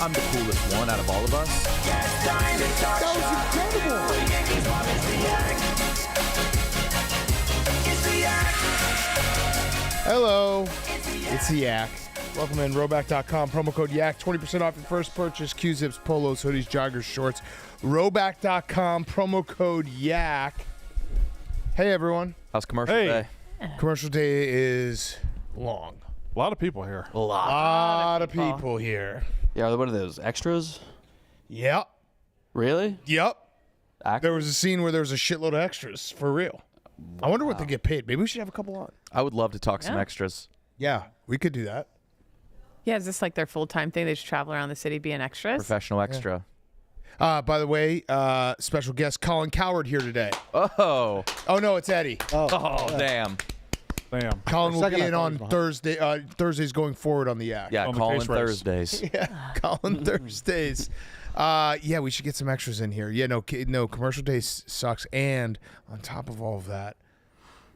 I'm the coolest one out of all of us. That was incredible. Hello, it's the Yak. Welcome in, Roback.com, promo code YAK, 20% off your first purchase, Q-Zips, polos, hoodies, joggers, shorts. Roback.com, promo code YAK. Hey, everyone. How's commercial day? Commercial day is long. A lot of people here. A lot of people here. Yeah, what are those, extras? Yep. Really? Yep. Actors? There was a scene where there was a shitload of extras, for real. I wonder what they get paid. Maybe we should have a couple on. I would love to talk some extras. Yeah, we could do that. Yeah, is this like their full-time thing? They just travel around the city being extras? Professional extra. By the way, special guest Colin Coward here today. Oh. Oh, no, it's Eddie. Oh, damn. Damn. Colin will be in on Thursday. Thursdays going forward on the Yak. Yeah, On the calling case race. Thursdays. Yeah, Colin Thursdays. Yeah, we should get some extras in here. Yeah, no, commercial day sucks. And on top of all of that,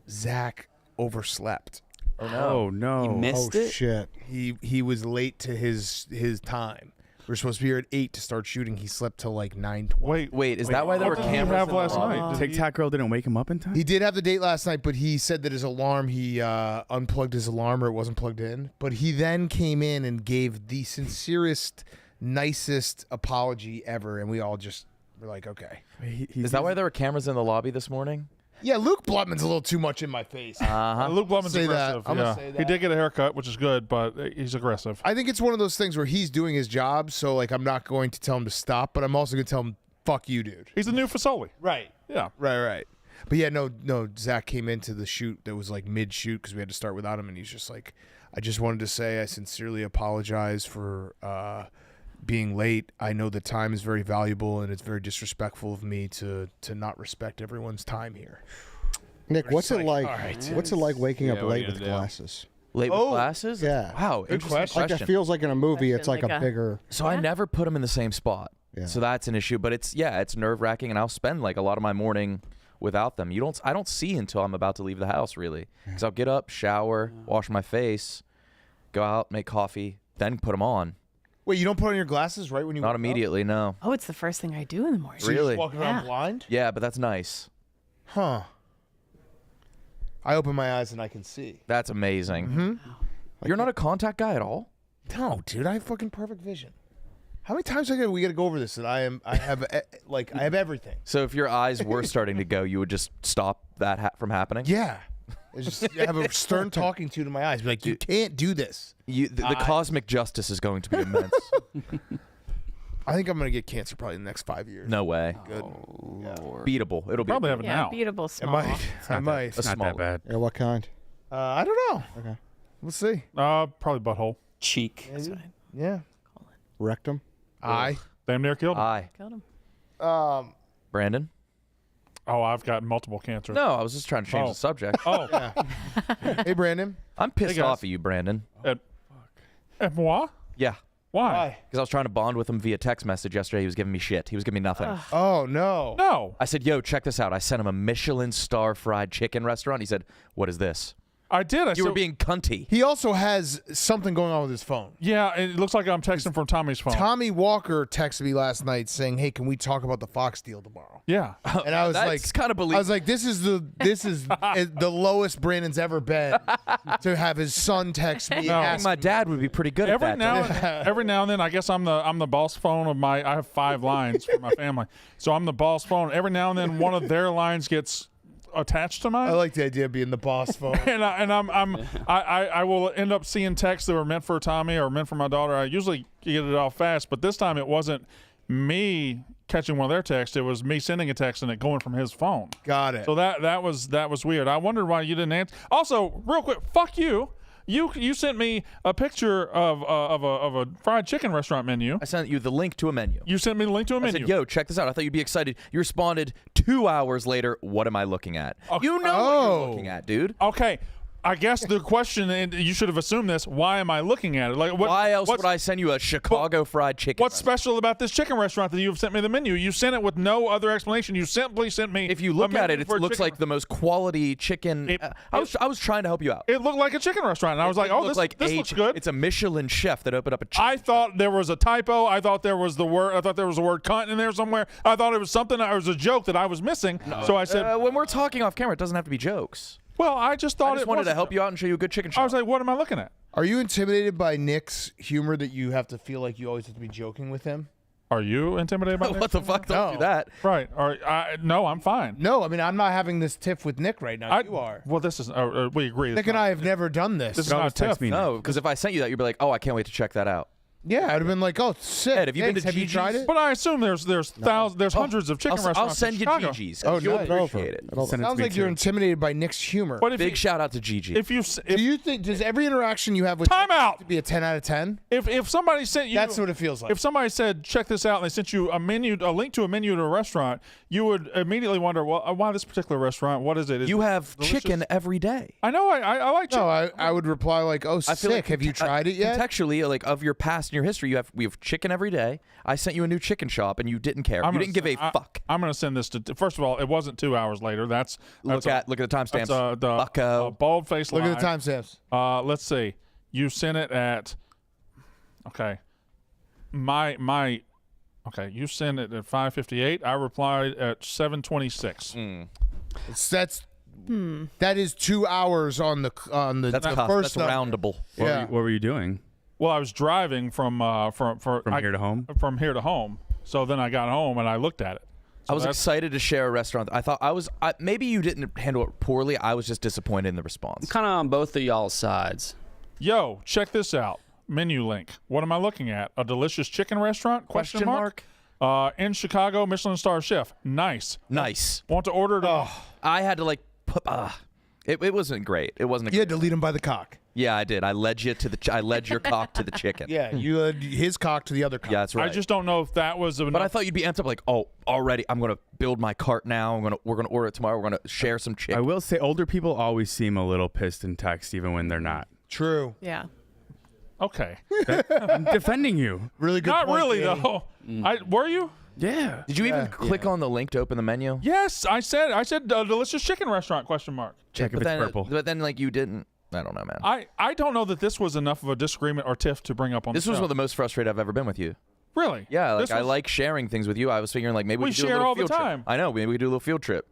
Zach overslept. Oh, no. He missed it? Shit. He was late to his time. We were supposed to be here at 8 to start shooting. He slept till like 9:20. Wait, is that why there were What did he cameras have in the last lobby? night? TikTok girl didn't wake him up in time? He did have the date last night, but he said that his alarm, he unplugged his alarm or it wasn't plugged in. But he then came in and gave the sincerest, nicest apology ever. And we all just were like, okay. Is that why there were cameras in the lobby this morning? Yeah, Luke Blutman's a little too much in my face. Luke Blumman's Say that. aggressive. I'm gonna Yeah. say that. He did get a haircut, which is good, but he's aggressive. I think it's one of those things where he's doing his job, so like I'm not going to tell him to stop, but I'm also going to tell him, fuck you, dude. He's the new Fasoli. Right. Yeah. Right. But yeah, no, Zach came into the shoot that was like mid-shoot because we had to start without him, and he's just like, I just wanted to say I sincerely apologize for being late. I know the time is very valuable, and it's very disrespectful of me to not respect everyone's time here. Nick, what's it like? all right. What's it like waking up what are late you with gonna do? glasses? Late with glasses? Yeah. Wow, Good interesting question. Like question. it feels like in a movie, it's like Like a a- bigger. So I never put them in the same spot. Yeah. So that's an issue, but it's nerve-wracking, and I'll spend like a lot of my morning without them. I don't see until I'm about to leave the house, really, because I'll get up, shower, wash my face, go out, make coffee, then put them on. Wait, you don't put on your glasses right when you Not wake up? immediately, no. Oh, it's the first thing I do in the morning. So you're just Really? walking around Yeah. blind? Yeah, but that's nice. Huh. I open my eyes and I can see. That's amazing. You're not a contact guy at all? No, dude, I have fucking perfect vision. How many times we got to go over this? That I have everything. So if your eyes were starting to go, you would just stop that from happening? Yeah. I just have a stern talking to my eyes. Be like, you can't do this. The cosmic justice is going to be immense. I think I'm going to get cancer probably in the next 5 years. No way. Good. Beatable. It'll be Probably have it Yeah, now. beatable I small. might. I might. a It's not small that bad. Yeah, what kind? I don't know. Okay. We'll see. Probably butthole. Cheek. Yeah. Rectum? I. Damn near killed him. Aye. Killed him. Brandon? Oh, I've got multiple cancers. No, I was just trying to change Oh. the subject. Oh, Hey, Brandon. I'm pissed Hey, guys. off at you, Brandon. et moi? Yeah. Why? Because I was trying to bond with him via text message yesterday. He was giving me shit. He was giving me nothing. Oh, no. No. I said, yo, check this out. I sent him a Michelin star fried chicken restaurant. He said, what is this? I did. You were being cunty. He also has something going on with his phone. Yeah, it looks like I'm texting from Tommy's phone. Tommy Walker texted me last night saying, "Hey, can we talk about the Fox deal tomorrow?" Yeah. And I was That's like, kind of believable. I was like, this is the lowest Brandon's ever been to have his son text me. I think ask my dad would be pretty good Every at that. now, every now and then, I guess I'm the boss phone of my. I have 5 lines for my family, so I'm the boss phone. Every now and then, one of their lines gets attached to mine. I like the idea of being the boss phone. I will end up seeing texts that were meant for Tommy or meant for my daughter. I usually get it off fast, but this time it wasn't me catching one of their texts. It was me sending a text and it going from his phone. Got it. So that was weird. I wondered why you didn't answer. Also, real quick, fuck you. You sent me a picture of a fried chicken restaurant menu. I sent you the link to a menu. You sent me the link to a I menu. said, yo, check this out. I thought you'd be excited. You responded 2 hours later, what am I looking at? You know what you're looking at, dude. Okay. I guess the question, and you should have assumed this, why am I looking at it? Like, Why else would I send you a Chicago fried chicken? What's special about this chicken restaurant that you've sent me the menu? You sent it with no other explanation. You simply sent me. If you look at it, it looks chicken. like the most quality chicken. I was trying to help you out. It looked like a chicken restaurant, and I was like, "Oh, this looks good." It's a Michelin chef that opened up a chicken. I thought there was a typo. I thought there was the word. I thought there was the word "cunt" in there somewhere. I thought it was something. It was a joke that I was missing. So I said, when we're talking off camera, it doesn't have to be jokes. "Well, I just thought I just it wanted to wasn't help you out and show you a good chicken shop." I was like, "What am I looking at?" Are you intimidated by Nick's humor that you have to feel like you always have to be joking with him? Are you intimidated by what the fuck? Don't do that. Right. No, I'm fine. No, I mean, I'm not having this tiff with Nick right now. You are. Well, this is. We agree. Nick and I have never done this. This is not tiff. No, because if I sent you that, you'd be like, "Oh, I can't wait to check that out." Yeah, I'd have been like, "Oh, sick." Ed, have you been to Have you Gigi's? tried it? But I assume there's hundreds of chicken restaurants. I'll send in you Chicago. Gigi's. Oh, You'll nice. appreciate it. It'll- Send it to Sounds me like you're too. intimidated by Nick's humor. But if Big you, shout out to Gigi. if you Do you think does every interaction you have with Time Nick out! have to be a 10 out of 10? if somebody sent you, That's what it feels like. if somebody said, "Check this out," and they sent you a link to a menu to a restaurant, you would immediately wonder, well, why this particular restaurant? What is it? Is You it have delicious? chicken every day. I know. I like chicken. No, I would reply like, "Oh, I feel sick. like Have you tried it yet?" Contextually, like of your past and your history, we have chicken every day. I sent you a new chicken shop, and you didn't care. You didn't give a fuck. I'm going to send this to. First of all, it wasn't 2 hours later. Look at the timestamps. That's the Bucko. bald face. Look at the timestamps. Let's see. You sent it at. Okay. Okay. You sent it at 5:58. I replied at 7:26. That is 2 hours on the That's the tough. first That's number. roundable. Yeah. What were you doing? Well, I was driving from Here to home? From here to home. So then I got home and I looked at it. So I was that's- excited to share a restaurant. I thought maybe you didn't handle it poorly. I was just disappointed in the response. Kind of on both of y'all's sides. Yo, check this out. Menu link. What am I looking at? A delicious chicken restaurant? Question mark. In Chicago, Michelin star chef. Nice. Nice. Want to order it? I had to like put. It wasn't great. It wasn't. You had to lead him by the cock. Yeah, I did. I led your cock to the chicken. Yeah, you led his cock to the other cock. Yeah, that's right. I just don't know if that was enough. But I thought you'd be amped up, like, oh, already. I'm gonna build my cart now. We're gonna order it tomorrow. We're gonna share some I chicken. will say older people always seem a little pissed in text even when they're not. True. Yeah. Okay. I'm defending you. Really good Not point, really, Danny. though. Were you? Yeah. Did you even click on the link to open the menu? Yes, I said delicious chicken restaurant? Question mark. Check if but it's then, purple. But then, like, you didn't. I don't know, man. I don't know that this was enough of a disagreement or tiff to bring up on This the was show. one of the most frustrated I've ever been with you. Really? Yeah, like This I was- like sharing things with you. I was figuring like maybe we We could do a share little all the field trip. time. I know. Maybe we could do a little field trip.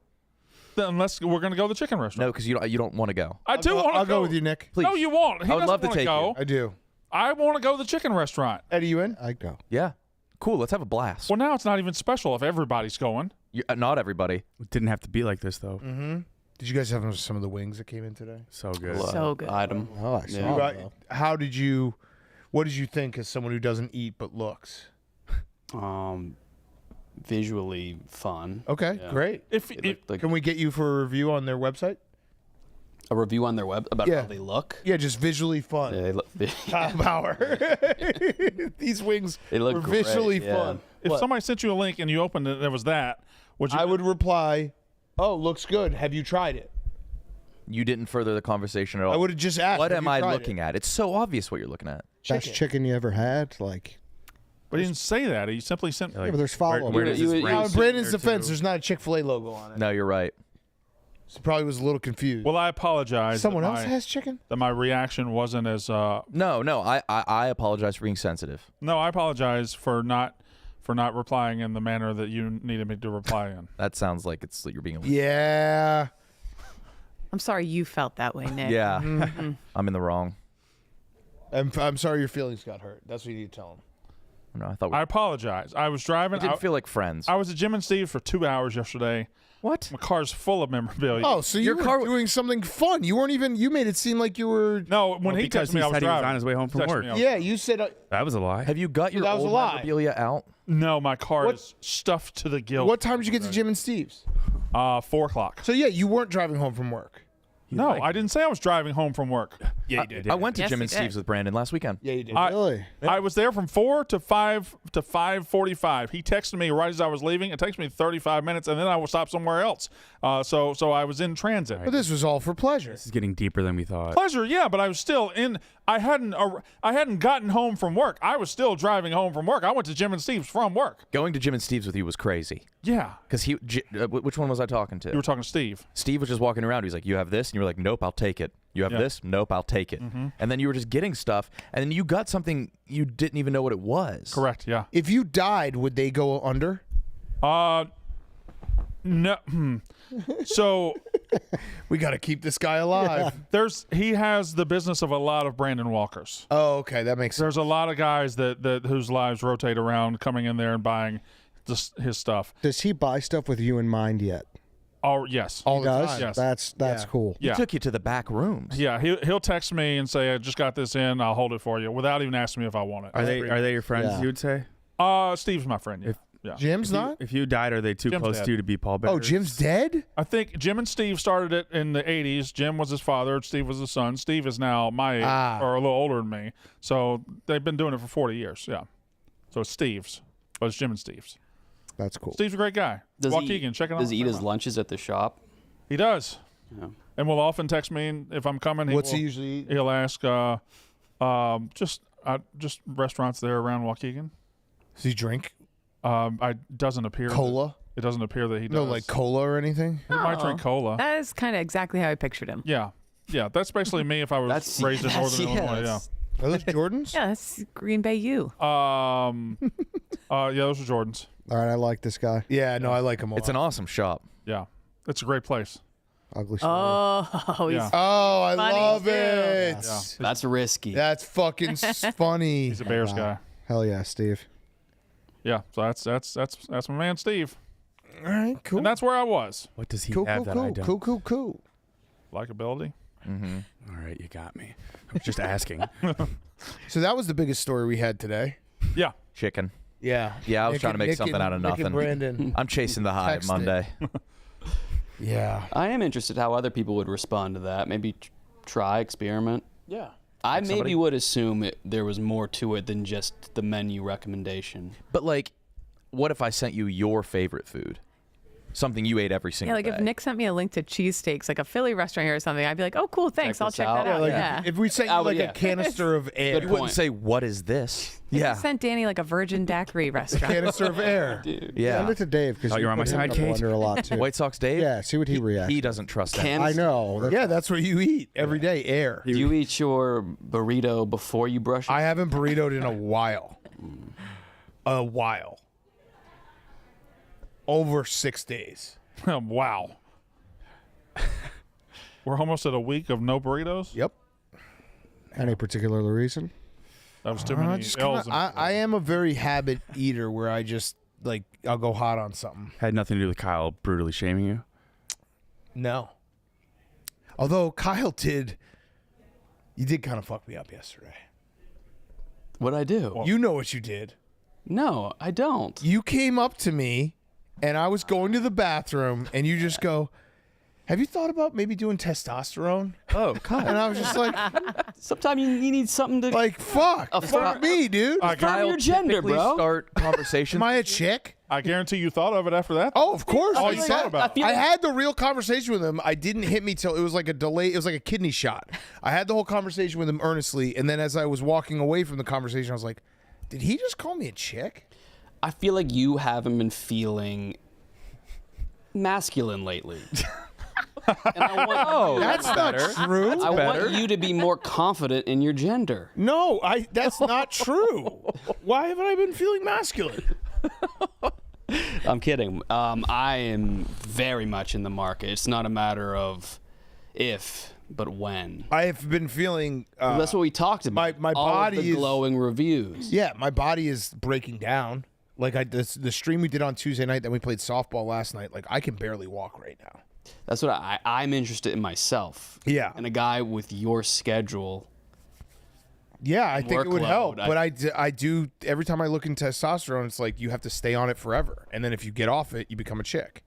Unless we're going to go to the chicken restaurant. No, because you don't want to go. I do want to I'll go with you, Nick. Please. No, you won't. He I would doesn't love to wanna take go. you. I do. I want to go to the chicken restaurant. Eddie, you in? I'd go. Yeah. Cool. Let's have a blast. Well, now it's not even special if everybody's going. Not everybody. It didn't have to be like this though. Mm-hmm. Did you guys have some of the wings that came in today? So good. So good. Item. Oh, I saw Yeah. it, Right. though. What did you think as someone who doesn't eat but looks? Visually fun. Okay, Yeah. great. If It looked like Can we get you for a review on their website? a review on their web about Yeah. how they look. Yeah, just visually fun. Yeah, they look. Top hour. These wings They look were great, visually yeah. fun. if What? somebody sent you a link and you opened it, and there was that. Would you? I would reply, "Oh, looks good. Have you tried it?" You didn't further the conversation at all. I would have just asked. What "Have am you I tried looking at? It's so obvious what you're looking at. Best chicken you ever had? Like, But he didn't say that. He simply sent. Like, yeah, but there's where follow-up. does You this would- Now, rank in Brandon's compared defense, to- there's not a Chick-fil-A logo on it. No, you're right. So probably was a little confused. Well, I apologize. Someone that else my- has chicken? that my reaction wasn't as. No. I apologize for being sensitive. No, I apologize for not replying in the manner that you needed me to reply in. That sounds like you're being. Yeah. I'm sorry you felt that way, Nick. Yeah. Mm-hmm. I'm in the wrong. I'm sorry your feelings got hurt. That's what you need to tell him. No, I thought we I apologize. I was driving. didn't feel like friends. I was at Jim and Steve for 2 hours yesterday. What? My car's full of memorabilia. Oh, so Your you car- were doing something fun. You weren't even. You made it seem like you were. No, when he because texted me, he I was said he was driving. on his way home from Texted work. me, I was- Yeah, you said. That was a lie. Have you got your that was old a lie. memorabilia out? No, my car What- is stuffed to the gill. What time did you get to Jim and Steve's? 4 o'clock. So yeah, you weren't driving home from work. No, I didn't say I was driving home from work. Yeah, you did. I went to Yes, Jim he and did. Steve's with Brandon last weekend. Yeah, you did. Really? I was there from 4 to 5:45. He texted me right as I was leaving. It takes me 35 minutes, and then I will stop somewhere else. So I was in transit. But this was all for pleasure. This is getting deeper than we thought. Pleasure, yeah, but I was still in. I hadn't gotten home from work. I was still driving home from work. I went to Jim and Steve's from work. Going to Jim and Steve's with you was crazy. Yeah, Because which one was I talking to? you were talking to Steve. Steve was just walking around. He's like, "You have this," and you were like, "Nope, I'll take it." You have Yeah. this? Nope, I'll take it. And then you were just getting stuff, and then you got something you didn't even know what it was. Correct. Yeah. If you died, would they go under? No. So We got to keep this guy alive. he has the business of a lot of Brandon Walkers. Oh, okay, that makes sense. There's a lot of guys that whose lives rotate around, coming in there and buying his stuff. Does he buy stuff with you in mind yet? Oh yes. All the Does? time. Yes. That's Yeah. cool. He Yeah. took you to the back rooms. Yeah, he'll text me and say, "I just got this in. I'll hold it for you," without even asking me if I want it. Are they your friends? Yeah. You would say Steve's my friend. Yeah. Yeah. Jim's not? if you died, are they too Jim's close dead. to you to be Paul Bear? Oh, Jim's dead? I think Jim and Steve started it in the 80s. Jim was his father. Steve was his son. Steve is now my age, or a little older than me. So they've been doing it for 40 years. Yeah. So it's Steve's, but it's Jim and Steve's. That's cool. Steve's a great guy. Waukegan, check it out. Does he eat Check his him out. lunches at the shop? He does. Yeah. And will often text me if I'm coming. What's he usually eat? He'll ask just restaurants there around Waukegan. Does he drink Doesn't appear cola? It doesn't appear that he does. No, like cola or anything? He might drink cola. That is kind of exactly how I pictured him. Yeah. That's basically me if I was raised in Northern Illinois. Yeah. Are those Jordans? Yeah, that's Green Bay U. Yeah, those are Jordans. All right, I like this guy. Yeah, no, I like him a lot. It's an awesome shop. Yeah, it's a great place. Ugly story. Oh, he's Yeah. Oh, I Funny love too. it. Yeah. That's risky. That's fucking funny. He's a Bears guy. Hell yeah, Steve. Yeah, so that's my man Steve, All right, cool. and that's where I was. What does he Cool, have cool, that I cool, don't? cool. Likability. All right, you got me. I was just asking. So that was the biggest story we had today. Yeah. Chicken. Yeah. Yeah, I was trying to make something out of Nick nothing. and Brandon. I'm chasing the high Text it. Monday. Yeah. I am interested how other people would respond to that. Maybe try, experiment. Yeah. I somebody- maybe would assume there was more to it than just the menu recommendation. But like, what if I sent you your favorite food? Something you ate every yeah, single like day. if Nick sent me a link to cheesesteaks, like a Philly restaurant here or something, I'd be like, oh, cool, thanks. I'll this check out. that out. Like Yeah. if we sent you Oh, like yeah. a canister of air. Good you wouldn't point. say, "What is this?" If Yeah. you sent Danny like a virgin daiquiri restaurant. Canister of air. Dude. Yeah. Send it to Dave because Oh, you're on my side, Kate? Wonder a lot too. White Sox Dave? Yeah, see what he reacts. He doesn't trust that. Can- I know. Yeah, that's what you eat every day, air. Do you eat your burrito before you brush it? I haven't burritoed in a while. A while. Over 6 days. Wow. We're almost at a week of no burritos. Yep. Any particular reason? That was too many Just L's. kinda, I am a very habit eater where I just like I'll go hot on something. Had nothing to do with Kyle brutally shaming you. No. Although Kyle you did kind of fuck me up yesterday. What'd I do? You know what you did. No, I don't. You came up to me and I was going to the bathroom and you just go, "Have you thought about maybe doing testosterone?" Oh, Kyle. And I was just like, Sometimes you need something to fuck me, dude. affirm your gender, Typically bro. Start conversations. Am I a chick? I guarantee you thought of it after that. Oh, of course. Oh, I you said- thought about it. I had the real conversation with him. I didn't hit me till it was like a delay. It was like a kidney shot. I had the whole conversation with him earnestly, and then as I was walking away from the conversation, I was like, "Did he just call me a chick?" I feel like you haven't been feeling masculine lately. And I want, That's not true. I want you to be more confident in your gender. No, that's not true. Why haven't I been feeling masculine? I'm kidding. I am very much in the market. It's not a matter of if, but when. I have been feeling. That's what we talked about. my All body of the is- glowing reviews. Yeah, my body is breaking down. Like the stream we did on Tuesday night, then we played softball last night. Like I can barely walk right now. That's what I'm interested in myself. Yeah. And a guy with your schedule. Yeah, I think it would help. Workload. But I do every time I look in testosterone, it's like you have to stay on it forever, and then if you get off it, you become a chick.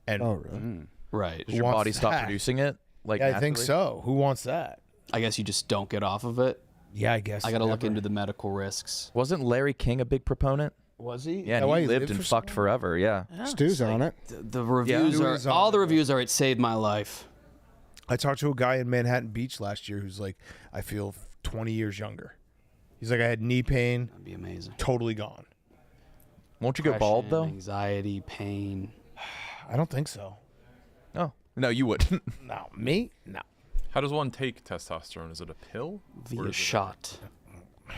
And Oh, really? Right. Does your wants body stop that? producing it? Like Yeah, I think naturally? so. Who wants that? I guess you just don't get off of it. Yeah, I guess. I got to look never. into the medical risks. Wasn't Larry King a big proponent? Was he? Yeah, That and why he lived lived and for so fucked long? forever. Yeah. Stu's on it. The reviews Louis are on all the it. reviews are it saved my life. I talked to a guy in Manhattan Beach last year who's like, I feel 20 years younger. He's like, I had knee pain, That'd be amazing. totally gone. Won't you go bald Depression, though? Anxiety, pain. I don't think so. Oh no, you wouldn't. No, me? No. How does one take testosterone? Is it a pill? Or Via is it shot.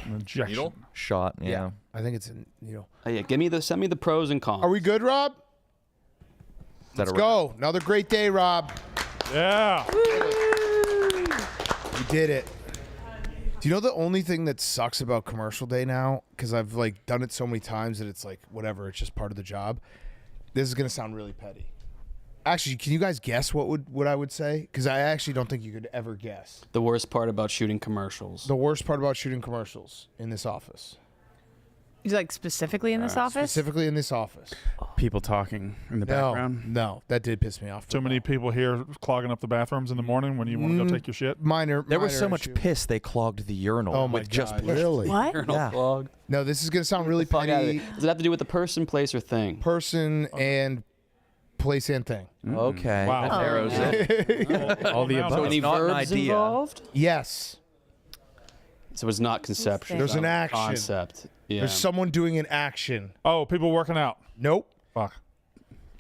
An injection. needle? Shot. Yeah. I think it's you know. Oh, yeah, send me the pros and cons. Are we good, Rob? Is that Let's a go. Another great day, Rob. Yeah. We did it. Do you know the only thing that sucks about commercial day now? Because I've like done it so many times that it's like whatever. It's just part of the job. This is gonna sound really petty. Actually, can you guys guess what I would say? Because I actually don't think you could ever guess. The worst part about shooting commercials. The worst part about shooting commercials in this office, He's like specifically in this office. specifically in this office. People talking in the No, background. no, that did piss me off. Too many people here clogging up the bathrooms in the morning when you want to go take your shit. Minor. There was minor so much issue. piss they clogged the urinal. Oh my with just God. Really? What? Yeah. Clog. No, this is gonna sound really Fuck out of petty. it. Does it have to do with the person, place, or thing? Person and place and thing. Okay. Wow. That narrows it. All the Now above. it's Any not an verbs idea. involved? Yes, So it's not conceptual. There's an action. Concept. Yeah. there's someone doing an action. Oh, people working out. Nope. Fuck.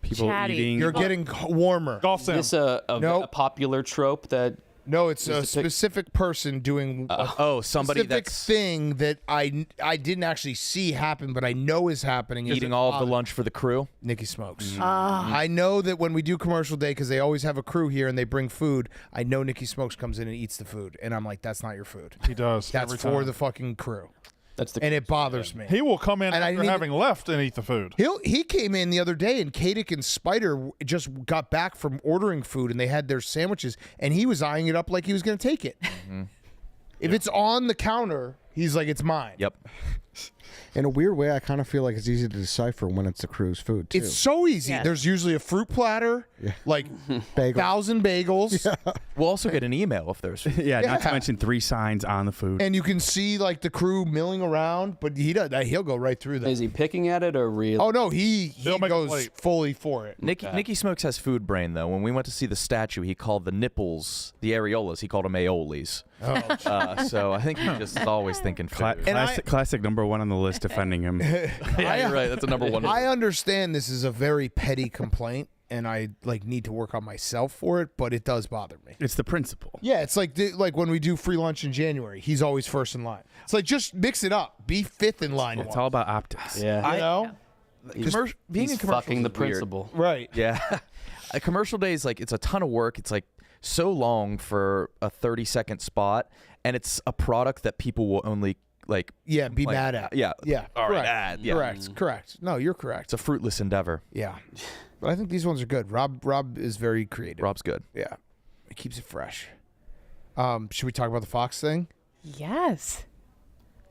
People Chatty. eating. You're getting warmer. Golf Is sim. this a Nope. popular trope that No, it's a Is the pic- specific person doing a Oh, somebody specific that's thing that I didn't actually see happen, but I know is happening. eating all of the lunch for the crew. Nikki Smokes. Ah. I know that when we do commercial day, because they always have a crew here and they bring food, I know Nikki Smokes comes in and eats the food. And I'm like, that's not your food. He does. That's every for time. the fucking crew. that's the And it bothers me. He will come in And I after didn't even- having left and eat the food. He came in the other day and Kadik and Spider just got back from ordering food and they had their sandwiches and he was eyeing it up like he was going to take it. If it's on the counter, he's like, it's mine. Yep. In a weird way, I kind of feel like it's easy to decipher when it's the crew's food, too. It's so easy. Yeah. There's usually a fruit platter, like Bagel. 1,000 bagels, We'll also get an email if there's. yeah, not to Yeah. mention 3 signs on the food. and you can see like the crew milling around, but he'll go right through that. Is he picking at it or real? Oh no, he He'll make a goes plate. fully for it. Nicky Smokes has food brain though. When we went to see the statue, he called the nipples, the areolas, he called them aeolis. So I think he just is always thinking food. And Classic number 1 on the list defending him. Yeah, you're right. That's a number one. I understand this is a very petty complaint, and I like need to work on myself for it, but it does bother me. It's the principle. Yeah, it's like when we do free lunch in January, he's always first in line. It's like just mix it up, be fifth in line. It's all about optics. Yeah. you know, being He's in commercials fucking the is weird. principle. right? Yeah. A commercial day is like, it's a ton of work. It's like so long for a 30-second spot, and it's a product that people will only like. Yeah, be like, mad at. Yeah. Yeah, All right. correct. Ad, yeah. Correct. No, you're correct. It's a fruitless endeavor. Yeah, but I think these ones are good. Rob is very creative. Rob's good. Yeah, it keeps it fresh. Should we talk about the Fox thing? Yes.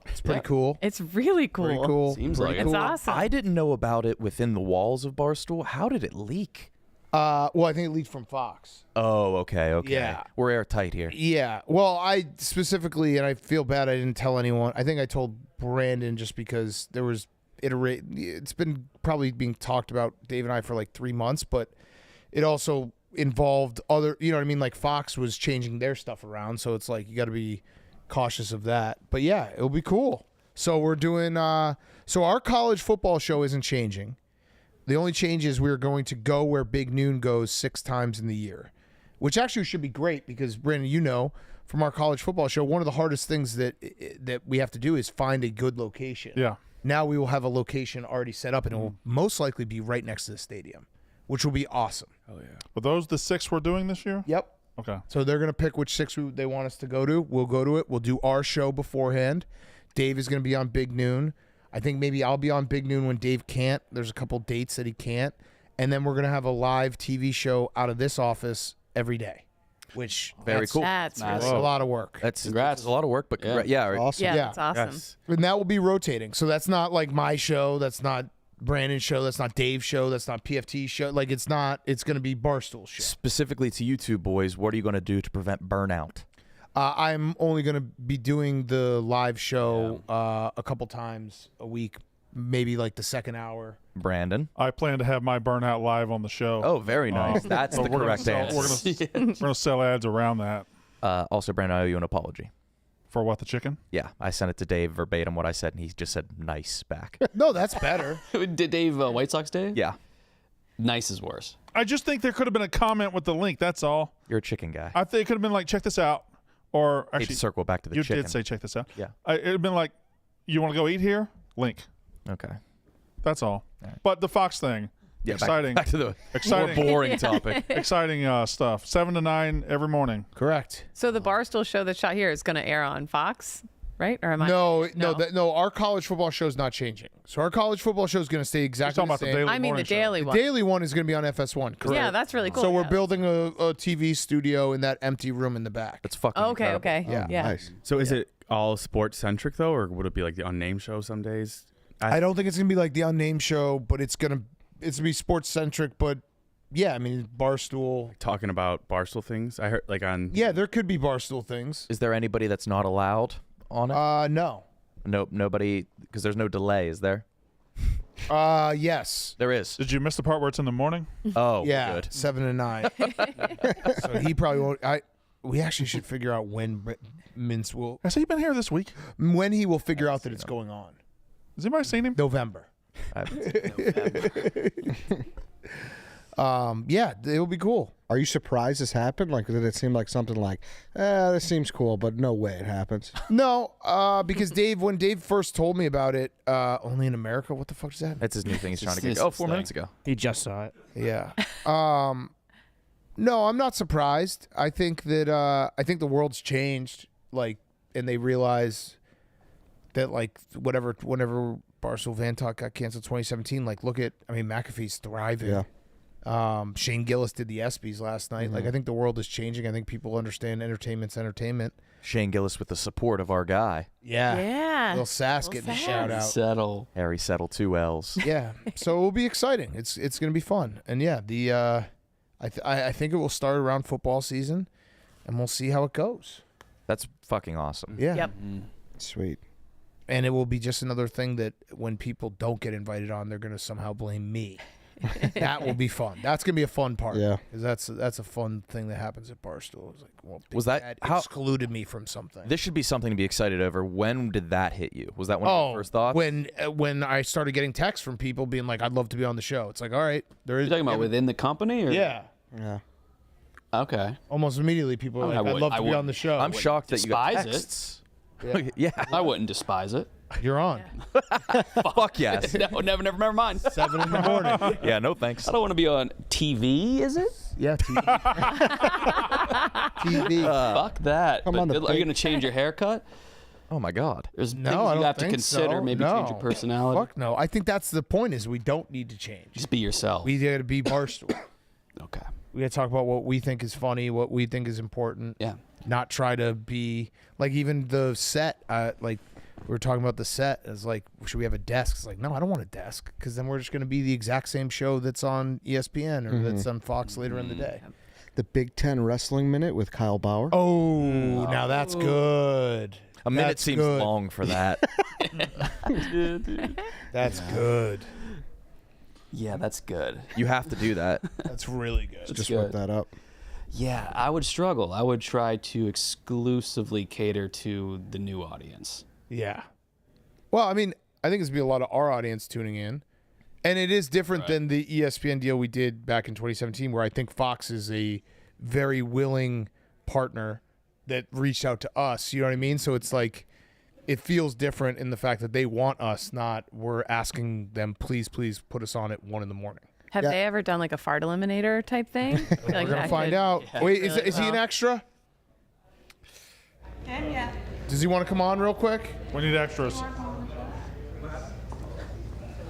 It's pretty cool. It's really cool. Pretty cool. Seems Pretty like it. It's cool. awesome. I didn't know about it within the walls of Barstool. How did it leak? Well, I think it leaked from Fox. Oh, okay. Yeah. We're airtight here. Yeah. Well, I specifically, and I feel bad I didn't tell anyone. I think I told Brandon just because there was it's been probably being talked about, Dave and I, for like 3 months, but it also involved other, you know what I mean? Like Fox was changing their stuff around, so it's like you got to be cautious of that. But yeah, it'll be cool. So we're doing so our college football show isn't changing. The only change is we're going to go where Big Noon goes 6 times in the year, which actually should be great because, Brandon, you know, from our college football show, one of the hardest things that we have to do is find a good location. Yeah. Now we will have a location already set up, and it will most likely be right next to the stadium, which will be awesome. Are those the 6 we're doing this year? Yep. Okay. So they're going to pick which 6 they want us to go to. We'll go to it. We'll do our show beforehand. Dave is going to be on Big Noon. I think maybe I'll be on Big Noon when Dave can't. There's a couple dates that he can't. And then we're going to have a live TV show out of this office every day, which Very cool. That's Nice. really a lot of work. That's Congrats. It's a lot of work, but Yeah. yeah. Awesome. yeah, Yeah. that's awesome. Yes. And that will be rotating. So that's not like my show. That's not Brandon's show. That's not Dave's show. That's not PFT's show. Like, it's not. It's going to be Barstool's show. Specifically to you two boys, what are you going to do to prevent burnout? I'm only going to be doing the live show a couple times a week, maybe like the second hour. Brandon? I plan to have my burnout live on the show. Oh, very nice. That's So the we're gonna correct sell- answer. We're gonna sell ads around that. Also, Brandon, I owe you an apology. For what, the chicken? Yeah, I sent it to Dave verbatim what I said, and he just said nice back. No, that's better. Did Dave White Sox Dave? Yeah, Nice is worse. I just think there could have been a comment with the link. That's all. you're a chicken guy. I think it could have been like, check this out, or Hate actually, to circle back to the you chicken. did say check this out. Yeah. It'd have been like, you want to go eat here? Link. Okay. That's all. But the Fox thing, Yeah, exciting, Back to the exciting, more boring topic. exciting stuff. 7 to 9 every morning. Correct. So the Barstool show that's shot here is going to air on Fox, right? Or am I? No. Our college football show is not changing. So our college football show is going to stay exactly talking the about the same. daily I mean the morning show. daily The one. daily one is going to be on FS1. Correct. Yeah, that's really cool. So we're yeah. building a TV studio in that empty room in the back. That's fucking Okay, incredible. okay. Yeah. Yeah. Nice. So is it all sports centric though, or would it be like the unnamed show some days? I don't think it's going to be like the unnamed show, but it's going to be sports centric. But yeah, I mean Barstool. Talking about Barstool things. I heard like on. Yeah, there could be Barstool things. Is there anybody that's not allowed on it? No. Nope, nobody, because there's no delay, is there? Yes. There is. Did you miss the part where it's in the morning? Oh, Yeah, good. 7 to 9. So he probably won't. We actually should figure out when Mince will, Has he been here this week? when he will figure out that it's going on. Has anybody seen him? November. I haven't seen November. Yeah, it'll be cool. Are you surprised this happened? Like, did it seem like something like, this seems cool, but no way it happens? No, because when Dave first told me about it, only in America. What the fuck is that? That's his new thing he's trying to It's get. Oh, his 4 thing. minutes ago. He just saw it. Yeah. No, I'm not surprised. I think that the world's changed, like, and they realize that, like, whenever Barstool Van Talk got canceled 2017, like, look at, I mean, McAfee's thriving. Yeah. Shane Gillis did the ESPYs last night. Like, I think the world is changing. I think people understand entertainment's entertainment. Shane Gillis with the support of our guy, Yeah. Yeah. Little Sass getting a shout out. Settle. Harry Settle, 2 L's. Yeah. So it will be exciting. It's going to be fun. And yeah, I think it will start around football season, and we'll see how it goes. That's fucking awesome. Yeah. Yep. Sweet. And it will be just another thing that when people don't get invited on, they're going to somehow blame me. That will be fun. That's going to be a fun part. Yeah. Because that's a fun thing that happens at Barstool. It's like, well, Was that- Dad how- excluded me from something? This should be something to be excited over. When did that hit you? Was that one of your first thoughts? when I started getting texts from people being like, "I'd love to be on the show." It's like, all right, there is. You're talking about within the company, or Yeah. Yeah. Okay. Almost immediately, people are I like, would- "I'd love I to be would- on the show." I'm shocked that you got despise it. texts. Yeah. Yeah. I wouldn't despise it. You're on. Fuck yes. No, never mind. 7 in the morning. Yeah, no thanks. I don't want to be on TV, is it? Yeah, TV. TV. Fuck that. Come But on, the are you big- going to change your haircut? Oh my God. There's No, things I you don't have to think consider. so. Maybe change your No. personality. Fuck no. I think that's the point. Is we don't need to change. Just be yourself. We got to be Barstool. Okay. We got to talk about what we think is funny, what we think is important. Yeah. Not try to be like even the set. Like we were talking about the set. It's like, should we have a desk? It's like, no, I don't want a desk because then we're just going to be the exact same show that's on ESPN or that's on Fox later in the day. The Big Ten Wrestling Minute with Kyle Bauer. Oh, now that's good. A minute That's seems good. long for that. That's good. Yeah, that's good. You have to do that. That's really good. Just good. look that up. Yeah, I would struggle. I would try to exclusively cater to the new audience. Yeah. Well, I mean, I think it's be a lot of our audience tuning in. And it is different than the ESPN deal we did back in 2017, where I think Fox is a very willing partner that reached out to us. You know what I mean? So it's like, it feels different in the fact that they want us, not we're asking them, please put us on at 1 a.m. Have Yeah. they ever done like a fart eliminator type thing? We're going to find out. Wait, is he an extra? Yeah. Does he want to come on real quick? We need extras.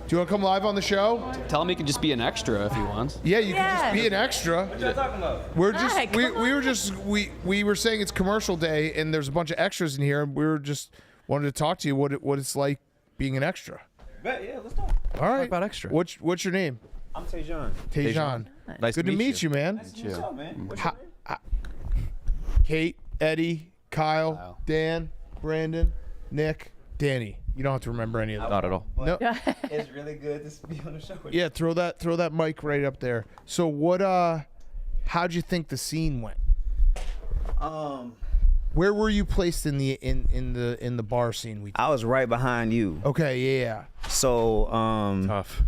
Do you want to come live on the show? Tell him he can just be an extra if he wants. Yeah, you can Yeah. just be an extra. What are you talking about? We're just Hi, we were saying it's commercial day and there's a bunch of extras in here. We were just wanted to talk to you what it's like being an extra. Yeah, let's talk. All right. Talk about extra. What's your name? I'm Tejan. Tejan. Nice Good to meet you, man. Nice to meet you, man. What's Ha- your Kate, Eddie, Kyle, Kyle. Dan, Brandon, Nick, Danny. You don't have to remember any of them. Not at all. No. name? It's really good to be on the show with you. Yeah, throw that mic right up there. So what? How'd you think the scene went? Where were you placed in the bar scene? I was right behind you. Okay, yeah. So Tough.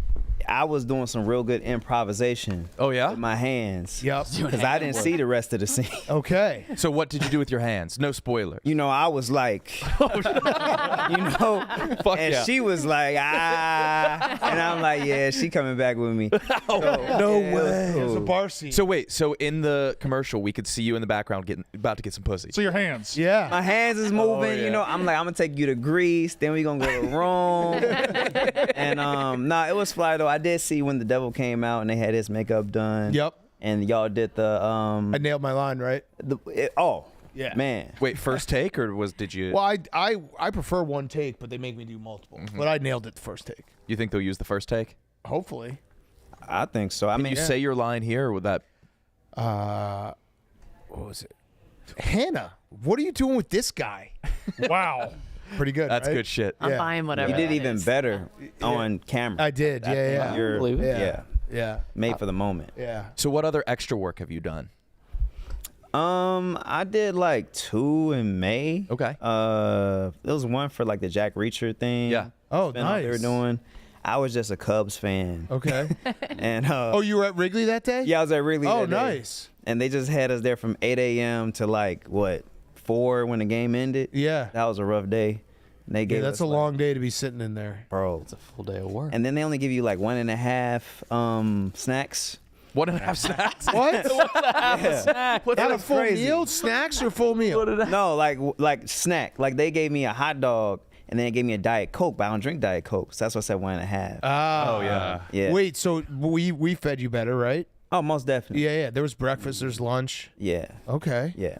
I was doing some real good improvisation Oh yeah. with my hands. Yep. Because I didn't see the rest of the scene. Okay. So what did you do with your hands? No spoiler. You know, I was like, you know, Fuck and yeah. she was like, and I'm like, yeah, she coming back with me. No way. It was a bar scene. So wait. So in the commercial, we could see you in the background about to get some pussy. So your hands. yeah. My hands is moving, yeah. you know. I'm like, I'm gonna take you to Greece, then we gonna go to Rome. And it was fly though. I did see when the devil came out and they had his makeup done. Yep. And y'all did the I nailed my line, right? yeah, man. Wait, first take or did you? Well, I prefer one take, but they make me do multiple. But I nailed it the first take. You think they'll use the first take? Hopefully. I think so. I Can mean, you say your line here or would that? What was it? Hannah, what are you doing with this guy? Wow. Pretty good. That's right? good shit. I'm Yeah. buying whatever. you did that even is. better on camera. I did. Yeah. You're, believe it. Yeah. Yeah. made for the moment. Yeah. So what other extra work have you done? I did like 2 in May. Okay. There was one for like the Jack Reacher thing. Yeah. Oh, Spin-off they were nice. doing. I was just a Cubs fan. Okay. And Oh, you were at Wrigley that day? yeah, I was at Wrigley. Oh, that day. nice. And they just had us there from 8 a.m. to like what 4 when the game ended. Yeah. That was a rough day. And they Yeah, gave that's us a like, long day to be sitting in there. bro. It's a full day of work. And then they only give you like 1.5 snacks. 1.5 snacks. What? Yeah. Not a was full crazy. meal? Snacks or full meal? No, like snack. Like they gave me a hot dog and then they gave me a Diet Coke, but I don't drink Diet Coke. So that's why I said 1.5. Oh, yeah. Yeah. Wait, so we fed you better, right? Oh, most definitely. Yeah. There was breakfast, there's lunch. Yeah. Okay. Yeah.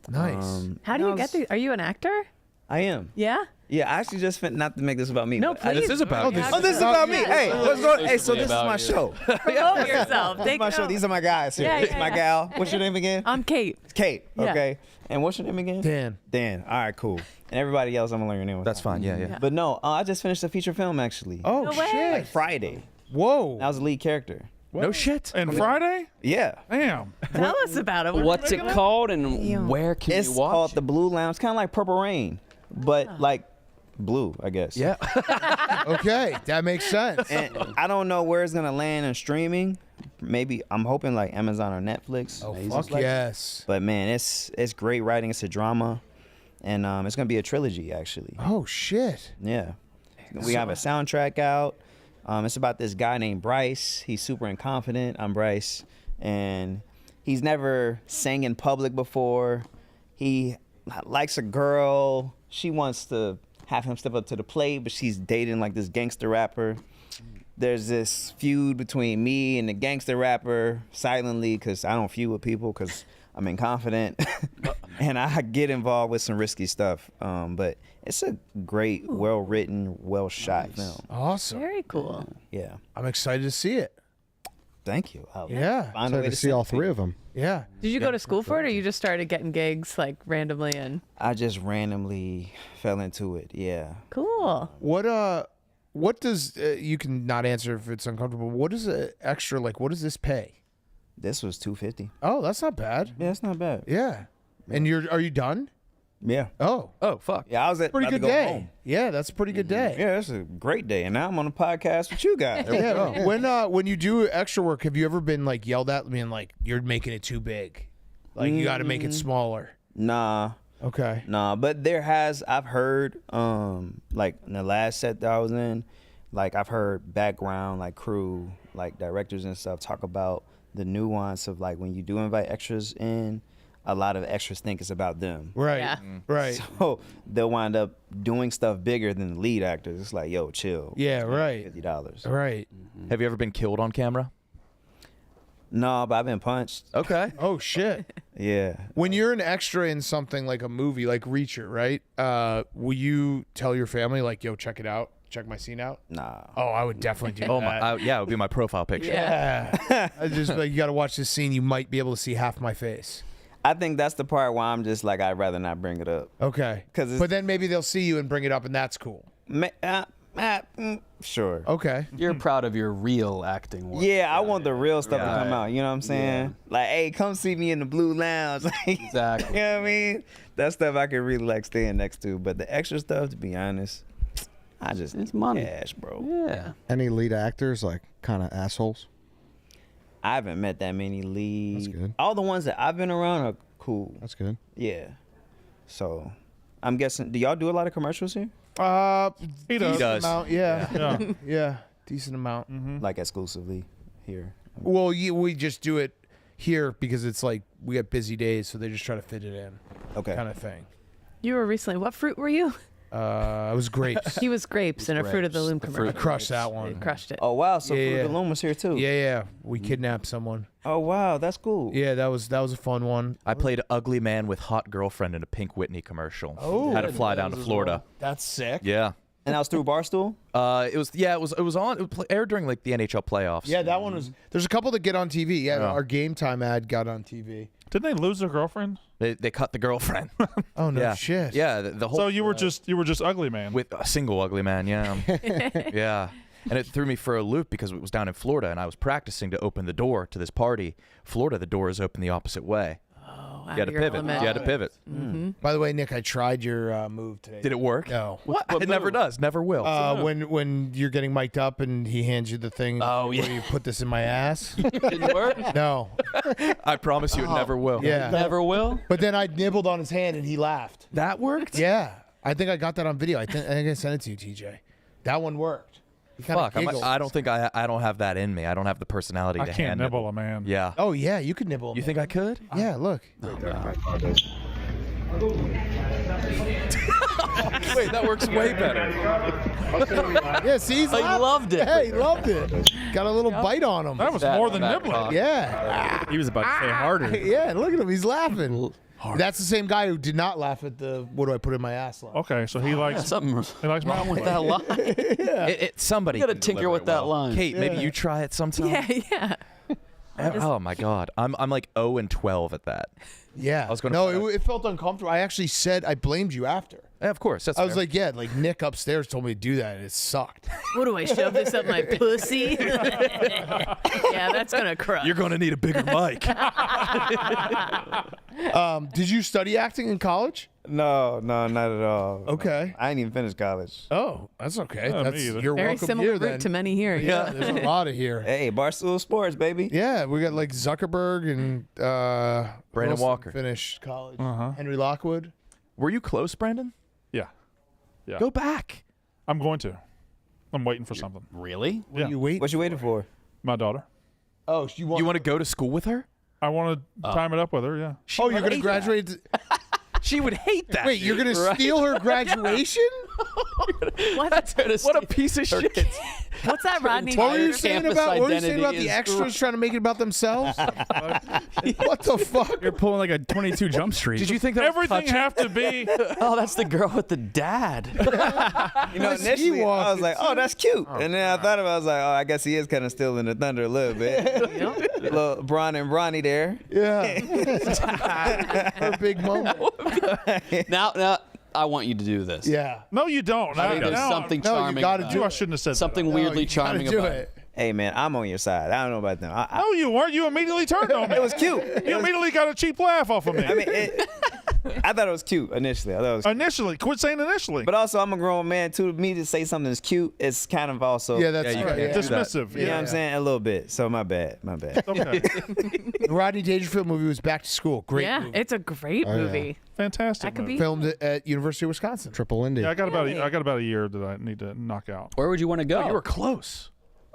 Nice. How do you get these? Are you an actor? I am. Yeah. Yeah, I actually just not to make this about me. No, but I please. This is about you. Oh, this is about me. Hey, what's going? Hey, so Exclusively this is about my you. show. Promote yourself. This is Take my it show. out. These are my guys here. Yeah, This is yeah, my yeah. gal. What's your name again? I'm Kate. Kate. Yeah. Okay. And what's your name again? Dan. Dan. All right, cool. And everybody else, I'm gonna learn your name. That's fine. Yeah. But no, I just finished a feature film actually. Oh, No way. shit. Like Friday. Whoa. I was the lead character. No shit. And Friday? Yeah. Damn. Tell us about it. What's it called and where can It's you watch called it? The Blue Lounge. Kind of like Purple Rain, but like blue, I guess. Yeah. Okay. That makes sense. And I don't know where it's gonna land in streaming. Maybe I'm hoping like Amazon or Netflix. Oh, Maybe fuck it's like- yes. But man, it's great writing. It's a drama, and it's gonna be a trilogy actually. Oh, shit. Yeah, we have a soundtrack out. It's about this guy named Bryce. He's super inconfident. I'm Bryce, and he's never sang in public before. He likes a girl. She wants to have him step up to the plate, but she's dating like this gangster rapper. There's this feud between me and the gangster rapper silently because I don't feud with people because I'm inconfident. And I get involved with some risky stuff. But it's a great, well-written, well-shot film. Awesome. Very cool. Yeah. I'm excited to see it. Thank you. I'll Yeah. find a way Excited to see send all it 3 of them. Yeah. Did you go to school for it, or you just started getting gigs like randomly? And I just randomly fell into it. Yeah. cool. What does you can not answer if it's uncomfortable. What is an extra like? What does this pay? This was $250. Oh, that's not bad. Yeah, it's not bad. Yeah. And are you done? Yeah. Oh, Oh fuck. Yeah, I was at pretty about to good go day. home. Yeah, that's a pretty good day. Yeah, it's a great day. And now I'm on a podcast with you guys. Yeah. When you do extra work, have you ever been like yelled at? I mean, like you're making it too big. Like you got to make it smaller. Nah. Okay. Nah, but I've heard, like in the last set that I was in, like I've heard background, like crew, like directors and stuff talk about the nuance of like when you do invite extras in, a lot of extras think it's about them. Right. Yeah. Right. So they'll wind up doing stuff bigger than the lead actors. It's like, yo, chill. Yeah. Right. $50. Right. Have you ever been killed on camera? No, but I've been punched. Okay. Oh shit. Yeah. When you're an extra in something like a movie, like Reacher, right? Will you tell your family like, "Yo, check it out"? check my scene out? Nah. Oh, I would definitely do Oh that. my, yeah, it would be my profile picture. Yeah. I just like, you got to watch this scene. You might be able to see half my face. I think that's the part where I'm just like, I'd rather not bring it up. Okay. 'Cause it's- But then maybe they'll see you and bring it up, and that's cool. Sure. Okay. You're proud of your real acting work. Yeah, I want the real stuff to Yeah. come out. You know what I'm saying? Like, hey, come see me in the Blue Lounge. Exactly. You know what I mean? That stuff I can really like staying next to. But the extra stuff, to be honest, I just It's money. cash, bro. Yeah. Any lead actors like kind of assholes? I haven't met that many leads. That's good. All the ones that I've been around are cool. That's good. Yeah. So, I'm guessing. Do y'all do a lot of commercials here? He does. does. Amount, yeah. Yeah. Yeah. Decent amount. Mm-hmm. Like exclusively here? Well, we just do it here because it's like we got busy days, so they just try to fit it in, Okay. kind of thing. You were recently, what fruit were you? I was grapes. He was grapes in a Fruit of the Loom I commercial. crushed that He one. crushed it. Oh wow! So Yeah, Fruit of the yeah. Loom was here too. Yeah. We kidnapped someone. Oh wow, that's cool. Yeah, that was a fun one. I played ugly man with hot girlfriend in a Pink Whitney commercial. Oh. Had to fly down to Florida. That's sick. Yeah. And that was through Barstool. It was aired during like the NHL playoffs. Yeah, that one was. There's a couple that get on TV. Yeah, Yeah. our Game Time ad got on TV. Didn't they lose their girlfriend? They cut the girlfriend. Oh no yeah. shit. Yeah, the whole So you were just ugly man. with a single ugly man. Yeah. Yeah. And it threw me for a loop because it was down in Florida and I was practicing to open the door to this party. Florida, the door is open the opposite way. Oh, You had to pivot. You had to pivot. By the way, Nick, I tried your move today. Did it work? No. What? It never does. Never will. When you're getting mic'd up and he hands you the thing. Oh, yeah. Where you put this in my ass. Didn't work? No. I promise you it never will. Yeah. Never will? But then I nibbled on his hand and he laughed. That worked? Yeah. I think I got that on video. I think I sent it to you, TJ. That one worked. He kinda Fuck. giggled. I don't think I don't have that in me. I don't have the personality I to can't hand nibble a man. Yeah. Oh yeah, you could nibble. You think I could? Yeah, look. Wait, that works way better. Yeah, see, he's I laughing. loved it. Yeah, he loved it. Got a little bite on him. That was more than nibbling. Yeah. He was about to say harder. Yeah, look at him. He's laughing. That's the same guy who did not laugh at the "what do I put in my ass" line. Okay, so he likes Something he likes wrong with my that line. Somebody You gotta can tinker deliver with it that well. line. Kate, maybe you try it sometime. Yeah. Oh my God, I'm like 0-12 at that. Yeah. I was gonna No, try it felt uncomfortable. I actually said I blamed you after. Yeah, of course. That's I was fair. like, yeah, like Nick upstairs told me to do that, and it sucked. What do I shove this up my pussy? Yeah, that's gonna crush. you're gonna need a bigger mic. Did you study acting in college? No, not at all. Okay. I ain't even finished college. Oh, that's okay. me That's either. you're Very welcome similar here route then. to many here. Yeah, there's a lot of here. Hey, Barstool Sports, baby. Yeah, we got like Zuckerberg and Brandon who else Walker. finished college. Uh-huh. Henry Lockwood. Were you close, Brandon? Yeah. Yeah. Go back. I'm going to. I'm waiting for something. Really? What Yeah. are you wait? What you waiting for? My daughter. Oh, you want? You want to go to school with her? I want to time it up with her, yeah. Oh, you're gonna graduate. She would hate that. Wait, you're gonna steal her graduation? What a piece of shit. What's that, Rodney? What were you Campus saying about? What were you saying identity about the is extras trying to make it about themselves? What the fuck? You're pulling like a 22 Jump Street. Did you think that was Everything touching? have to be. Oh, that's the girl with the dad. You know, What's he initially I was walking like, oh, that's cute. And then I thought about it, I was like, oh, I guess he is kind of stealing the thunder a little bit. Little Bron and Bronny there. Yeah. Her big moment. Now, I want you to do this. Yeah. No, you don't. I think there's No, something no, you charming gotta about do I it. shouldn't have said Something that. weirdly No, you gotta charming do about it. Hey, man, I'm on your side. I don't know about them. No, you weren't. You immediately turned on me. It was cute. You immediately got a cheap laugh off of me. I mean, I thought it was cute initially. I thought it was Initially. Quit saying initially. But also, I'm a grown man, too. Me to say something that's cute, it's kind of also, Yeah, that's Yeah, you right. can't Yeah. do that. Dismissive. you know what I'm saying? A little bit. So my bad. Okay. The Rodney Dangerfield movie was Back to School. Great Yeah, movie. it's a great Oh, yeah. movie. Fantastic. That could movie. be. Filmed at University of Wisconsin. Triple Indy. Yeah, I got about a year that I need to knock out. Where would you want to go? You were close.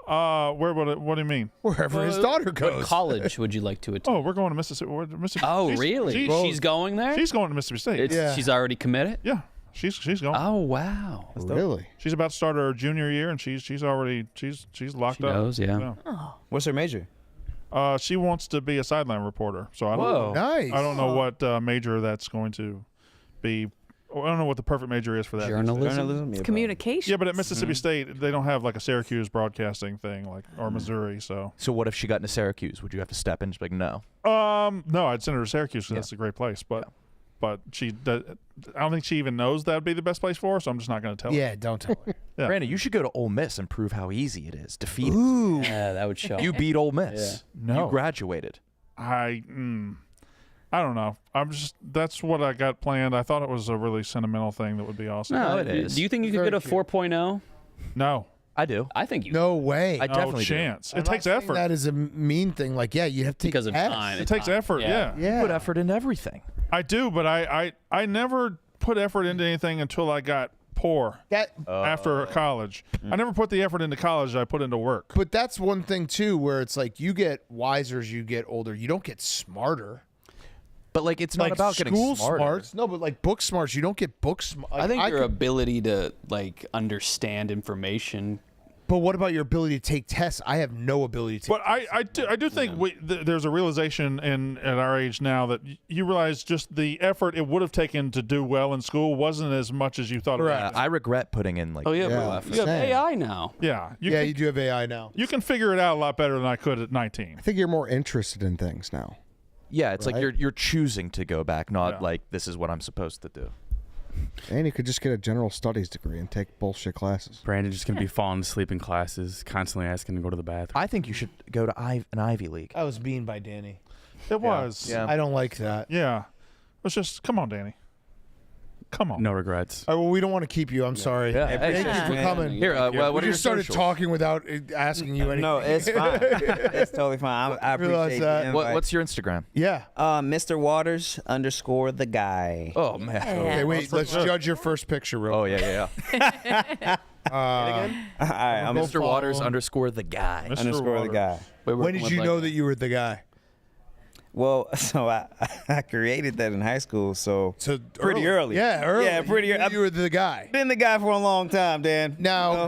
Where would it, what do you mean? Wherever his daughter What goes. college would you like to attend? Oh, we're going to Mississippi. Mississippi. Oh, She's- really? she's- She's going there? She's going to Mississippi State. Yeah. She's already committed? Yeah, she's going. Oh, wow. Really? She's about to start her junior year, and she's already locked She up. knows, yeah. What's her major? She wants to be a sideline reporter, so I don't. Whoa. Nice. I don't know what major that's going to be. I don't know what the perfect major is for that. Journalism. It's communication. Yeah, but at Mississippi State, they don't have like a Syracuse broadcasting thing or Missouri. So what if she got into Syracuse? Would you have to step in and just be like, no? no, I'd send her to Syracuse because that's a great place. But she does, I don't think she even knows that would be the best place for her. So I'm just not going to tell her. Yeah, don't tell her. Yeah. Brandon, you should go to Ole Miss and prove how easy it is. Defeat it. Ooh. Yeah, that would show. You beat Ole Miss. No. You graduated. I don't know. That's what I got planned. I thought it was a really sentimental thing that would be awesome. No, it is. Do you think you could Very get a cute. 4.0? No. I do. I think you. No way. I definitely do. chance. I'm It not takes saying effort. That is a mean thing. Like, yeah, you have to take because of tests. time. It takes effort. Yeah. Yeah. Put effort in everything. I do, but I never put effort into anything until I got poor after college. I never put the effort into college. I put into work. But that's one thing too, where it's like you get wiser as you get older. You don't get smarter. But like, it's not Like about getting school smarter. smarts. No, but like book smarts, you don't get book smart. I think your ability to like understand information. But what about your ability to take tests? I have no ability to. But I do think there's a realization at our age now that you realize just the effort it would have taken to do well in school wasn't as much as you thought it was. I regret putting in like. Oh yeah, Yeah, but you have same. AI now. Yeah. Yeah, you do have AI now. You can figure it out a lot better than I could at 19. I think you're more interested in things now. Yeah, it's like Right? you're choosing to go back, not Yeah. like this is what I'm supposed to do. And you could just get a general studies degree and take bullshit classes. Brandon's just gonna be falling asleep in classes, constantly asking to go to the bathroom. I think you should go to an Ivy League. I was mean by Danny. It was. Yeah. I don't like that. Yeah. It's just, come on, Danny. Come on. No regrets. All right, well, we don't want to keep you. I'm sorry. Yeah. Thank you for Yeah. coming. Here, We what are your just started socials? talking without asking you anything. No, it's fine. It's totally fine. I Realize appreciate that. the invite. What's your Instagram? Yeah. Mr. Waters _ the guy. Oh man. Okay, wait. Let's judge your first picture real Oh yeah. All right, I'm Mr. follow Waters him. _ the guy. Mr. _ the Waters. guy. When did you know that you were the guy? Well, so I created that in high school, so pretty early. Yeah, early. Yeah, pretty You early. knew you were the guy. Been the guy for a long time, Dan. Now,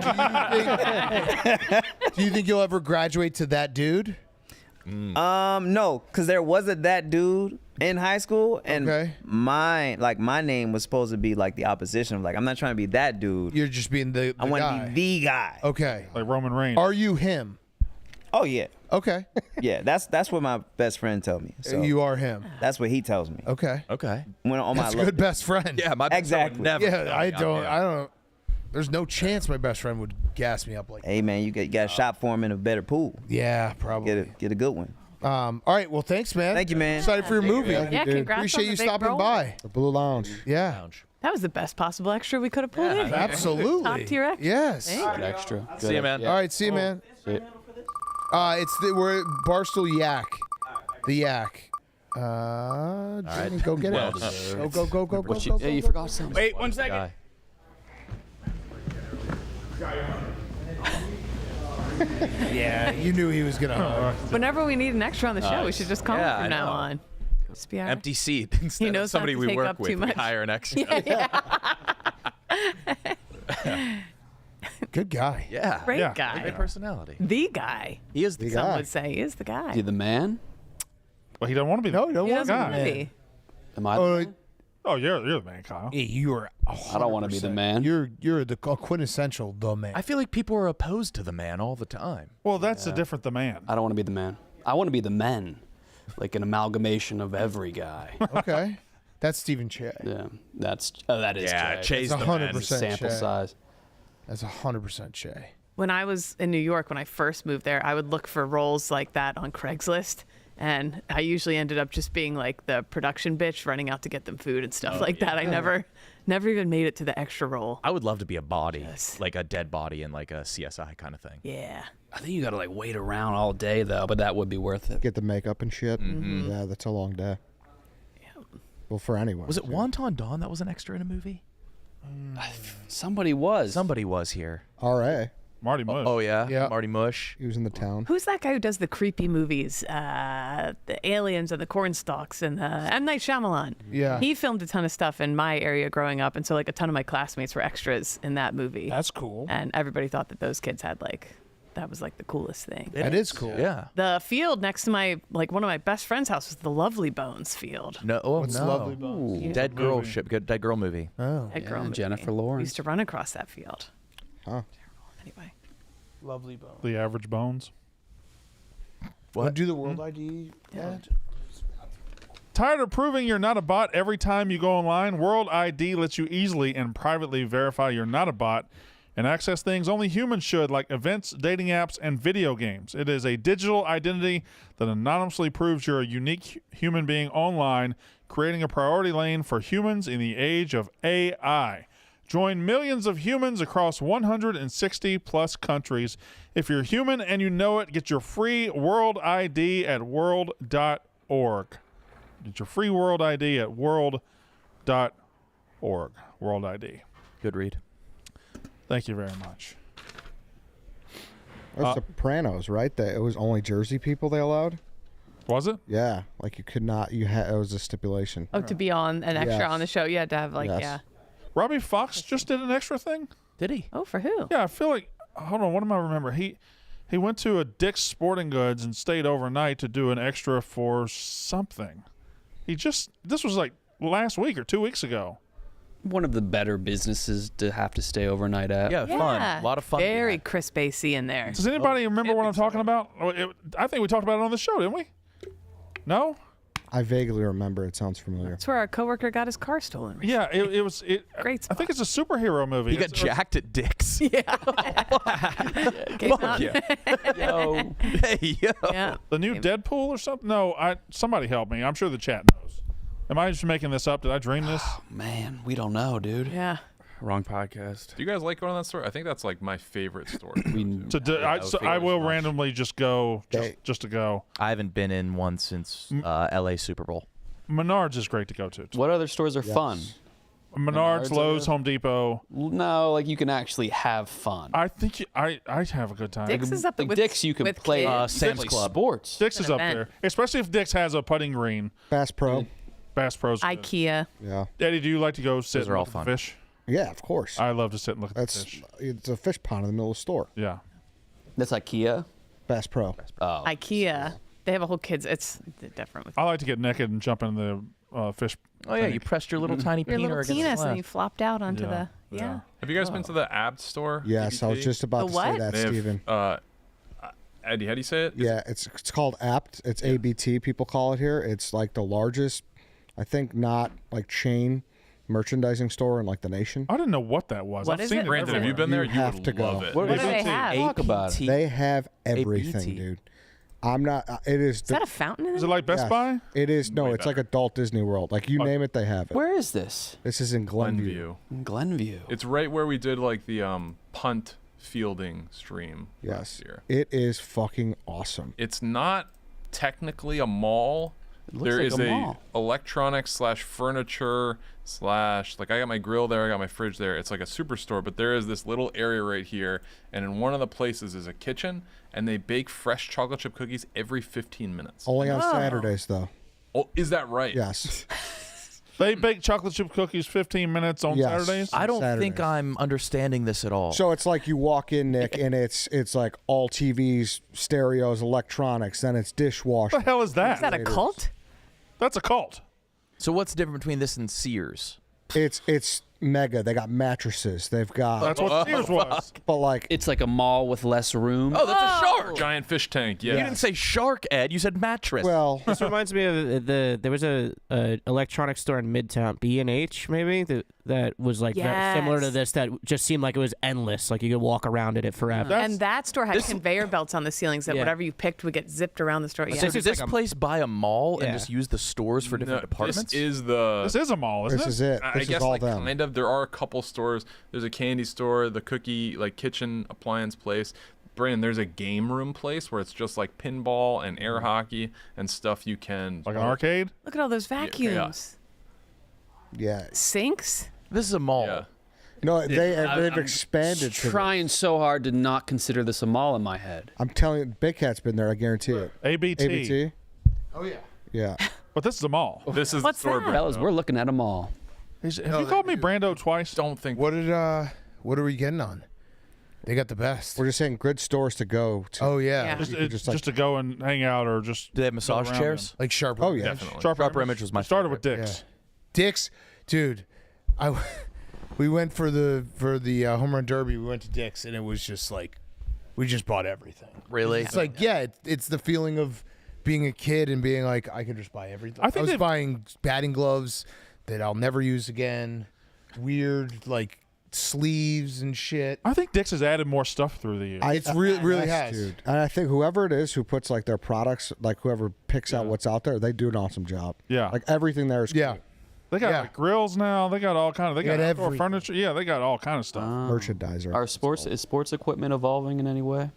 do you think you'll ever graduate to that dude? No, because there wasn't that dude in high school, and Okay. my name was supposed to be like the opposition of like, I'm not trying to be that dude. You're just being the I want guy. to be the guy. Okay. Like Roman Reigns. Are you him? Oh yeah, Okay. yeah. That's what my best friend told me. So You are him. that's what he tells me. Okay. Okay. When on That's a my good best friend. Yeah, my best friend would Exactly. never. Yeah, tell I me don't. I'm I don't. There's no chance my best friend would gas me up like that. Hey man, you got a shot for him in a better pool. Yeah, probably. Get a good one. All right. Well, thanks, man. Thank you, man. Excited for your movie. Yeah, dude. congrats Appreciate on the you big stopping role. by. The Blue Lounge. Yeah. That was the best possible extra we could have pulled in. Absolutely. Top tier extra. Yes. Thank Good extra. See you, man. All right. See you, man. See ya. We're at Barstool Yak. The Yak. Jenny, go get Well it. deserved. Go. What go, you, you forgot something. Wait 1 second. Guy. Yeah, you knew he was gonna. Whenever we need an extra on the show, we should just call Yeah, him I from now know. on. Just be our- Empty seat instead knows of somebody not to we take work up with. too We much. hire an extra. Good guy. Yeah. Great Yeah. guy. Great personality. The guy. He is the Some guy. would say he is the guy. You the man? Well, he doesn't want to be. No, no He one. doesn't guy. want to be. Am I? The man? Oh, you're the man, Kyle. Yeah, you are. I don't want to be the man. You're the quintessential the man. I feel like people are opposed to the man all the time. Well, that's a different the man. I don't want to be the man. I want to be the men, like an amalgamation of every guy. Okay, that's Stephen Cheah. Yeah, that is Yeah, Cheah. Cheah's That's the man. 100% Sample Cheah. size. That's 100% Cheah. When I was in New York, when I first moved there, I would look for roles like that on Craigslist. And I usually ended up just being like the production bitch running out to get them food and stuff like that. I never even made it to the extra role. I would love to be a body, Yes. like a dead body in like a CSI kind of thing. Yeah. I think you gotta like wait around all day though, but that would be worth it. Get the makeup and shit. Yeah, that's a long day. Well, for anyone. Was it Wonton Dawn that was an extra in a movie? Somebody was. Somebody was here. R.A. Marty Mush. Oh yeah, Yeah. Marty Mush. He was in the town. Who's that guy who does the creepy movies? The aliens and the cornstalks and M. Night Shyamalan. Yeah. He filmed a ton of stuff in my area growing up. And so like a ton of my classmates were extras in that movie. That's cool. And everybody thought that those kids had like that was like the coolest thing. That is cool. Yeah. The field next to my one of my best friend's house was the Lovely Bones field. No. Oh, What's no. Lovely Bones? Ooh. Dead girl Movie. ship. Good dead girl movie. Oh. That girl movie. Jennifer We Lawrence. used to run across that field. Huh. Anyway. Lovely Bones. The average bones. What? Do the World ID? Yeah. Tired of proving you're not a bot every time you go online? World ID lets you easily and privately verify you're not a bot and access things only humans should, like events, dating apps, and video games. It is a digital identity that anonymously proves you're a unique human being online, creating a priority lane for humans in the age of AI. Join millions of humans across 160 plus countries. If you're human and you know it, get your free World ID at world.org. Get your free World ID at world.org. World ID. Good read. Thank you very much. That's Sopranos, right? That it was only Jersey people they allowed. Was it? Yeah, like you could not. You had it was a stipulation. Oh, to be on an extra Yes. on the show, you had to have Yes. yeah. Robbie Fox just did an extra thing? Did he? Oh, for who? Yeah, I feel like, hold on, what am I remember? He went to a Dick's Sporting Goods and stayed overnight to do an extra for something. This was like last week or 2 weeks ago. One of the better businesses to have to stay overnight at. Yeah, fun. A lot of fun. Very crisp AC in there. Does anybody remember what I'm talking about? I think we talked about it on the show, didn't we? No? I vaguely remember. It sounds familiar. That's where our coworker got his car stolen. Recently. Yeah, it was. Great I think it's a superhero movie. He got jacked at Dick's. Yeah. Fuck yeah. Yo. Hey, yo. Yeah. The new Deadpool or something? No, somebody help me. I'm sure the chat knows. Am I just making this up? Did I dream this? Man, we don't know, dude. Yeah. Wrong podcast. Do you guys like going to that store? I think that's like my favorite store. to go to. I will randomly just go just to go. I haven't been in one since LA Super Bowl. Menards is great to go to. What other stores are fun? Menards, Menards, Lowe's, Home Depot. No, like you can actually have fun. I think I have a good time. Dick's is up like with Dick's, you can with play kids. Sam's play Club. sports. Dick's is an up event. there, especially if Dick's has a putting green. Bass Pro. Bass Pro's good. IKEA. Yeah. Eddie, do you like to go sit Those and are all look at fun. the fish? Yeah, of course. I love to sit and look at the That's fish. it's a fish pond in the middle of the store. Yeah. That's IKEA. Bass Pro. Oh, IKEA. They have a whole kids. It's different with I like to get naked and jump in the fish. Oh, yeah. You pressed your little tiny your peener little against the penis and glass. you flopped out onto Yeah. the yeah. Have you guys been to the Abd store? Yes, I was ABT? just about The to what? say that, They have, Steven. Eddie, how do you say it? Yeah, it's called APT. It's ABT. People call it here. It's like the largest, I think, not like chain merchandising store in like the nation. I didn't know what that was. What I've is seen it? it. Brandon, have you everywhere. been there? You You have would to go. love it. What What do they have? Talk about it. ABT. They have everything, ABT. dude. I'm not. It is. Is that a fountain in Is there? it like Best yes, Buy? It is. No, Way it's like better. adult Disney World. Like you name it, they have it. Where is this? This is in Glenview. Glenview. In Glenview. It's right where we did like the punt fielding stream Yes, last year. it is fucking awesome. It's not technically a mall. It looks There like is a a mall. electronics / furniture / like I got my grill there, I got my fridge there. It's like a superstore, but there is this little area right here, and in one of the places is a kitchen, and they bake fresh chocolate chip cookies every 15 minutes. Only on Oh. Saturdays, though. Oh, is that right? Yes. They bake chocolate chip cookies 15 minutes on Yes. Saturdays. I don't think Saturdays. I'm understanding this at all. So it's like you walk in, Nick, and it's like all TVs, stereos, electronics. Then it's dishwasher. What the hell is that? Is that a cult? That's a cult. So what's the difference between this and Sears? It's mega. They got mattresses. They've got, That's what Sears was. but like It's like a mall with less room. Oh, that's a shark. Giant fish tank, yeah. You didn't say shark, Ed. You said mattress. well, This reminds me of there was a electronics store in Midtown, B&H maybe, that was like very similar to Yes. this, that just seemed like it was endless. Like you could walk around in it forever. And that store had conveyor belts on the ceilings that Yeah. whatever you picked would get zipped around the store. Yeah. So This did is this like a- place buy a mall and Yeah. just use the stores for different departments? This is the. This is a mall, isn't this it? is it. I This is guess all like them. kind of. There are a couple stores. There's a candy store, the cookie like kitchen appliance place. Brandon, there's a game room place where it's just like pinball and air hockey and stuff you can. Like an arcade? Look at all those vacuums. Yeah. Sinks? This is a mall. Yeah. No, they've I'm expanded to. Trying so hard to not consider this a mall in my head. I'm telling you, Big Cat's been there. I guarantee it. ABT. ABT. Oh yeah. Yeah. But this is a mall. This is What's the store. that? Fellas, we're looking at a mall. Have you called me Brando twice? Don't think. What are we getting on? They got the best. We're just saying good stores to go to. Oh yeah, Yeah. Just, You could just, like- to go and hang out or just. Do they have massage around chairs? like Sharp. Oh yeah. Definitely. Sharper Image was my started with favorite. Dick's. Dick's, dude. We went for the home run derby. We went to Dick's, and it was just like we just bought everything. Really? It's like it's the feeling of being a kid and being like I can just buy everything. I think was they've- buying batting gloves that I'll never use again. Weird like sleeves and shit. I think Dick's has added more stuff through the years. It's really Yes, has. dude. And I think whoever it is who puts like their products, like whoever picks out what's out there, they do an awesome job. Yeah. Like everything there is Yeah. cool. They got Yeah. like grills now. They got all kind of. They got got outdoor everything. furniture. Yeah, they got all kind of stuff. Merchandiser. Is sports equipment evolving in any way?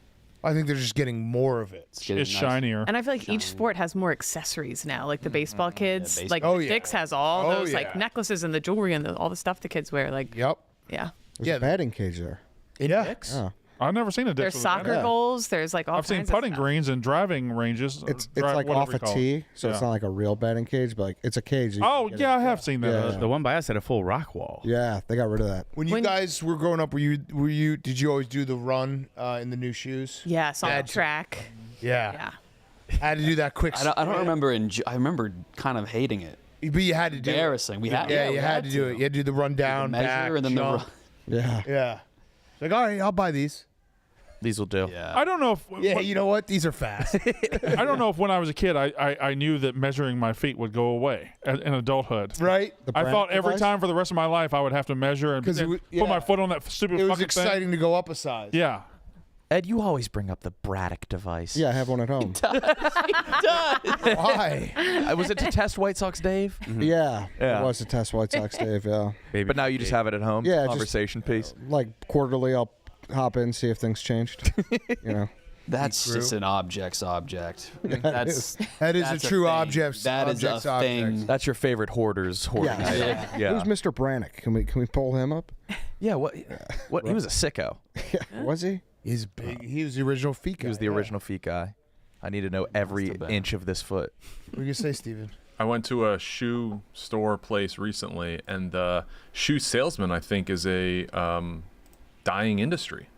I think they're just getting more of it. It's nice. shinier. And I feel like each sport has more accessories now. Like the baseball kids, baseball. like Oh, yeah. Dick's has all Oh, those yeah. like necklaces and the jewelry and all the stuff the kids wear. Like, Yep. yeah. There's Yeah. a batting cage there. Yeah. Yeah. I've never seen a Dick's. There's with a soccer batting. goals. There's like all I've seen kinds of putting stuff. greens and driving ranges. It's Dri- like whatever off you a call it. tee, so it's Yeah. not like a real batting cage, but like it's a cage. You Oh can get yeah, I it. have seen that. Yeah. The one by us had a full rock wall. Yeah, they got rid of that. When you guys were growing up, did you always do the run in the new shoes? Yes, on the Had to. track. Yeah. Yeah. Had to do that quick. I don't sprint. remember. I remember kind of hating it. But you had to do it. Embarrassing. We had. Yeah, we you had to do it. You had to do the run down, measure back, and then the jump. run. Yeah. Yeah. Like, all right, I'll buy these. These will do. Yeah. I don't know if. Yeah, you know what? These are fast. I don't know if when I was a kid, I knew that measuring my feet would go away in adulthood. Right? I brand thought every device? time for the rest of my life I would have to measure and, 'Cause it and w- put my yeah. foot on that stupid It was fucking exciting to go up a size. thing. Yeah. Ed, you always bring up the Braddock device. Yeah, I have one at home. Why? Was it to test White Sox Dave? Yeah, Yeah. it was to test White Sox, Dave. Yeah, Baby But now you just have it at home. Yeah, just- Conversation piece. like quarterly, I'll hop in see if things changed. You know, That's just an object's object. That's That is that's a true thing. object. That is object's a object. thing. That's your favorite hoarder's hoarding. Yeah. Yeah. Who's Mr. Brannick? Can we pull him up? Yeah. What? He was a sicko. Was he? He's big. He was the original feet guy. He was the original feet guy. I need to know every been. inch of this foot. What do you say, Steven? I went to a shoe store place recently, and the shoe salesman, I think, is a dying industry.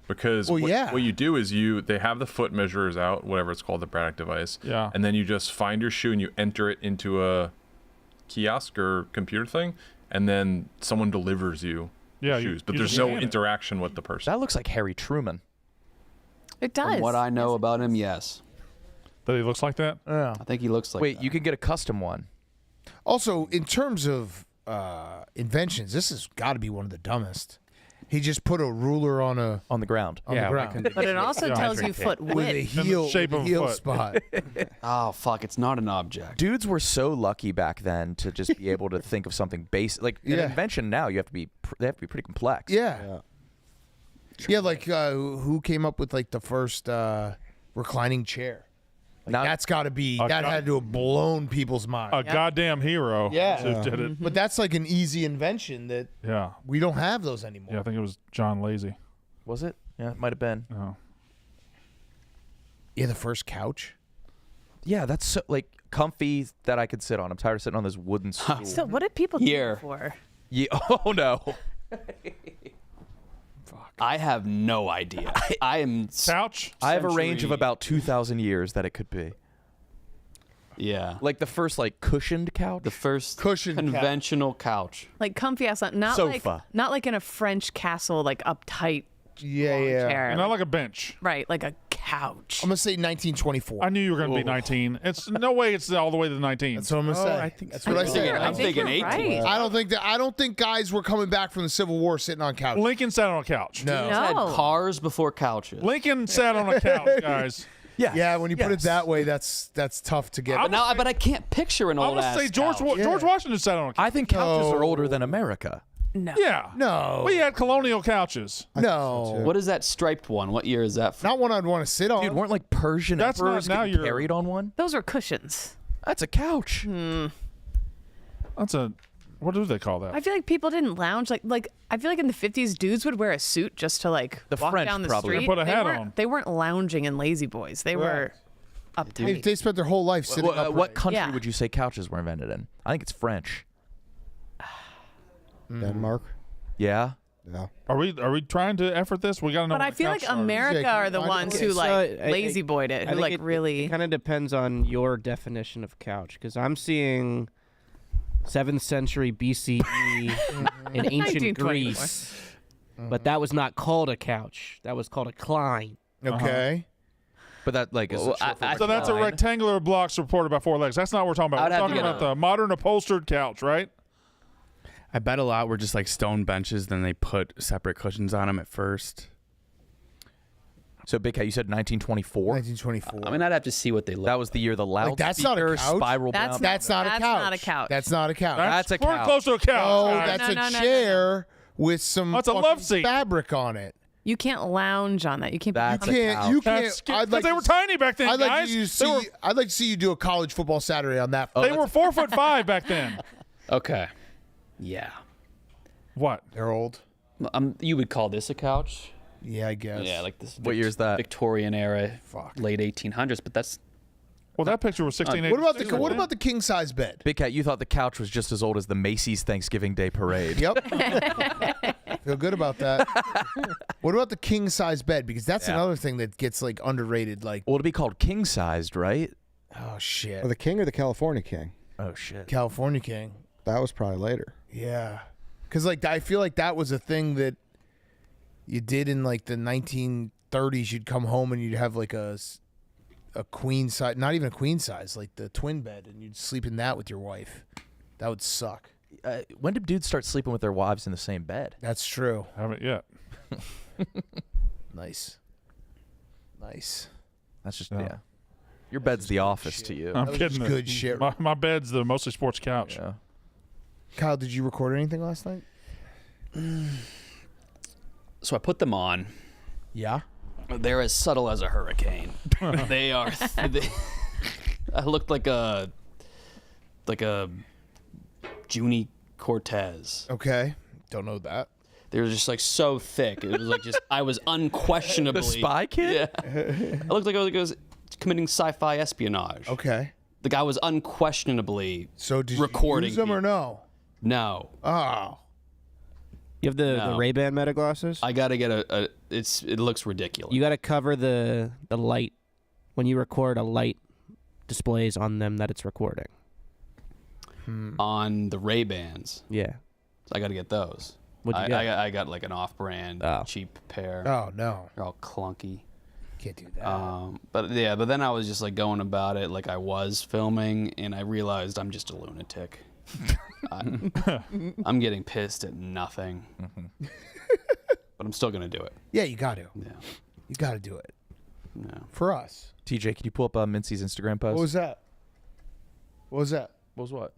Because Well, what, yeah. what you do is they have the foot measurers out, whatever it's called, the Braddock device. Yeah. And then you just find your shoe and you enter it into a kiosk or computer thing, and then someone delivers you Yeah, you- shoes. But you there's just no scan it. interaction with the person. That looks like Harry Truman. It does. From what I know about him, yes. That he looks like that. Yeah. I think he looks like. Wait, that. you can get a custom one. Also, in terms of inventions, this has got to be one of the dumbest. He just put a ruler on On the ground. the ground But it also Yeah. tells you foot with a width. heel, shape with a of a heel foot. spot. Oh fuck! It's not an object. Dudes were so lucky back then to just be able to think of something basic. Like an Yeah. invention now, you have to be. They have to be pretty complex. Yeah. Yeah, like who came up with like the first reclining chair? Like, Now- that's got to be that had to have blown people's mind. A goddamn hero. Yeah. Just did it. But that's like an easy invention that Yeah. we don't have those anymore. Yeah. I think it was John Lazy. Was it? Yeah, it might have been. Oh. Yeah, the first couch. Yeah, that's so like comfy that I could sit on. I'm tired of sitting on this wooden stool. So what did people do Here. before? Yeah. Oh no. I have no idea. I am. Couch. I have a range of Century- about 2,000 years that it could be. Yeah. Like the first like cushioned couch. The first Cushion couch. conventional couch. Like comfy ass, not Sofa. like in a French castle, like uptight Yeah, long yeah. chair. Not like a bench. Right, like a couch. I'm gonna say 1924. I knew you were going to be 19. It's no way it's all the way to the 19. That's what I'm gonna say. I think that's so. what I I'm say. thinking- I I'm think thinking you're 18. right. I don't think guys were coming back from the Civil War sitting on couches. Lincoln sat on a couch. No. No. Had cars before couches. Lincoln sat on a couch, guys. Yeah. Yeah, when you put it that way, that's tough to get. I'm- But I can't picture an I old would ass say George couch. George Washington sat on a couch. I think couches No. are older than America. No. Yeah. No. We had colonial couches. no. What is that striped one? What year is that from? Not one I'd want to sit on. Dude, weren't like Persian That's not- emperors now getting you're- carried on one? Those are cushions. That's a couch. That's a. What do they call that? I feel like people didn't lounge like I feel like in the 50s dudes would wear a suit just to like The walk French down the probably. street. Put a They hat weren't- on. They weren't lounging in lazy boys. They were uptight. They spent their whole life sitting upright. What country Yeah. would you say couches were invented in? I think it's French. Denmark. Yeah. Yeah. Are we trying to effort this? We got to know. But what I the feel couch like starters. America Yeah, are the find ones it. who So, like I- lazy boyed it, I who think like really. It kind of depends on your definition of couch, because I'm seeing 7th century BCE in ancient 1924. Greece, but that was not called a couch. That was called a klein. Okay. But that like is Well, short for I- So that's a recline. rectangular block supported by 4 legs. That's not what we're talking about. I'd We're have to talking get about the modern upholstered couch, right? I bet a lot were just like stone benches. Then they put separate cushions on them at first. So Big Cat, you said 1924. 1924. I mean, I'd have to see what they look. That was the year the Like, that's not a loudspeaker couch? spiral That's down. That's not a That's couch. not a couch. That's not a couch. That's a We're couch. close to a couch. Oh, guys. that's No, a no, no, chair with some That's a fucking love seat. fabric on it. You can't lounge on that. You can't. That's be a You That's can't. because they were tiny back then, I'd like guys. to see. I'd like to see you do a college football Saturday on that. They were 4'5" back then. Okay. Yeah. What? They're old. You would call this a couch? Yeah, I guess. Yeah, like this. What year's that? Victorian era, Fuck. late 1800s. But that's Well, that picture was 1686. What about the king size bed? Big Cat, you thought the couch was just as old as the Macy's Thanksgiving Day Parade. Yep. Feel good about that. What about the king size bed? Because that's another thing that gets like underrated. Like, Well, it'd be called king sized, right? oh shit, Or the king or the California king? Oh shit. California king. That was probably later. Yeah, because like I feel like that was a thing that you did in like the 1930s. You'd come home and you'd have like a queen size, not even a queen size, like the twin bed, and you'd sleep in that with your wife. That would suck. When did dudes start sleeping with their wives in the same bed? That's true. Haven't yet. Nice. That's just No. yeah. Your bed's the office to you. I'm That was kidding. just good shit. My bed's the mostly sports couch. Yeah. Kyle, did you record anything last night? so I put them on. Yeah. They're as subtle as a hurricane. They are. I looked like a Junie Cortez. Okay. Don't know that. They were just like so thick. It was like just I was unquestionably The Spy Kid? Yeah. I looked like I was committing sci-fi espionage. Okay. The guy was unquestionably So did recording you use them or no? no. Oh. You have the No. Ray-Ban meta glasses. I gotta get it looks ridiculous. You got to cover the light when you record. A light displays on them that it's recording. on the Ray-Bans. Yeah. I gotta get those. What'd you get? I got like an off-brand Oh. cheap pair. Oh no. They're all clunky. Can't do that. But then I was just like going about it like I was filming, and I realized I'm just a lunatic. I'm getting pissed at nothing, but I'm still gonna do it. Yeah, you got to. Yeah, You got to do it yeah. for us. TJ, can you pull up Mincy's Instagram post? What was that? What was that? What was what?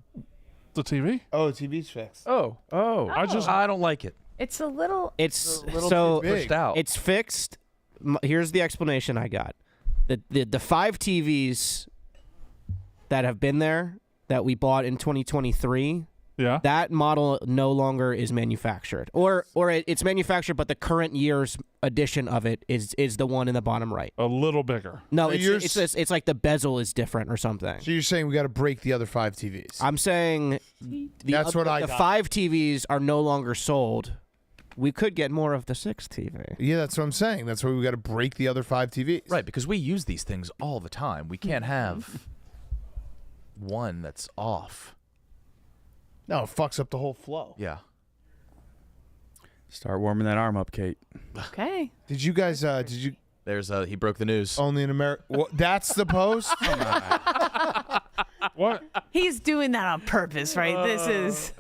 The TV? Oh, TV's fixed. Oh. I don't like it. It's a little. It's little so too big. Pushed out. it's fixed. Here's the explanation I got. The 5 TVs that have been there that we bought in 2023, Yeah. that model no longer is manufactured, or it's manufactured, but the current year's edition of it is the one in the bottom right. A little bigger. No, So you're it's like the bezel is different or something. So you're saying we got to break the other 5 TVs? I'm saying That's what I the got. 5 TVs are no longer sold. We could get more of the 6 TV. Yeah, that's what I'm saying. That's why we got to break the other 5 TVs. Right, because we use these things all the time. We can't have one that's off. No, it fucks up the whole flow. Yeah. Start warming that arm up, Kate. Okay. Did you guys? Did you There's he broke the news. only in America? That's the post. What? He's doing that on purpose, right? This is.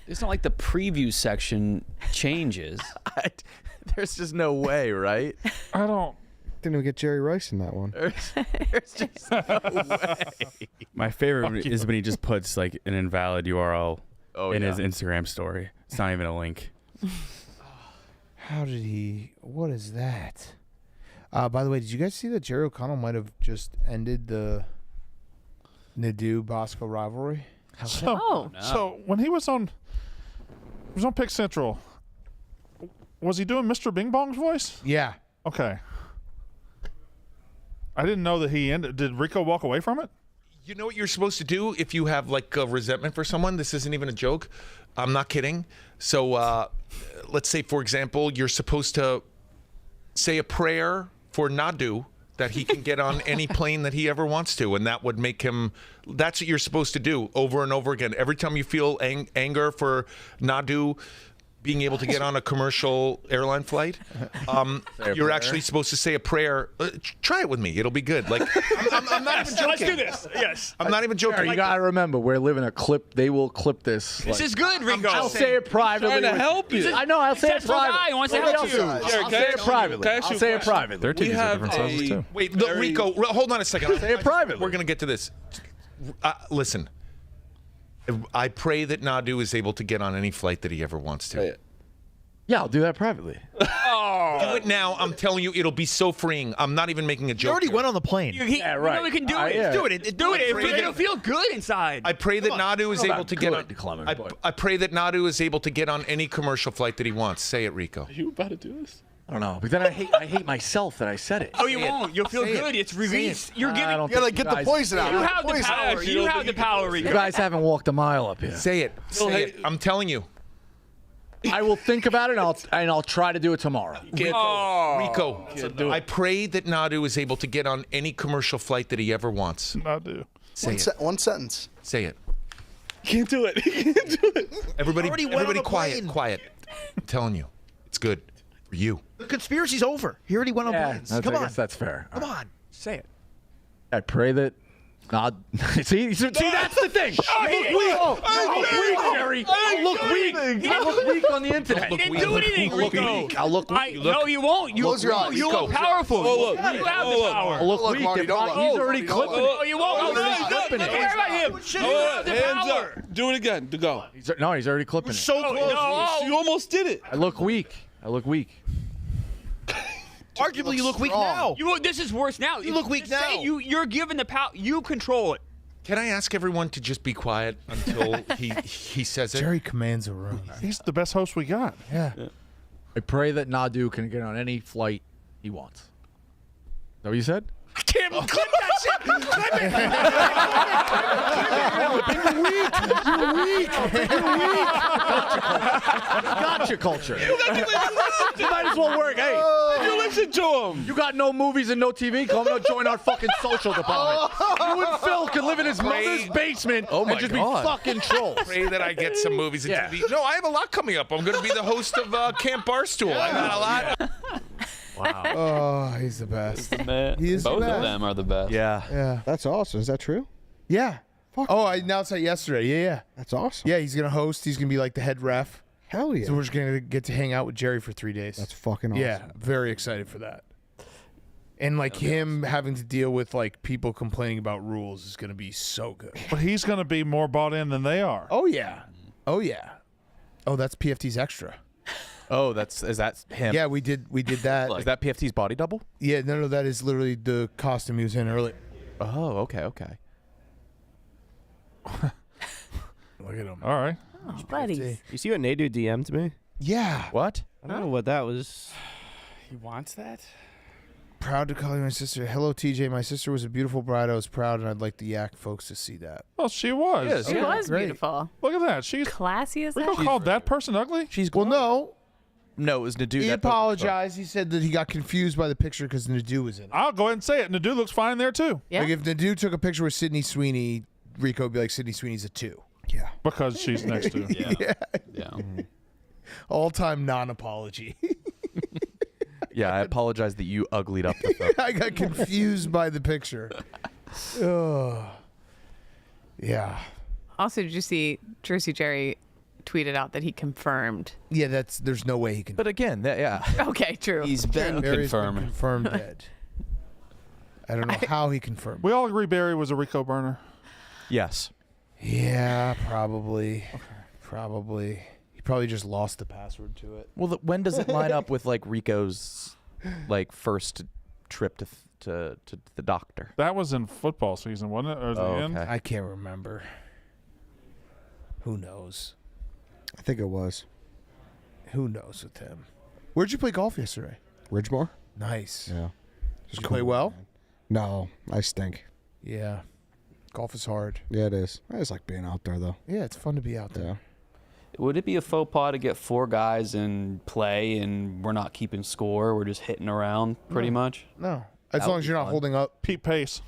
It's not like the preview section changes. There's just no way, right? I don't. Didn't even get Jerry Rice in that one. There's just no way. My favorite is when he just puts like an invalid URL in his Instagram story. It's not even a link. How did he? What is that? By the way, did you guys see that Jerry O'Connell might have just ended the Nadu Bosco rivalry? Oh. So when he was on Pick Central, was he doing Mr. Bing Bong's voice? Yeah. Okay. I didn't know that he ended. Did Rico walk away from it? You know what you're supposed to do if you have like a resentment for someone? This isn't even a joke. I'm not kidding. So let's say, for example, you're supposed to say a prayer for Nadu that he can get on any plane that he ever wants to, and that would make him. That's what you're supposed to do over and over again. Every time you feel anger for Nadu being able to get on a commercial airline flight, you're actually supposed to say a prayer. Try it with me; it'll be good. Like I'm not even joking. Let's do this. Yes, I'm not even joking. You gotta remember, we're living a clip. They will clip this. This is good, Rico. I'll say it privately. Trying to help you. I know. I'll say it privately. Guy wants to help you. I'll say it privately. I'll say it privately. Their TVs are different sizes too. Wait, look, Rico, hold on a second. Say it privately. We're gonna get to this. Listen, I pray that Nadu is able to get on any flight that he ever wants to. Yeah, I'll do that privately. Do it now. I'm telling you, it'll be so freeing. I'm not even making a joke. You already here. went on the plane. Yeah, right. You know we can do it. Yeah. Do it. Do it. It'll feel good inside. I pray that Nadu is able to get on. Clement. I pray that Nadu is able to get on any commercial flight that he wants. Say it, Rico. You about to do this? I don't know, but then I hate myself that I said it. Oh, you won't. You'll feel good. It's released. You're giving. I don't You gotta think get you the guys- poison out. You have the power. You have the power, Rico. You guys haven't walked a mile up here. Say it. Say it. I'm telling you. I will think about it, and I'll try to do it tomorrow. Rico, I pray that Nadu is able to get on any commercial flight that he ever wants. Nadu. Say it. One sentence. Say it. Can't do it. Can't do it. Everybody, Already went on everybody, the quiet, plane. quiet. I'm telling you, it's good for you. The conspiracy's over. He already went on planes. I Come on. guess that's fair. Come on. Say it. I pray that. See, that's the thing. I look weak, Jerry. I look weak. I look weak on the internet. He didn't do anything, Rico. I'll look weak. No, you won't. Close your eyes. You look powerful. look. You have the power. I'll look weak. Marty, If don't not, look. he's already Marty, don't clipping look. Oh, you won't. clipping it. Don't worry about him. You have the Hands power. up. Do it again. To go. it. No, he's already clipping it. So close. No. You almost did it. I look weak. Arguably, you look weak now. This is worse now. You look weak Just say now. You're given the power. You control it. Can I ask everyone to just be quiet until he says it? Jerry commands a room. He's the best host we got. Yeah. I pray that Nadu can get on any flight he wants. Is that what you said? Can't clip that shit. Clip it. Gotcha culture. You might as well work. Hey, You listen to him. you got no movies and no TV? Come and join our fucking social department. You and Phil can live in his mother's basement Oh my and just God. be fucking trolls. Pray that I get some movies and Yeah. TV. No, I have a lot coming up. I'm going to be the host of Camp Barstool. I got a lot. Oh, he's the best. Man, He is the both best. of them are the best. Yeah. Yeah. That's awesome. Is that true? Yeah. Oh, I announced that yesterday. Yeah. That's awesome. Yeah, he's going to host. He's going to be like the head ref. Hell yeah. So we're just going to get to hang out with Jerry for 3 days. That's fucking awesome. Yeah, very excited for that. And like him having to deal with like people complaining about rules is going to be so good. But he's going to be more bought in than they are. Oh yeah. Oh yeah. Oh, that's PFT's extra. Oh, is that him? Yeah, we did that. Is that PFT's body double? Yeah, no, that is literally the costume he was in earlier. Oh, okay. Look at him. All right. Oh, buddies. You see what Nadu DM'd me? Yeah. What? I don't know what that was. He wants that? Proud to call you my sister. Hello, TJ. My sister was a beautiful bride. I was proud, and I'd like the Yak folks to see that. Well, she was. Yes. She Okay, was great. beautiful. Look at that. She's. Classy as Rico that. called that person ugly? She's Well, no. No, it was Nadu. He that posted apologized. He said that he got confused by the picture because Nadu was in it. I'll go ahead and say it. Nadu looks fine there, too. Yeah. Like if Nadu took a picture with Sydney Sweeney, Rico would be like, Sydney Sweeney's a 2. Yeah. Because she's next to him. Yeah. All-time non-apology. Yeah, I apologize that you uglied up the photo. I got confused by the picture. Oh. Yeah. Also, did you see Jersey Jerry tweeted out that he confirmed? Yeah, there's no way he can. But again, yeah. Okay, true. He's been Barry's been confirmed. confirmed dead. I don't know how he confirmed. We all agree Barry was a Rico burner. Yes. Yeah, probably. Probably. He probably just lost the password to it. Well, when does it line up with like Rico's like first trip to the doctor? That was in football season, wasn't it? Or the end? I can't remember. Who knows? I think it was. Who knows with him? Where'd you play golf yesterday? Ridgemore? Nice. Yeah. Did you play well? No, I stink. Yeah. Golf is hard. Yeah, it is. I just like being out there, though. Yeah, it's fun to be out there. Yeah. Would it be a faux pas to get 4 guys and play, and we're not keeping score? We're just hitting around pretty much. No, as That long would as be you're not fun. holding up. Peak pace.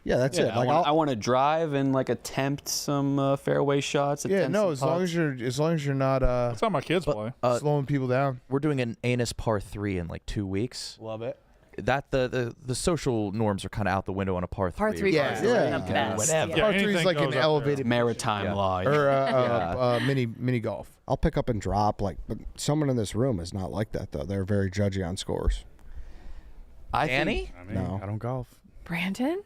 Yeah, that's it. Like I want to drive and like attempt some fairway shots. Yeah, attempt no, some as putts. long as you're not That's how my kids play. slowing people down. We're doing an anus par 3 in like 2 weeks. Love it. That the social norms are kind of out the window on a par 3. Par 3 Yeah. is Yeah. the best. Whatever. Yeah, Par 3 is anything like goes an up there. elevated Maritime law. or mini golf. I'll pick up and drop. Like, but someone in this room is not like that, though. They're very judgy on scores. Annie? I mean, No. I don't golf. Brandon?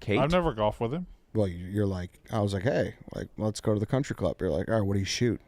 Kate? I've never golfed with him. Well, you're like, I was like, hey, like, let's go to the country club. You're like, all right, what do you shoot?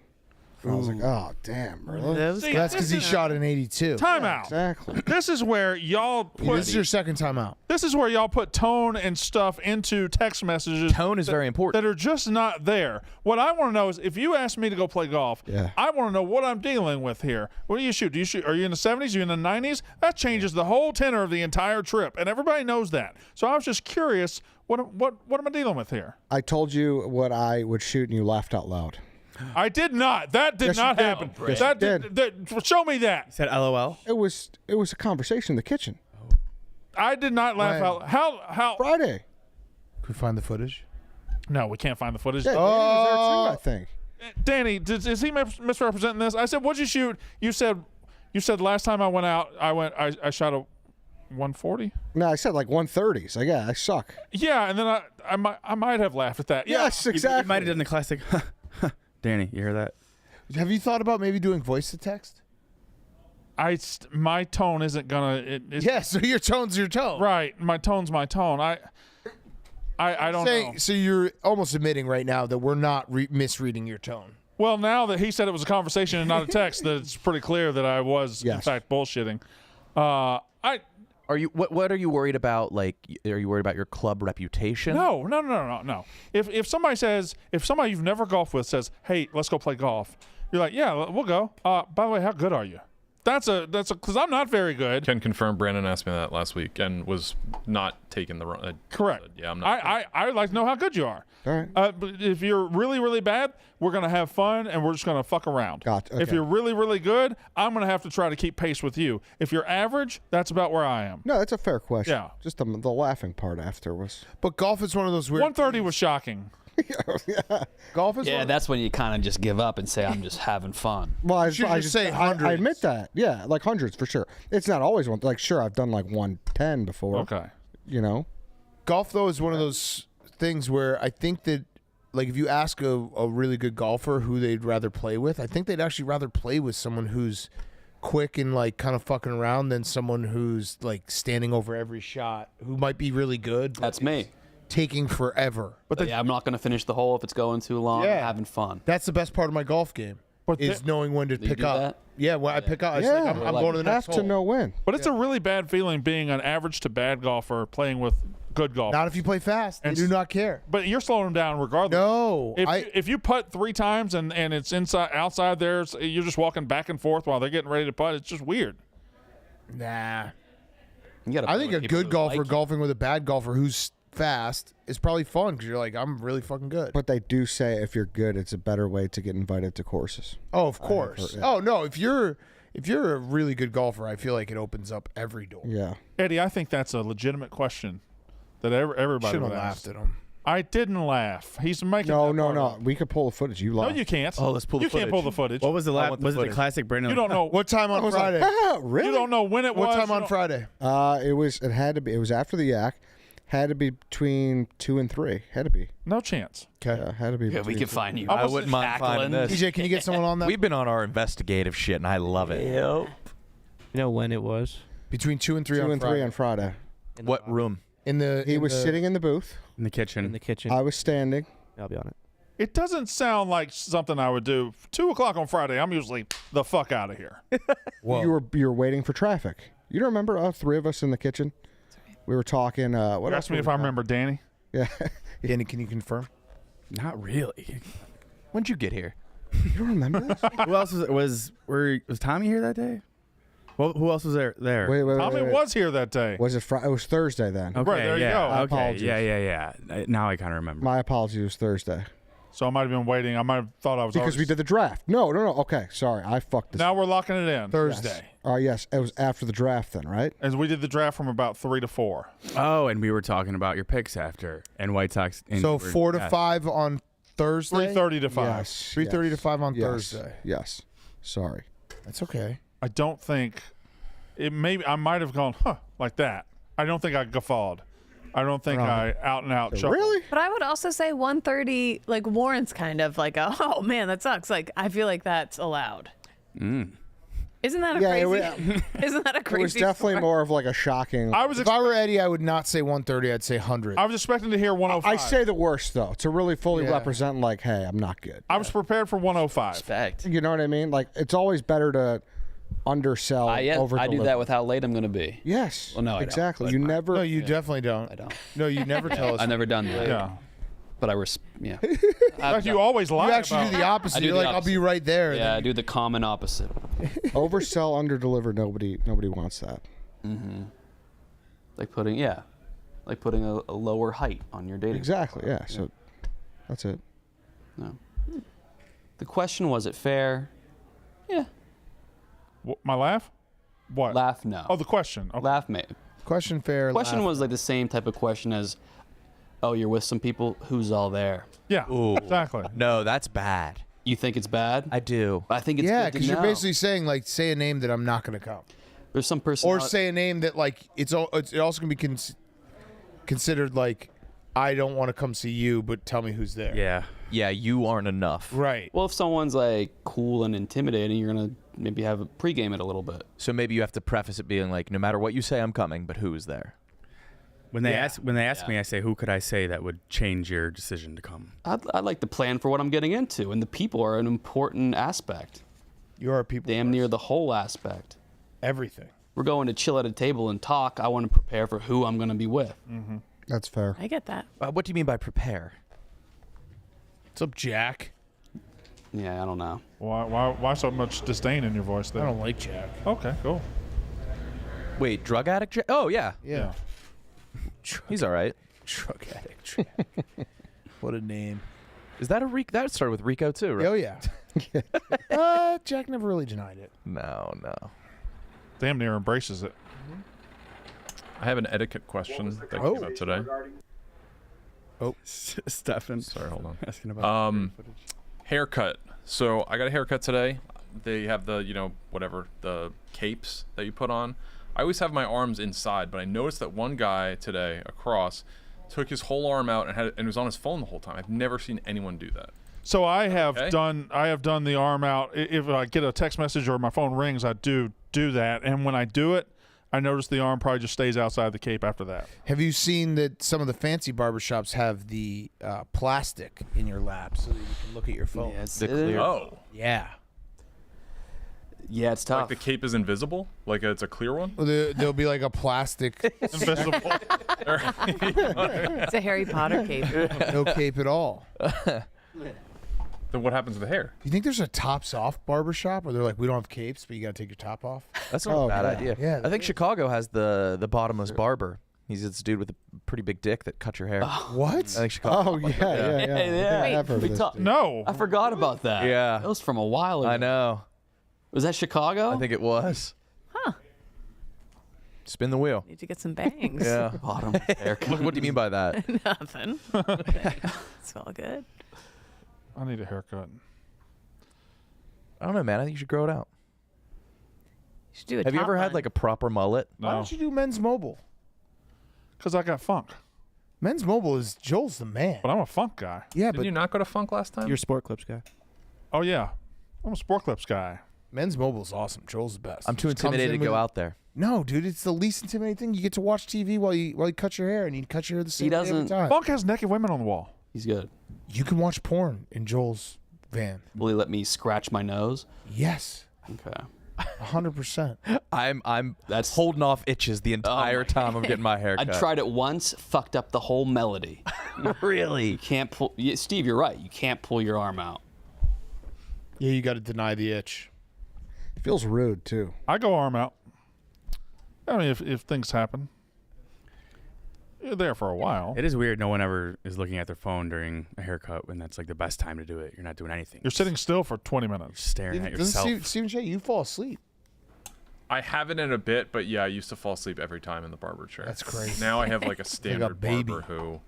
And I was like, oh, damn, really? That's because he shot an 82. Timeout. Exactly. This is where y'all put. This is your second time out. This is where y'all put tone and stuff into text messages. Tone is very important. That are just not there. What I want to know is if you ask me to go play golf, Yeah. I want to know what I'm dealing with here. What do you shoot? Are you in the 70s? Are you in the 90s? That changes the whole tenor of the entire trip, and everybody knows that. So I was just curious, what am I dealing with here? I told you what I would shoot, and you laughed out loud. I did not. That did Yes, you not did. happen. Yes, That you did. Show me that. Said LOL. It was a conversation in the kitchen. I did not laugh When? out. How? Friday. Could we find the footage? No, we can't find the footage. Yeah, Danny was there too, I think. Danny, is he misrepresenting this? I said, what'd you shoot? You said last time I went out, I shot a 140. No, I said like 130s. Like, yeah, I suck. Yeah, and then I might have laughed at that. Yeah. Yes, You exactly. might have done the classic. Danny, you hear that? Have you thought about maybe doing voice to text? My tone isn't gonna. Yeah, so your tone's your tone. Right, my tone's my tone. I don't know. So you're almost admitting right now that we're not misreading your tone. Well, now that he said it was a conversation and not a text, that it's pretty clear that I was in Yes. fact bullshitting. Are you what are you worried about? Like, are you worried about your club reputation? No. If somebody you've never golfed with says, "Hey, let's go play golf," you're like, "Yeah, we'll go." By the way, how good are you? That's because I'm not very good. Can confirm. Brandon asked me that last week and was not taking the wrong. Correct. Yeah, I'm not. I like to know how good you are. All right. But if you're really, really bad, we're gonna have fun and we're just gonna fuck around. Gotcha. If Okay. you're really, really good, I'm gonna have to try to keep pace with you. If you're average, that's about where I am. No, that's a fair question. Yeah. Just the laughing part after was. But golf is one of those weird. 130 was shocking. Golf is Yeah, one- that's when you kind of just give up and say, I'm just having fun. Well, I should I just say I hundreds. admit that. Yeah, like hundreds for sure. It's not always one. Like, sure, I've done like 110 before. Okay. You know. golf though is one of those things where I think that, like, if you ask a really good golfer who they'd rather play with, I think they'd actually rather play with someone who's quick and like kind of fucking around than someone who's like standing over every shot, who might be really good. but That's me. taking forever. But yeah, I'm not going to finish the hole if it's going too long. Yeah. I'm having fun. That's the best part of my golf game. But is knowing when to Do you pick do up. that? Yeah, when I pick up, it's Yeah, like, I'm like, going to the next have to hole. know when. But it's a really bad feeling being an average to bad golfer playing with good golfers. Not if you play fast. And They do not care. But you're slowing them down regardless. No, If you putt 3 times and it's outside there, you're just walking back and forth while they're getting ready to putt. It's just weird. nah. You gotta I play think with a people good who golfer like you. golfing with a bad golfer who's fast is probably fun because you're like, I'm really fucking good. But they do say if you're good, it's a better way to get invited to courses. Oh, of course. heard, yeah. Oh no, if you're a really good golfer, I feel like it opens up every door. Yeah. Eddie, I think that's a legitimate question that everybody Should would have ask. laughed at him. I didn't laugh. He's making No, that no, part no. up. We could pull the footage. You No, laughed. you can't. Oh, let's pull the You can't pull the footage. What was the last? want the Was it the footage. classic Brandon? You don't know. What time on I was like, Friday? really? You don't know when it was. What time You on don't- Friday? It had to be. It was after the yak. Had to be between 2 and 3. Had to be. No chance. Okay. Yeah, had to be. Yeah, we between can 2. find you. I wouldn't mind finding Tackling. this. TJ, can you get someone on that? We've been on our investigative shit, and I love it. You know when it was? Between 2 and 3 2 on and Friday. 3 on Friday. What room? He was sitting in the booth. in the kitchen. In the kitchen. I was standing. I'll be on it. It doesn't sound like something I would do. 2 o'clock on Friday, I'm usually the fuck out of here. Whoa. You were waiting for traffic. You don't remember 3 of us in the kitchen? We were talking. What You else asked me were if we I remember Danny. Yeah. Danny, can you confirm? Not really. When'd you get here? You don't remember this? Who else was Tommy here that day? Well, who else was there? Wait, Tommy was here that day. Was it Friday? It was Thursday then. Okay, Right, there you yeah. go. My Okay, apologies. yeah. Now I kind of remember. My apologies. It was Thursday. So I might have been waiting. I might have thought I was Because we already- did the draft. No. Okay, sorry. I fucked this. Now we're locking it in. Thursday. Yes. It was after the draft then, right? As we did the draft from about 3 to 4. Oh, and we were talking about your picks after and White Sox. And So we're- 4 to yeah. 5 on Thursday. 3:30 to 5. Yes. 3:30 to 5 on Yes. Thursday. Yes. Sorry. That's okay. I don't think it. Maybe I might have gone like that. I don't think I guffawed. I don't think I out and out chuckled. Really? But I would also say 1:30 like warrants kind of like oh man that sucks. Like I feel like that's allowed. Isn't that a Yeah, crazy? Isn't that a crazy? It was definitely score? more of like a shocking. If I were Eddie, I would not say 130. I'd say 100. I was expecting to hear 105. I say the worst though, to really fully Yeah. represent like, hey, I'm not good. I was prepared for 105. Fact. You know what I mean? Like it's always better to undersell over. I do that with how late I'm going to be. Yes. Well, no, I don't, exactly. but- You never. No, you definitely don't. I don't. No, you never tell us. I've never done that. Yeah. But yeah. In fact, you always lie You actually about do the opposite. I do You're the like, I'll be right there. Yeah, I do the common opposite. Oversell, underdeliver. Nobody wants that. Like putting a lower height on your dating. Exactly. Yeah. So that's it. No. The question was it fair? Yeah. My laugh? What? Laugh no. Oh, the question. Okay. Laugh may. Question fair. Question laugh. was like the same type of question as, oh, you're with some people. Who's all there? Yeah. Exactly. No, that's bad. You think it's bad? I do. I think it's Yeah, good to because you're know. basically saying like, say a name that I'm not going to come, There's some person. or say a name that like it also can be considered like, I don't want to come see you, but tell me who's there. Yeah. Yeah, you aren't enough. Right. Well, if someone's like cool and intimidating, you're gonna maybe have a pregame it a little bit. So maybe you have to preface it being like, no matter what you say, I'm coming, but who is there? When they ask me, I say, who could I say that would change your decision to come? I'd like to plan for what I'm getting into, and the people are an important aspect. You're a people. Damn near the whole aspect. Everything. We're going to chill at a table and talk. I want to prepare for who I'm going to be with. That's fair. I get that. What do you mean by prepare? What's up, Jack? Yeah, I don't know. Why so much disdain in your voice there? I don't like Jack. Okay, cool. Wait, drug addict? Oh, yeah. Yeah. He's all right. Drug addict Jack. What a name. Is that that started with Rico too, right? Oh yeah. Jack never really denied it. No. Damn near embraces it. I have an etiquette question that came up today. Oh, Stefan. Sorry, hold on. Asking about Haircut. So I got a haircut today. They have the, whatever, the capes that you put on. I always have my arms inside, but I noticed that one guy today across took his whole arm out and was on his phone the whole time. I've never seen anyone do that. So I have Okay. done the arm out. If I get a text message or my phone rings, I do that. And when I do it, I notice the arm probably just stays outside the cape after that. have you seen that some of the fancy barbershops have the plastic in your lap so that you can look at your phone? Yeah, it's, The clear- Oh. Yeah. yeah, it's tough. Like the cape is invisible? Like it's a clear one? Well, there'll be like a plastic, Invisible. It's a Harry Potter cape. no cape at all. Then what happens to the hair? Do you think there's a tops off barbershop where they're like, we don't have capes, but you got to take your top off? That's not Oh, a bad yeah. idea. Yeah, I think Chicago has the bottomless barber. He's this dude with a pretty big dick that cuts your hair. What? I think Chicago. Oh yeah. Yeah, I think I have heard of we this, talk- dude. No. I forgot about that. Yeah. That was from a while ago. I know. Was that Chicago? I think it was. Huh. Spin the wheel. Need to get some bangs. Yeah. Bottom haircut. What do you mean by that? Nothing. It's all good. I need a haircut. I don't know, man. I think you should grow it out. You should do a Have you top ever had bun. like a proper mullet? Why No. don't you do Men's Mobile? Because I got funk. Men's Mobile is Joel's the man. But I'm a funk guy. Yeah, Did but you not go to Funk last time? You're a Sport Clips guy. Oh, yeah. I'm a Sport Clips guy. Men's Mobile is awesome. Joel's the best. I'm too Just comes intimidated in to go with- out there. No, dude, it's the least intimidating thing. You get to watch TV while you cut your hair, and you cut your hair the same way every doesn't- time. Funk has naked women on the wall. He's good. You can watch porn in Joel's van. Will he let me scratch my nose? Yes, Okay. 100%. I'm That's- holding off itches the entire time I'm getting my hair I cut. tried it once, fucked up the whole melody. Really? You can't pull. Yeah, Steve, you're right. You can't pull your arm out. Yeah, you got to deny the itch. It feels rude too. I go arm out. I mean, if things happen, you're there for a while. It is weird. No one ever is looking at their phone during a haircut when that's like the best time to do it. You're not doing anything. You're sitting still for 20 You're minutes. staring at yourself. Stephen Cheah, you fall asleep. I haven't in a bit, but yeah, I used to fall asleep every time in the barber chair. That's crazy. Now I have like a standard baby. barber who.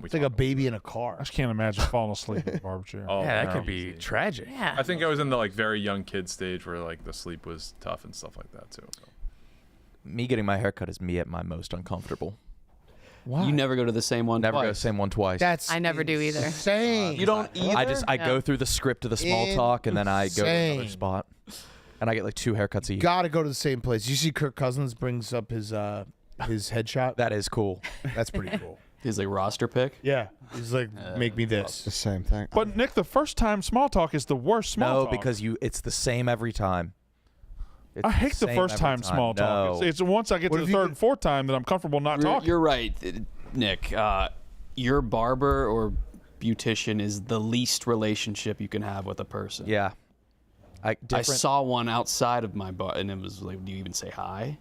It's like a baby in a car. I just can't imagine falling asleep in the barber chair. Oh, Yeah, that no. could be tragic. Yeah. I think I was in the like very young kid stage where like the sleep was tough and stuff like that too. So. Me getting my haircut is me at my most uncomfortable. Why? You never go to the same one Never go twice. the same one twice. That's I never do either. Insane. You don't either? I go through the script of the small talk and then I go to another Insane. spot. And I get like 2 haircuts a year. Got to go to the same place. You see, Kirk Cousins brings up his headshot. That is cool. That's pretty cool. He's like roster pick. Yeah, he's like, make me this. The same thing. But Nick, the first time small talk is the worst small No, talk. because it's the same every time. It's I hate the same first every time small talk. No. It's once I get What to if the you third could- and fourth time that I'm comfortable not talking. You're right, Nick. Your barber or beautician is the least relationship you can have with a person. Yeah. I Different- saw one outside of my bar, and it was like, do you even say hi?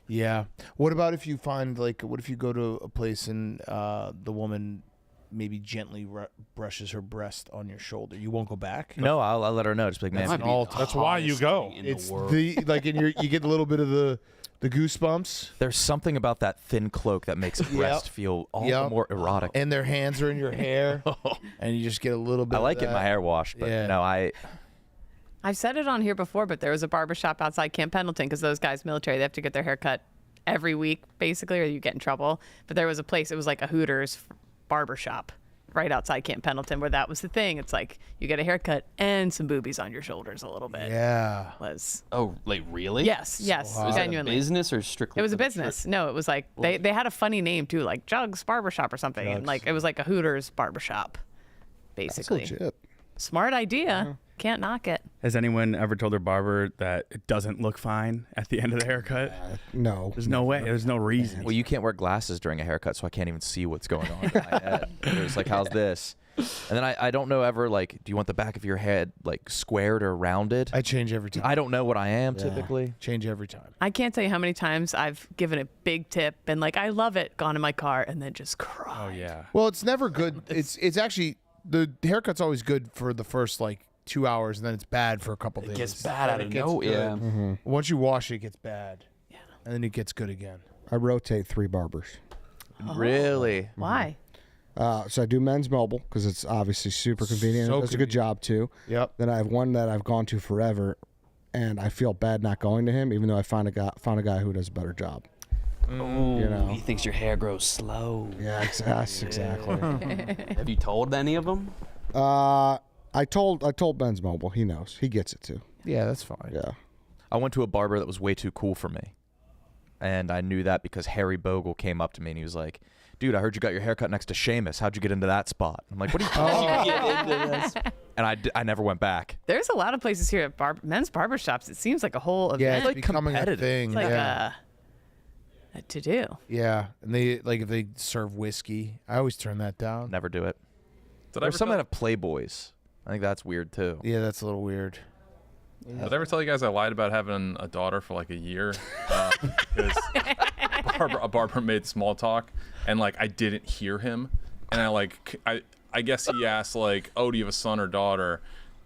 Yeah. What about if you find what if you go to a place and the woman maybe gently brushes her breast on your shoulder? You won't go back. No, I'll let her know. Just be like, man, Might be all- the That's why you hottest go. thing in It's the world. you get a little bit of the goosebumps, there's something about that thin cloak that makes a breast feel all the Yep. more erotic. and their hands are in your hair, and you just get a little bit. I like of getting my that. hair washed, but Yeah. no, I've said it on here before, but there was a barbershop outside Camp Pendleton because those guys, military, they have to get their hair cut every week, basically, or you get in trouble. But there was a place, it was like a Hooters barbershop right outside Camp Pendleton where that was the thing. It's like you get a haircut and some boobies on your shoulders a little bit. Yeah. Was Oh, like really? yes, hot. Was that a genuinely. business or strictly? It was a for the business. No, it was like they had a funny name too, like Jugs Barbershop or something. And Jugs. like it was like a Hooters barbershop, That's basically. legit. Smart idea. Can't knock it. Has anyone ever told their barber that it doesn't look fine at the end of the haircut? No. There's no way. There's no reason. well, you can't wear glasses during a haircut, so I can't even see what's going on in my head. It's like, how's this? And then I don't know ever, like, do you want the back of your head, like, squared or rounded? I change every time. I don't know what I am typically. Change every time. I can't tell you how many times I've given a big tip, been like, I love it, gone in my car, and then just cried. Oh yeah. Well, it's never good. It's actually the haircut's always good for the first 2 hours, and then it's bad for a couple days. It gets bad out Then of it gets nowhere. good. Yeah. Once you wash it, it gets bad. Yeah. And then it gets good again. I rotate 3 barbers. Really? Why? So I do men's mobile because it's obviously super convenient. So It does a good job too. Yep. Then I have one that I've gone to forever, and I feel bad not going to him, even though I found a guy who does a better job. Ooh, You know. he thinks your hair grows slow. Yeah, exactly. Have you told any of them? I told Ben's mobile. He knows. He gets it too. Yeah, that's fine. Yeah. I went to a barber that was way too cool for me. And I knew that because Harry Bogle came up to me and he was like, dude, I heard you got your hair cut next to Seamus. How'd you get into that spot? I'm like, what are you talking about? And I never went back. There's a lot of places here at men's barbershops. It seems like a whole event. Yeah, it's like becoming a competitive. thing. It's like yeah. a to do. Yeah, and they if they serve whiskey, I always turn that down. Never do it. Did I There's ever some tell- that have Playboys. I think that's weird too. Yeah, that's a little weird. Did I ever tell you guys I lied about having a daughter for like a year? Because a barber made small talk, and I didn't hear him, and I guess he asked oh, do you have a son or daughter?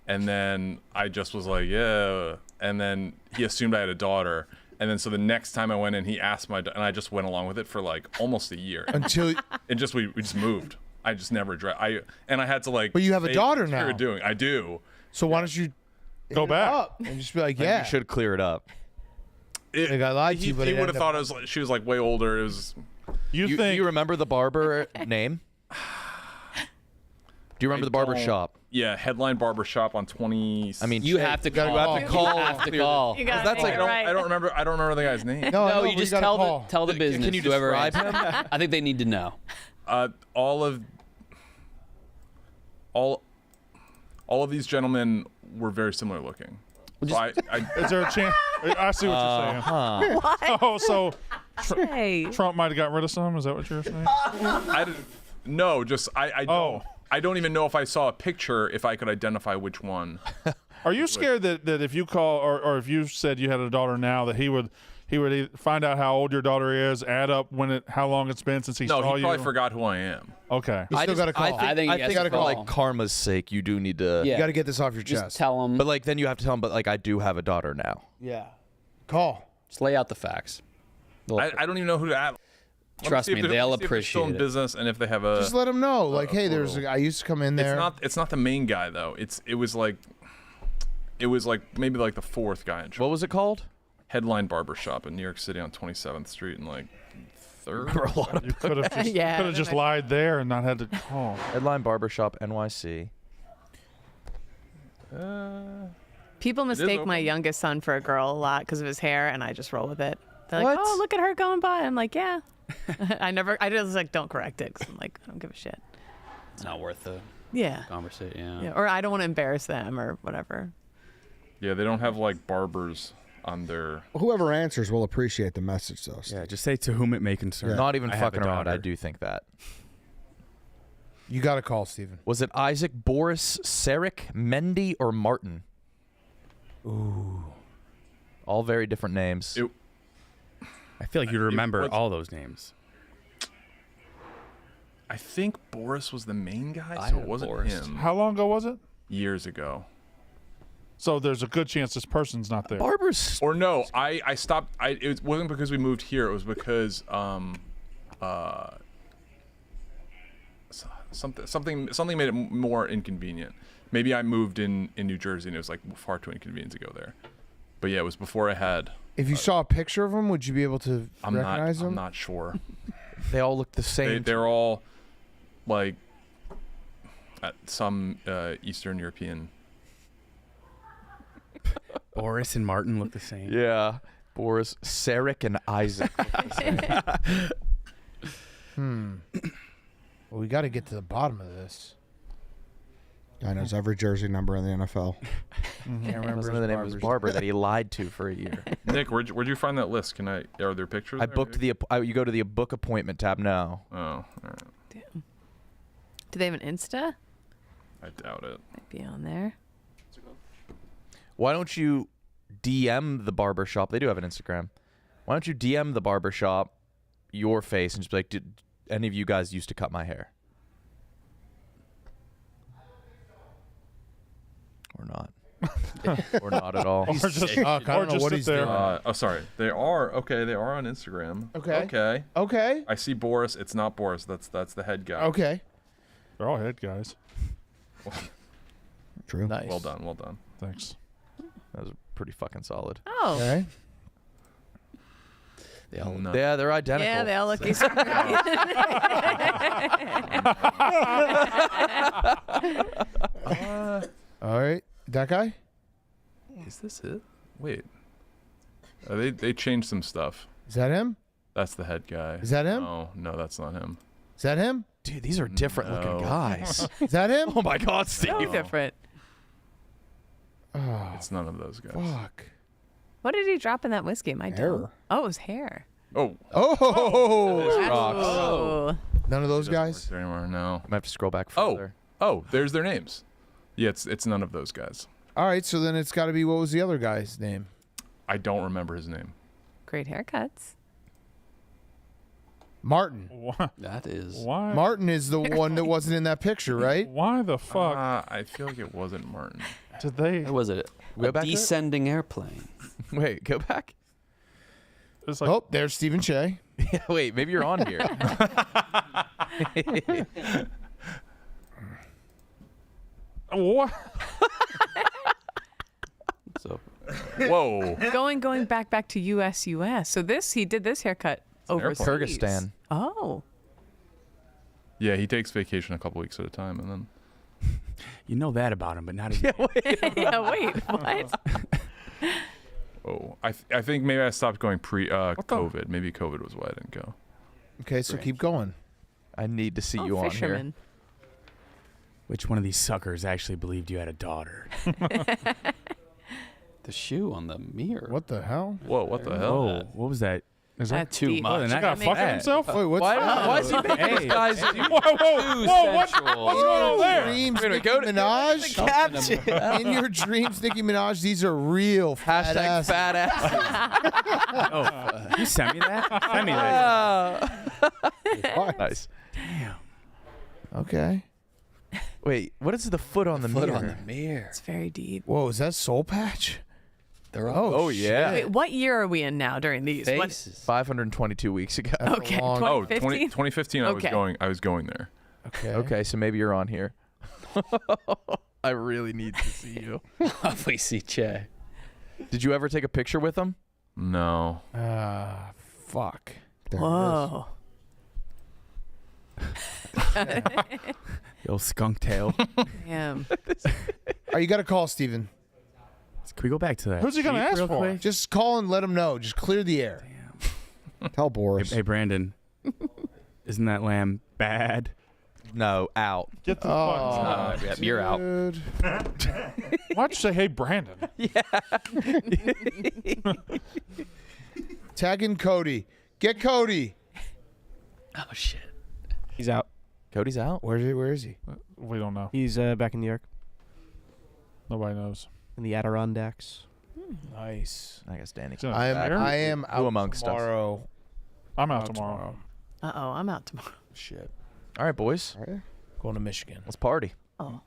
And then I just was like, yeah, and then he assumed I had a daughter, and then so the next time I went in, he asked and I just went along with it for almost a year Until and just we just moved. I just never addressed. I had to But you have a fake daughter what you now. were doing. I do. so why don't you Go back. up and just be like, I think yeah, You should clear it up. I lied to He you, but would it have ended thought up- it was she was way older. It was. You You think remember the barber name? Do you remember the barber don't. shop? Yeah, Headline Barbershop on 20. I mean, You have to gotta call. go call. You have to call. You got that's it like- right. I don't remember the guy's name. No, I know, No, you but just gotta call. tell the business. Can you whoever describe answers. him? I think they need to know. All of these gentlemen were very similar looking. So I is there a chance? I see what you're saying. What? Oh, so Hey. Trump might have got rid of some. Is that what you're saying? I didn't. No, just I don't. Oh. I don't even know if I saw a picture if I could identify which one. Are you scared that if you call or if you said you had a daughter now that he would he would find out how old your daughter is, add up how long it's been since he saw No, he you. probably forgot who I am. Okay. You still got to call. I think for like karma's sake, you do need to. You got to get this off your just chest. tell him. But like then you have to tell him. But like I do have a daughter now. Yeah. Call. Just lay out the facts. I don't even know who to ask. Trust me, they'll appreciate still in it. business, and if they have a. Just let them know. Like, hey, I used to come in there. It's not the main guy though. It was like maybe like the fourth guy in charge. What was it called? Headline Barber Shop in New York City on 27th Street and like 3rd. You could have just, Yeah, just lied there and not had to call. Headline Barbershop NYC. People mistake my open. youngest son for a girl a lot because of his hair, and I just roll with it. They're What? like, "Oh, look at her going by." I'm like, "Yeah." I just like don't correct it 'cause I'm like, I don't give a shit. It's not worth the Yeah. conversation. Yeah. Or I don't want to embarrass them or whatever. Yeah, they don't have like barbers on their. Whoever answers will appreciate the message, though. Yeah, just say to whom it may concern. Not even I have a fucking around. I daughter. do think that. You got to call, Steven. Was it Isaac, Boris, Sarek, Mendy, or Martin? Ooh. All very different names. I feel like you remember was- all those names. I think Boris was the main guy, I so had it wasn't Boris. him. How long ago was it? Years ago. So there's a good chance this person's not there. Barber's. Or no, I stopped. It wasn't because we moved here. It was because something made it more inconvenient. Maybe I moved in New Jersey and it was like far too inconvenient to go there. But yeah, it was before I had. If you saw a picture of him, would you be able to recognize him? I'm not sure. They all look the same. They're all like some Eastern European. Boris and Martin look the same. Yeah. Boris, Sarek, and Isaac. Well, we got to get to the bottom of this. Guy knows every jersey number in the NFL. Can't remember Listen his to the name of his barber's barber that he lied to for a year. Nick, where'd you find that list? Are there pictures? I there? booked you go to the book appointment tab now. Oh, all right. Damn. Do they have an Insta? I doubt it. Might be on there. Why don't you DM the barber shop? They do have an Instagram. Why don't you DM the barber shop your face and just be like, did any of you guys used to cut my hair? Or not. Or not at all. Or just, I don't know what sit he's there. doing. Sorry. They are on Instagram. Okay. Okay. I see Boris. It's not Boris. That's the head guy. Okay. They're all head guys. True. Nice. Well done. Thanks. That was pretty fucking solid. Oh. Okay. Yeah, they're identical. Yeah, they all look All right. That guy? Is this it? Wait. They changed some stuff. Is that him? That's the head guy. Is that him? No, that's not him. Is that him? Dude, these are different looking guys. Is that him? Oh my God, Steve. so different. Oh, It's none of those guys. fuck. What did he drop in that whiskey? My Hair. dog. Oh, it was hair. Oh, Oh. Rocks. Oh. None of those he doesn't work guys? there anymore. No. I might have to scroll back further. Oh, there's their names. Yeah, it's none of those guys. All right, so then it's got to be, what was the other guy's name? I don't remember his name. Great haircuts. Martin. That is. Why? Martin is the one that wasn't in that picture, right? Why the fuck I feel like it wasn't Martin. did they? What was it? Go A back to it? descending airplane. Wait, go back. It's like, Oh, there's Stephen Cheah. Yeah, wait, maybe you're on here. what? So Whoa. Going back to US. So he did this haircut overseas. Kyrgyzstan. Oh. Yeah, he takes vacation a couple weeks at a time, and then. You know that about him, but not his Yeah, wait, what? Oh, I think maybe I stopped going pre-COVID. Maybe COVID was why I didn't go. Okay, so keep going. I need to see Oh, you on here. fisherman. Which one of these suckers actually believed you had a daughter? the shoe on the mirror. What the hell? Whoa, what the hell? Oh, what was that? Is that That's too deep. much? He got fucking himself? Wait, what's Why is he making Hey. these guys do Whoa, what's going on there? dreams, Wait, Nicki go to- Minaj? In your dreams, Nicki Minaj, these are real fat hashtag ass. fat ass? Oh, you sent me that? Send me that. Nice. Okay. Wait, what is the foot on the mirror? mirror. It's very deep. Whoa, is that Soul Patch? They're all Oh yeah. Wait, what year are we in now during these? What- faces. 522 weeks ago. Okay, long- 2015. 2015. Okay. I was going there. Okay. Okay, so maybe you're on here. I really need to see you. We see Cheah. Did you ever take a picture with him? No. Fuck. There it is. Whoa. Yo, skunk tail. Damn. Oh, you got to call Steven. Can we go back to that? Who's he gonna sheet ask real for? quick? Just call and let him know. Just clear the air. Tell Boris. Hey, Brandon. Isn't that lamb bad? No, out. Get the fuck. Yep, you're out. Dude. Why'd you say, hey, Brandon? Tag in Cody. Get Cody. Oh shit. He's out. Cody's out. Where is he? We don't know. He's back in New York Nobody knows. in the Adirondacks. Nice. I guess Danny. He's in a I am mirror? out amongst us? tomorrow. I'm out tomorrow. Uh-oh, I'm out tomorrow. Shit. All right, boys. Going to Michigan. Let's party. Oh.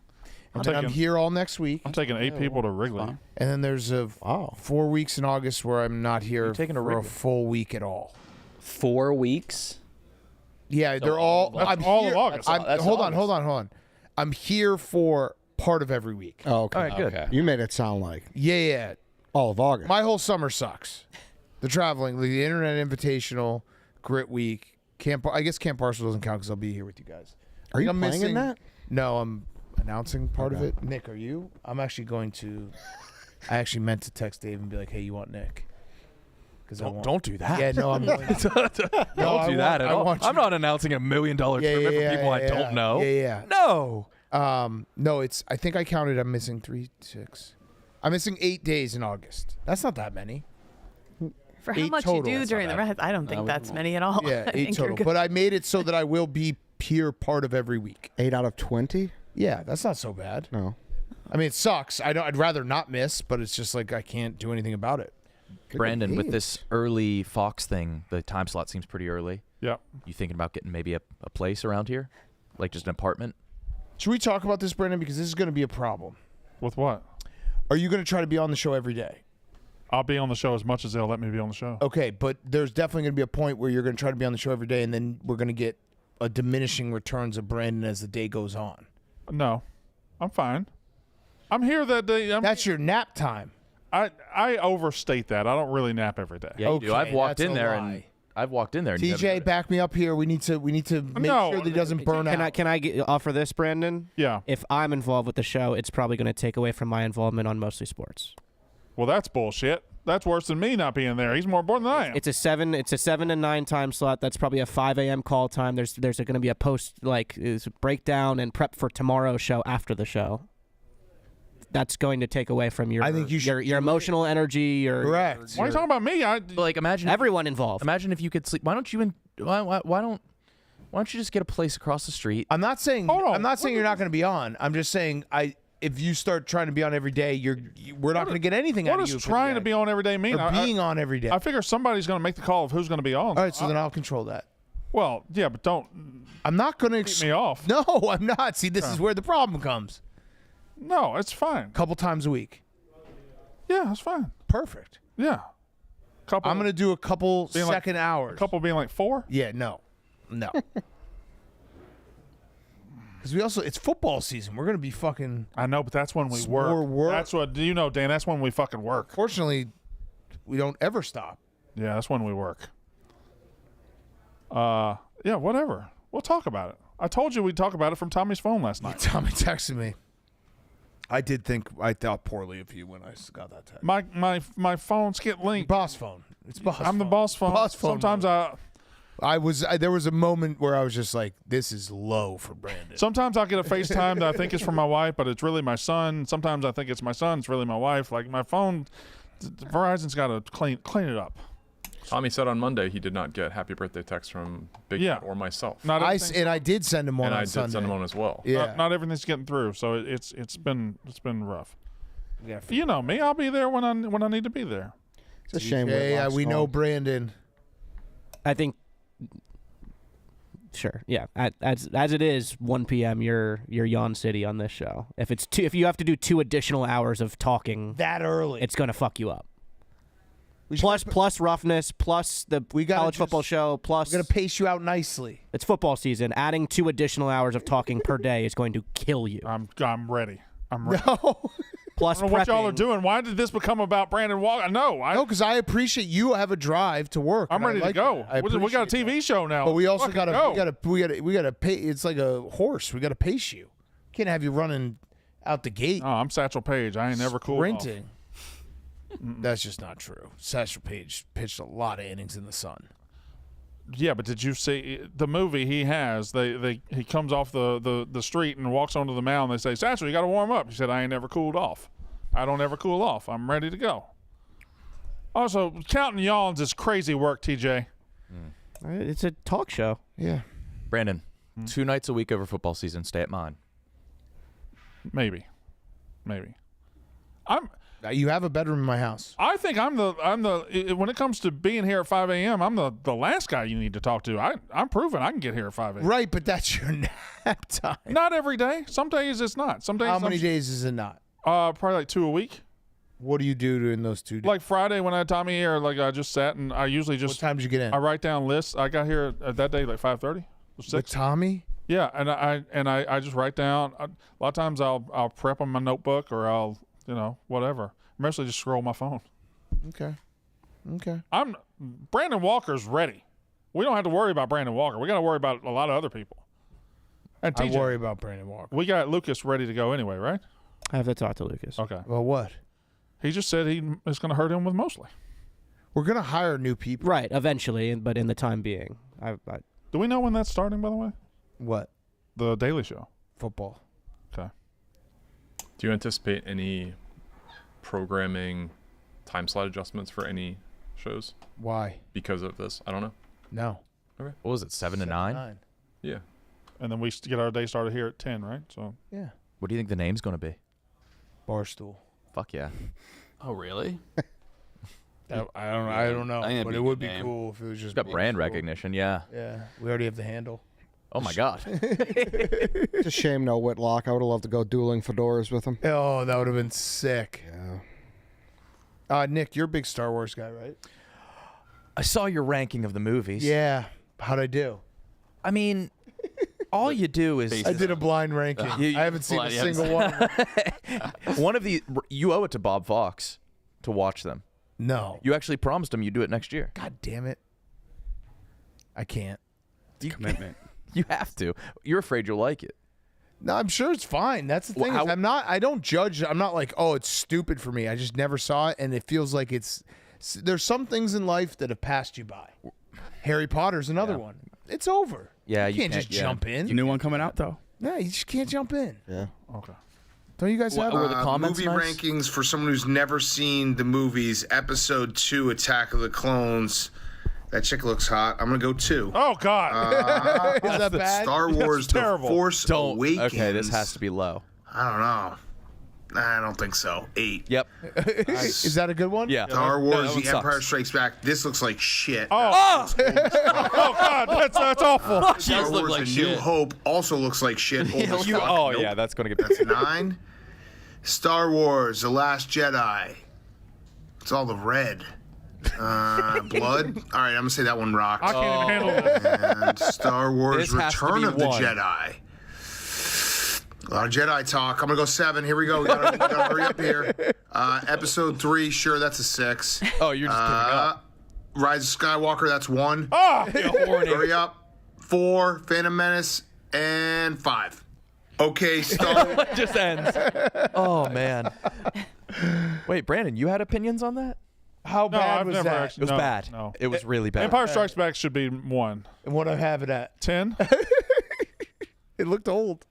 And then I'm taking- here all next week. I'm taking 8 people to Wrigley. And then there's 4 weeks in August where I'm not here You're taking a for a Wrigley. full week at all. 4 weeks. Yeah, they're all. That's I'm all here, of August. hold on. I'm here for part of every week. Oh, okay. All right, good. Okay. You made it sound like Yeah. all of August. My whole summer sucks. The traveling, the Internet Invitational, Grit Week, Camp. I guess Camp Barstool doesn't count because I'll be here with you guys. Are you I'm playing missing in that? No, I'm announcing part of Okay. it. Nick, are you? I'm actually going to. I actually meant to text Dave and be like, "Hey, you want Nick?" Because Don't do that. Yeah, no, I'm. Going to. Don't do that at all. I'm not announcing $1 million tournament for people I don't know. Yeah. No. No, it's. I think I counted. I'm missing 3, 6. I'm missing 8 days in August. That's not that many. For how 8 much total. you do That's during the rest, I don't think that's many at all. Yeah, I 8 think you're total. good. But I made it so that I will be here part of every week. 8 out of 20? Yeah, that's not so bad. No. I mean, it sucks. I'd rather not miss, but it's just like I can't do anything about it. Brandon, with this early Fox thing, the time slot seems pretty early. Yep. You thinking about getting maybe a place around here? Like just an apartment? Should we talk about this, Brandon? Because this is going to be a problem. With what? Are you going to try to be on the show every day? I'll be on the show as much as they'll let me be on the show. Okay, but there's definitely going to be a point where you're going to try to be on the show every day, and then we're going to get a diminishing returns of Brandon as the day goes on. No, I'm fine. I'm here that day. That's your nap time. I overstate that. I don't really nap every day. Yeah, you do. I've Okay, walked that's in a there lie. and I've walked in there. And you TJ, haven't- back me up here. We need to make No. sure that he doesn't burn out. Can I offer this, Brandon? Yeah. If I'm involved with the show, it's probably going to take away from my involvement on Mostly Sports. Well, that's bullshit. That's worse than me not being there. He's more important than I am. It's a 7 to 9 time slot. That's probably a 5 a.m. call time. There's going to be a post breakdown and prep for tomorrow's show after the show. That's going to take away from your I think you should your emotional energy. Correct. Why are you talking about me? Like imagine Everyone involved. Imagine if you could sleep. Why don't you why don't you just get a place across the street? I'm not saying Hold on. I'm not saying you're not going to be on. I'm just saying if you start trying to be on every day, we're not going to get anything out What of you. does trying to be on every day mean? or being on every day? I figure somebody's going to make the call of who's going to be on. All right, so then I'll control that. Well, yeah, but don't I'm not going to keep me off. No, I'm not. See, this is where the problem comes. No, it's fine. Couple times a week. Yeah, it's fine. Perfect. Yeah. Couple. I'm going to do a couple Being like- second hours. A couple being like 4. Yeah, no. Because it's football season. We're going to be fucking. I know, but that's when we It's work. more work. That's what. Do you know, Dan? That's when we fucking work. Fortunately, we don't ever stop. Yeah, that's when we work. Yeah, whatever. We'll talk about it. I told you we'd talk about it from Tommy's phone last night. Tommy texted me. I thought poorly of you when I got that text. My phones get linked. Boss phone. It's boss. I'm the phone. boss phone. Boss phone. Sometimes there was a moment where I was just like, this is low for Brandon. Sometimes I'll get a FaceTime that I think is from my wife, but it's really my son. Sometimes I think it's my son. It's really my wife. Like my phone, Verizon's got to clean it up. Tommy said on Monday he did not get happy birthday text from Big Cat or myself. I did send him one and on I Sunday. did send him one as well. Yeah. Not everything's getting through, so it's been rough. You know me, I'll be there when I need to be there. It's a shame. Yeah, we know Brandon. I think. Sure. Yeah. As it is 1 p.m. You're Yawn City on this show. If you have to do 2 additional hours of talking that early, it's gonna fuck you up. Plus roughness, plus the college football show, plus we're gonna pace you out nicely. It's football season. Adding 2 additional hours of talking per day is going to kill you. I'm ready. I'm ready. No. Plus, I don't know what y'all are doing. Why did this become about Brandon Walker? No, because I appreciate you have a drive to work. I'm ready to go. We got a TV show now. But we also got go. to pay. It's like a horse. We got to pace you. Can't have you running out the gate. Oh, I'm Satchel Paige. I ain't never cool. Sprinting. That's just not true. Satchel Paige pitched a lot of innings in the sun. Yeah, but did you see the movie he has? He comes off the street and walks onto the mound. They say, Satchel, you got to warm up. He said, I ain't never cooled off. I don't ever cool off. I'm ready to go. Also, counting yawns is crazy work, TJ. It's a talk show. Yeah. Brandon, 2 nights a week over football season. Stay at mine. Maybe. You have a bedroom in my house. I think I'm the when it comes to being here at 5 a.m., I'm the last guy you need to talk to. I'm proven I can get here at 5 a.m. Right, but that's your nap time. Not every day. Some days it's not. Some days. How many days is it not? Probably like 2 a week. What do you do in those 2 days? Like Friday when I had Tommy here, like I just sat and I usually just. What time did you get in? I write down lists. I got here that day like 5:30. With Tommy? Yeah, and I just write down. A lot of times I'll prep on my notebook or I'll whatever. Mostly just scroll my phone. Okay. Brandon Walker's ready. We don't have to worry about Brandon Walker. We got to worry about a lot of other people. And I TJ, worry about Brandon Walker. we got Lucas ready to go anyway, right? I have to talk to Lucas. Okay. Well, what? He just said it's going to hurt him with Mosley. We're going to hire new people. Right, eventually, but in the time being. Do we know when that's starting, by the way? What? The Daily Show. Football. Okay. Do you anticipate any programming time slot adjustments for any shows? Why? Because of this? I don't know. No. Okay. What was it, 7 to 9? Yeah. And then we get our day started here at 10, right? So. Yeah. What do you think the name's going to be? Barstool. Fuck yeah. Oh, really? I don't know. I think that'd But be it a would good be name. cool if it was just Got brand Barstool. recognition, yeah. Yeah. We already have the handle. Oh my God. It's a shame no Whitlock. I would have loved to go dueling fedoras with him. Oh, that would have been sick. Yeah. Nick, you're a big Star Wars guy, right? I saw your ranking of the movies. Yeah. How'd I do? I mean, all you do is I did a blind ranking. I haven't seen a single one. one of the. You owe it to Bob Fox to watch them. No. You actually promised him you'd do it next year. God damn it. I can't. Commitment. You have to. You're afraid you'll like it. No, I'm sure it's fine. That's the thing. I don't judge. I'm not like, oh, it's stupid for me. I just never saw it, and it feels like there's some things in life that have passed you by. Harry Potter's another one. It's over. Yeah, you can't just jump in. You new one coming out though? No, you just can't jump in. Yeah. Okay. Don't you guys have were the comments movie nice? rankings for someone who's never seen the movies? Episode 2, Attack of the Clones. That chick looks hot. I'm gonna go 2. Oh God. Is that bad? Star Wars: The terrible. Force Awakens. Okay, this has to be low. I don't know. I don't think so. 8. Yep. Is that a good one? Yeah. Star No, Wars: that one The Empire sucks. Strikes Back. This looks like shit. Oh God, that's awful. Star look Wars: like A shit. New Hope also looks like shit. Old as fuck. Oh Nope. yeah, that's gonna get. That's 9. Star Wars: The Last Jedi. It's all the red. Blood. All right, I'm gonna say that one rocked. I can't even handle this. And Star Wars: This has to Return be of the 1. Jedi. A lot of Jedi talk. I'm gonna go 7. Here we go. We gotta hurry up here. Episode 3. Sure, that's a 6. Oh, you're just giving up. Rise of Skywalker. That's 1. Oh, Hurry up. 4. Phantom Menace and 5. Okay, Star. It just ends. Oh man. Wait, Brandon, you had opinions on that? How No, bad I've was never that? actually. It was No, bad. No. It was really bad. Empire Strikes Back should be 1. And what I have it at? 10. It looked old.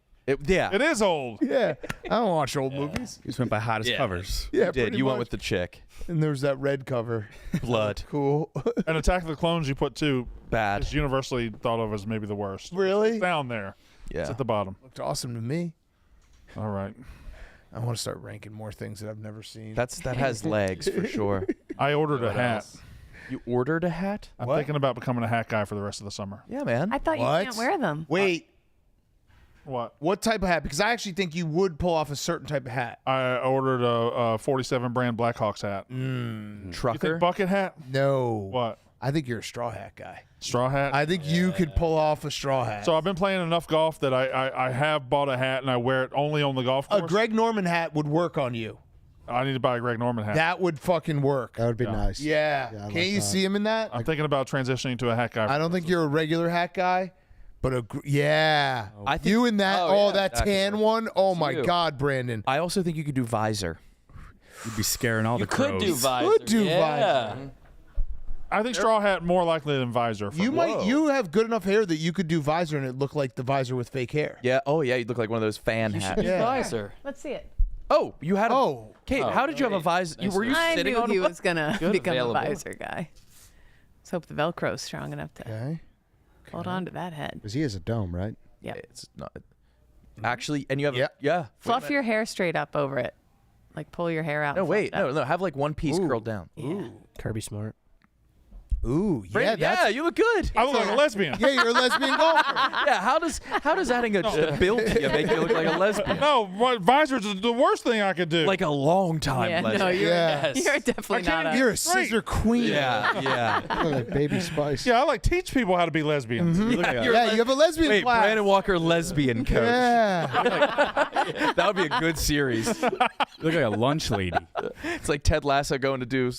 Yeah. It is old. Yeah. I don't watch old movies. You just went by hottest covers. Yeah, You did. pretty You went much. with the chick. And there's that red cover. Blood. Cool. And Attack of the Clones you put 2. Bad. It's universally thought of as maybe the worst. Really? It's down there. Yeah. It's at the bottom. Looked awesome to me. All right. I want to start ranking more things that I've never seen. That has legs for sure. I ordered a hat. You ordered a hat? I'm thinking about becoming a hat guy for the rest of the summer. Yeah, man. I thought you What? can't wear them. Wait, What? type of hat? Because I actually think you would pull off a certain type of hat. I ordered a 47 brand Blackhawks hat. You Trucker? think bucket hat? No. What? I think you're a straw hat guy. Straw hat? I think you could pull off a straw hat. So I've been playing enough golf that I have bought a hat and I wear it only on the golf course. A Greg Norman hat would work on you. I need to buy a Greg Norman hat. That would fucking work. That would be nice. Yeah. I Can't like you that. see him in that? I'm thinking about transitioning to a hat guy. I don't think you're a regular hat guy, but yeah. I think, You in that? That that could tan work. one? Oh my you. God, Brandon. I also think you could do visor. You'd be scaring all You the crows. could do visor. Could do yeah. visor. I think straw hat more likely than visor. For You might. You have good enough hair that you could do visor and it look like the visor with fake hair. Yeah. Oh, yeah. You'd look like one of those fan hats. Do visor. Let's see it. Oh, you had a. Oh. Kate, how did you have a visor? Were you I sitting knew on he one? was gonna Good become a availability. visor guy. Let's hope the Velcro's strong enough to Okay. hold on to that head. Because he has a dome, right? Yep. It's not. Actually, and you have. Yeah. Yeah. Fluff your hair straight up over it. Like pull your hair out. No, and wait. fluff it No, up. no. Have like one piece curled down. Yeah. Kirby Smart. Ooh, yeah. Brandon, yeah, you look good. I look like a lesbian. Yeah, you're a lesbian golfer. Yeah. How does adding a build to you make you look like a lesbian? No, visors is the worst thing I could do. Like a long time Yeah, lesbian. no, you're, Yes. you're definitely not. You're a scissor queen. Yeah. Yeah. Look like Baby Spice. yeah, I like teach people how to be lesbians. You look like a- Yeah, you have a lesbian Wait, class. Brandon Walker, lesbian coach. Yeah. That would be a good series. You look like a lunch lady. It's like Ted Lasso going to do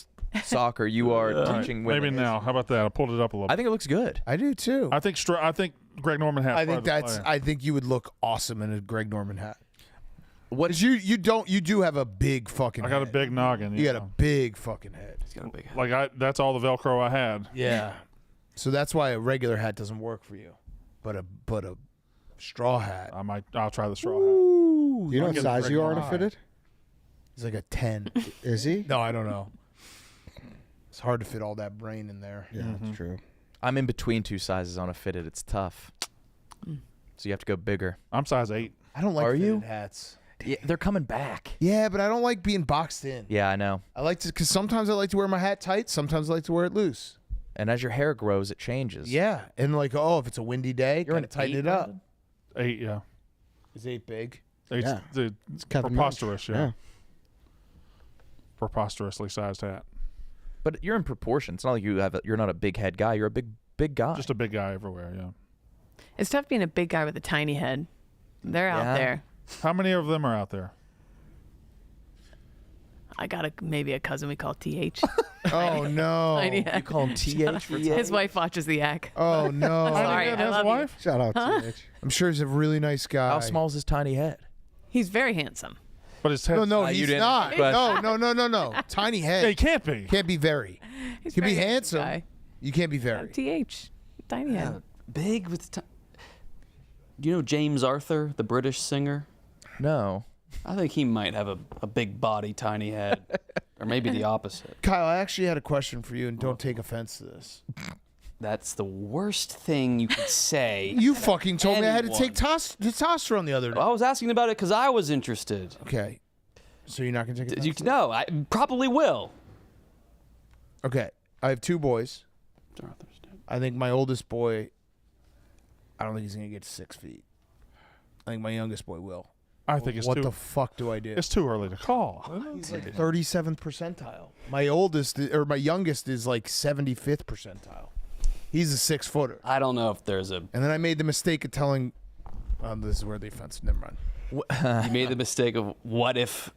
soccer. You are teaching women. Maybe now. How about that? I pulled it up a little I bit. think it looks good. I do too. I think Greg Norman hat. I think I think you would look awesome in a Greg Norman hat. What 'Cause you do have a big fucking I got a head. big noggin. You got a big fucking head. He's got a big hat. Like that's all the Velcro I had. Yeah. So that's why a regular hat doesn't work for you. But a straw hat. I'll try the straw hat. Ooh, You know what get size Greg you are in Norman. a fitted? He's like a 10. Is he? No, I don't know. It's hard to fit all that brain in there. Yeah, that's true. I'm in between two sizes on a fitted. It's tough. So you have to go bigger. I'm size 8. I don't like Are fitted you? hats. Yeah, they're coming back. Yeah, but I don't like being boxed in. Yeah, I know. I like to, because sometimes I like to wear my hat tight. Sometimes I like to wear it loose. And as your hair grows, it changes. Yeah. And like, oh, if it's a windy day, You're kind an of tighten 8, it up. Brandon? 8, yeah. Is 8 big? 8's Yeah. it's Kevin preposterous, Munch. yeah. Preposterously sized hat. But you're in proportion. It's not like you're not a big head guy. You're a big guy. Just a big guy everywhere, yeah. It's tough being a big guy with a tiny head. They're Yeah. out there. How many of them are out there? I got maybe a cousin we call TH. Oh, no. Tiny head. You call him TH for His wife watches the Yak. Oh, no. Sorry, I love you. Shout out to H. I'm sure he's a really nice guy. How small is his tiny head? He's very handsome. But his head. No, you he's didn't not. express- No. Tiny head. Yeah, he can't be. Can't be very. He's Can be very handsome. guy. You can't be very. TH. Tiny head. Big with. Do you know James Arthur, the British singer? No. I think he might have a big body, tiny head, or maybe the opposite. Kyle, I actually had a question for you, and don't take offense to this. That's the worst thing you could say. You fucking told me I had to take Anyone. testosterone the other day. I was asking about it because I was interested. Okay. So you're not going to take it? No, I probably will. Okay. I have 2 boys. I think my oldest boy, I don't think he's going to get to 6 feet. I think my youngest boy will. I think it's what too. the fuck do I do? It's too early to call. He's like 37th percentile. My youngest is like 75th percentile. He's a 6-footer. I don't know if there's a. And then I made the mistake of telling. This is where the offense. Never mind. You made the mistake of what if.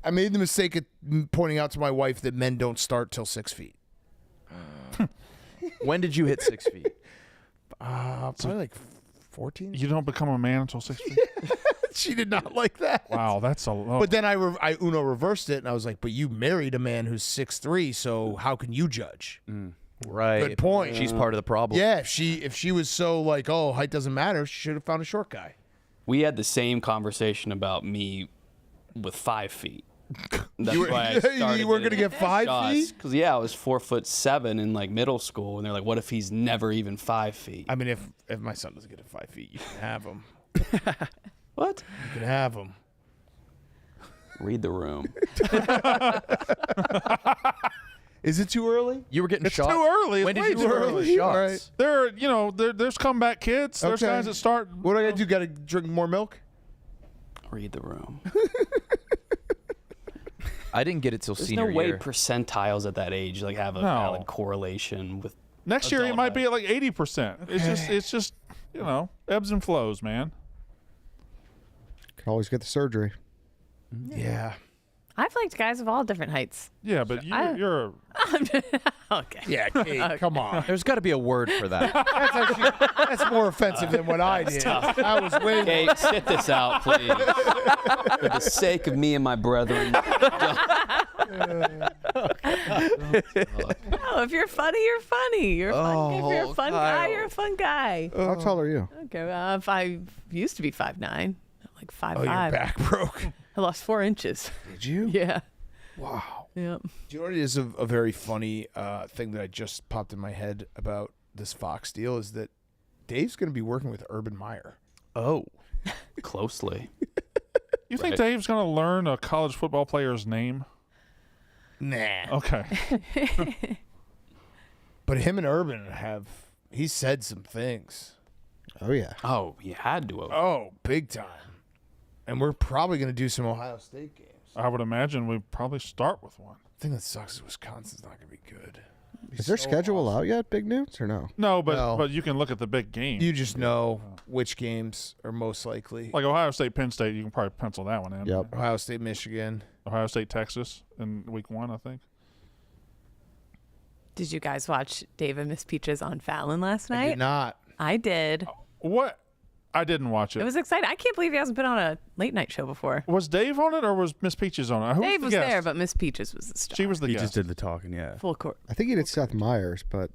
I made the mistake of pointing out to my wife that men don't start till 6 feet. When did you hit 6 feet? Probably like 14. You don't become a man until 6 feet. She did not like that. Wow, that's a lot. But then I Uno reversed it, and I was like, "But you married a man who's 6'3", so how can you judge?" Right. Good point. She's part of the problem. Yeah, if she was so like, "Oh, height doesn't matter," she should have found a short guy. We had the same conversation about me with 5 feet. That's why I started. You weren't gonna get 5 feet? Because I was 4'7" in like middle school, and they're like, "What if he's never even 5 feet?" I mean, if my son doesn't get to 5 feet, you can have him. What? You can have him. Read the room. Is it too early? You were getting It's shots. too early. It's When did way you too start early. getting shots? Right. There's comeback kids. There's Okay. guys that start. What do I gotta do? Gotta drink more milk? Read the room. I didn't get it till There's senior no way year. percentiles at that age like have a valid correlation with. Next year, it adult might be height. at like 80%. It's just ebbs and flows, man. Can always get the surgery. Yeah. I've liked guys of all different heights. Yeah, but you're. Okay. Yeah, Kate, come on. There's got to be a word for that. That's more offensive than what I did. I was way. Okay, sit this out, please. For the sake of me and my brethren. No, if you're funny, you're funny. You're fun. If you're a fun guy, you're a fun guy. How tall are you? Okay, I used to be 5'9", like 5'5". Oh, your back broke. I lost 4 inches. Did you? Yeah. Wow. Yep. Do you know what it is? A very funny thing that I just popped in my head about this Fox deal is that Dave's going to be working with Urban Meyer. Oh. Closely. You think Dave's going to learn a college football player's name? Nah. Okay. But him and Urban he said some things. Oh, yeah. Oh, he had to have. Oh, big time. And we're probably going to do some Ohio State games. I would imagine we'd probably start with one. The thing that sucks is Wisconsin's not going to be good. Is their schedule out yet, Big News, or no? No, but No. but you can look at the big game. You just know which games are most likely. Like Ohio State, Penn State, you can probably pencil that one in. Yep. Ohio State, Michigan. Ohio State, Texas in week 1, I think. Did you guys watch Dave and Miss Peaches on Fallon last night? I did not. I did. What? I didn't watch it. It was exciting. I can't believe he hasn't been on a late night show before. Was Dave on it or was Miss Peaches on it? Who Dave the was guest? there, but Miss Peaches was the star. She was the He guest. just did the talking, yeah. Full court. I think he did Seth Meyers, but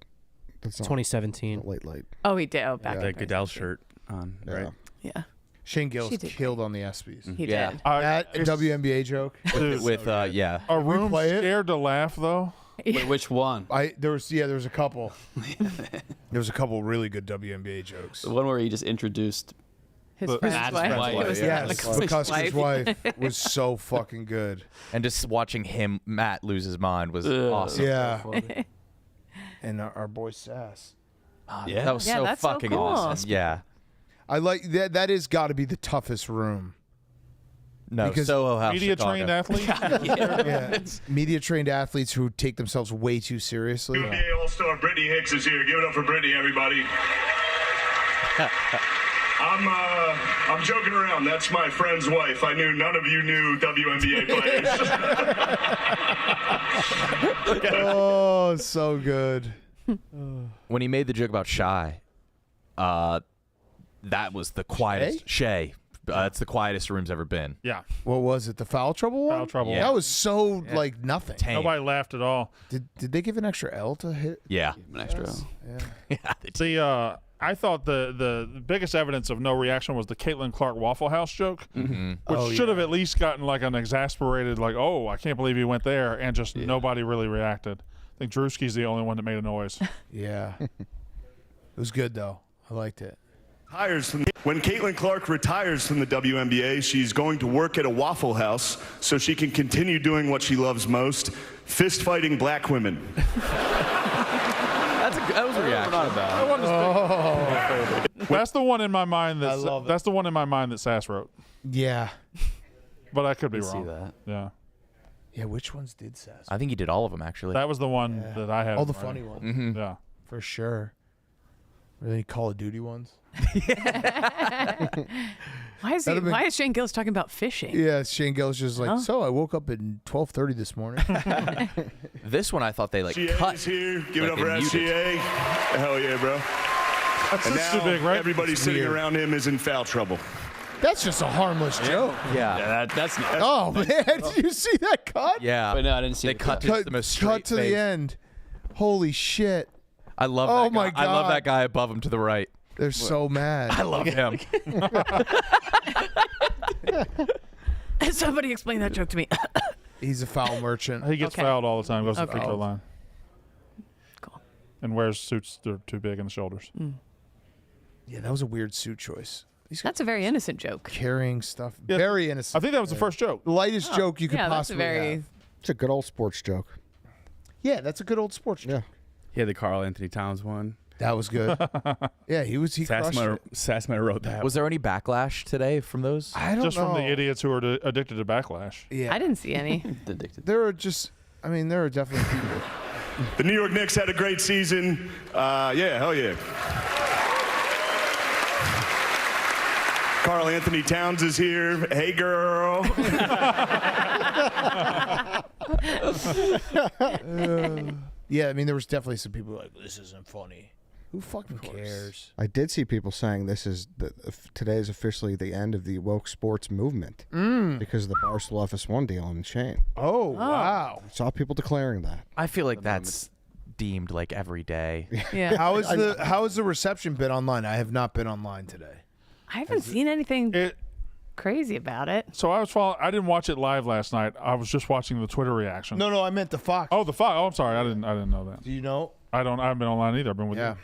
that's not 2017. late. Oh, he did. Oh, back The in Goodell shirt on, right? Yeah. Shane Gillis She did killed on the ESPYs. He Yeah. did. That WNBA joke. with yeah. Are we rooms play it? scared to laugh though? Wait, which one? There was a couple. There was a couple really good WNBA jokes. The one where he just introduced. His His friend's friend's wife. wife. It was Yes, McCuskey's McCuskey's wife was so fucking good. And just watching Matt lose his mind was Ugh. awesome. Yeah. And our boy Sass. Yeah. That was Yeah, so that's so fucking cool. awesome. Yeah. I like that. That has got to be the toughest room. No, Because Soho House, Media Chicago. trained athlete. Yeah. Media trained athletes who take themselves way too seriously. NBA All-Star Brittany Hicks is here. Give it up for Brittany, everybody. I'm joking around. That's my friend's wife. I knew none of you knew WNBA players. Oh, so good. When he made the joke about Shy, that was the quietest. Shay. That's the quietest room's ever been. Yeah. What was it? The foul trouble one? Foul trouble. Yeah. That was so like nothing. Tame. Nobody laughed at all. Did they give an extra L to hit? Yeah. An extra. Yeah. they did. I thought the biggest evidence of no reaction was the Caitlin Clark Waffle House joke, which should have at least gotten like an exasperated, like, oh, I can't believe he went there, and just nobody really reacted. I think Drewski's the only one that made a noise. Yeah. It was good though. I liked it. When Caitlin Clark retires from the WNBA, she's going to work at a Waffle House so she can continue doing what she loves most, fist fighting black women. That was a reaction. Not bad. That's the one in my mind. I love it. That's the one in my mind that Sass wrote, Yeah. but I could be I see wrong. that. Yeah, Yeah. Which ones did Sass? I think he did all of them, actually. that was the one that I had. All in the mind. funny ones. Mhm. Yeah. For sure. Were there any Call of Duty ones? Why is Shane Gillis talking about fishing? Yeah, Shane Gillis just like, Huh? so I woke up at 12:30 this morning. This one I thought they cut. SGA's here. Give it like up for they muted. SGA. Hell yeah, bro. That's And too now big, right? everybody sitting weird. around him is in foul trouble. That's just a harmless joke. Yeah. Yeah, that's not. Oh man, did you see that cut? Yeah. But no, I didn't see They the cut cut. to the most cut straight to face. the end. Holy shit. I love Oh that guy. my I love God. that guy above him to the right. They're so mad. I love him. Somebody explain that joke to me. He's a foul merchant. He gets fouled all the time. Goes to the free throw Okay. line. Cool. And wears suits that are too big in the shoulders. Yeah, that was a weird suit choice. That's a very innocent joke. Carrying stuff. Yeah. Very innocent. I think that was the first joke. The lightest joke you could Yeah, that's possibly very. have. It's a good old sports joke. Yeah, that's a good old sports joke. He had the Carl Anthony Towns one. That was good. Yeah, he crushed it. Sassman wrote that. Was there any backlash today from those? I don't Just know. from the idiots who are addicted to backlash. Yeah. I didn't see any. There are just, there are definitely people. The New York Knicks had a great season. Yeah, hell yeah. Carl Anthony Towns is here. Hey, girl. Yeah, there was definitely some people like, this isn't funny. Who fucking cares? I did see people saying today is officially the end of the woke sports movement because of the Barstool FS1 deal on Shane. Oh, wow. I saw people declaring that. I feel like that's deemed like every day. Yeah. How has the reception been online? I have not been online today. I haven't seen anything crazy about it. So I was following. I didn't watch it live last night. I was just watching the Twitter reaction. No, I meant the Fox. Oh, the Fox. Oh, I'm sorry. I didn't know that. Do you know? I haven't been online either. I've been with you.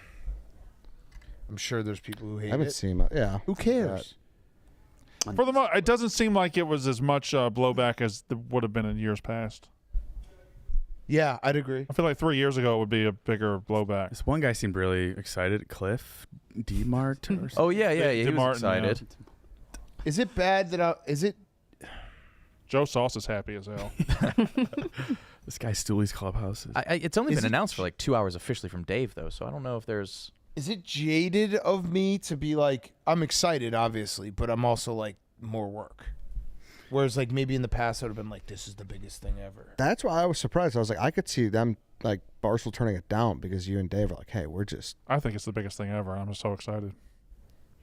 I'm sure there's people who hate I haven't it. seen it. Yeah. Who cares? For the most, it doesn't seem like it was as much blowback as would have been in years past. Yeah, I'd agree. I feel like 3 years ago it would be a bigger blowback. This one guy seemed really excited. Cliff DeMart or something. Oh yeah, he was DeMartin, excited. Is it bad that is it? Joe Sauce is happy as hell. This guy Stooley's Clubhouse. It's only been announced for like 2 hours officially from Dave though, so I don't know if there's. Is it jaded of me to be like, I'm excited, obviously, but I'm also like, more work? Whereas like maybe in the past I would have been like, this is the biggest thing ever. That's why I was surprised. I was like, I could see them like Barstool turning it down because you and Dave are like, hey, we're just. I think it's the biggest thing ever. I'm just so excited.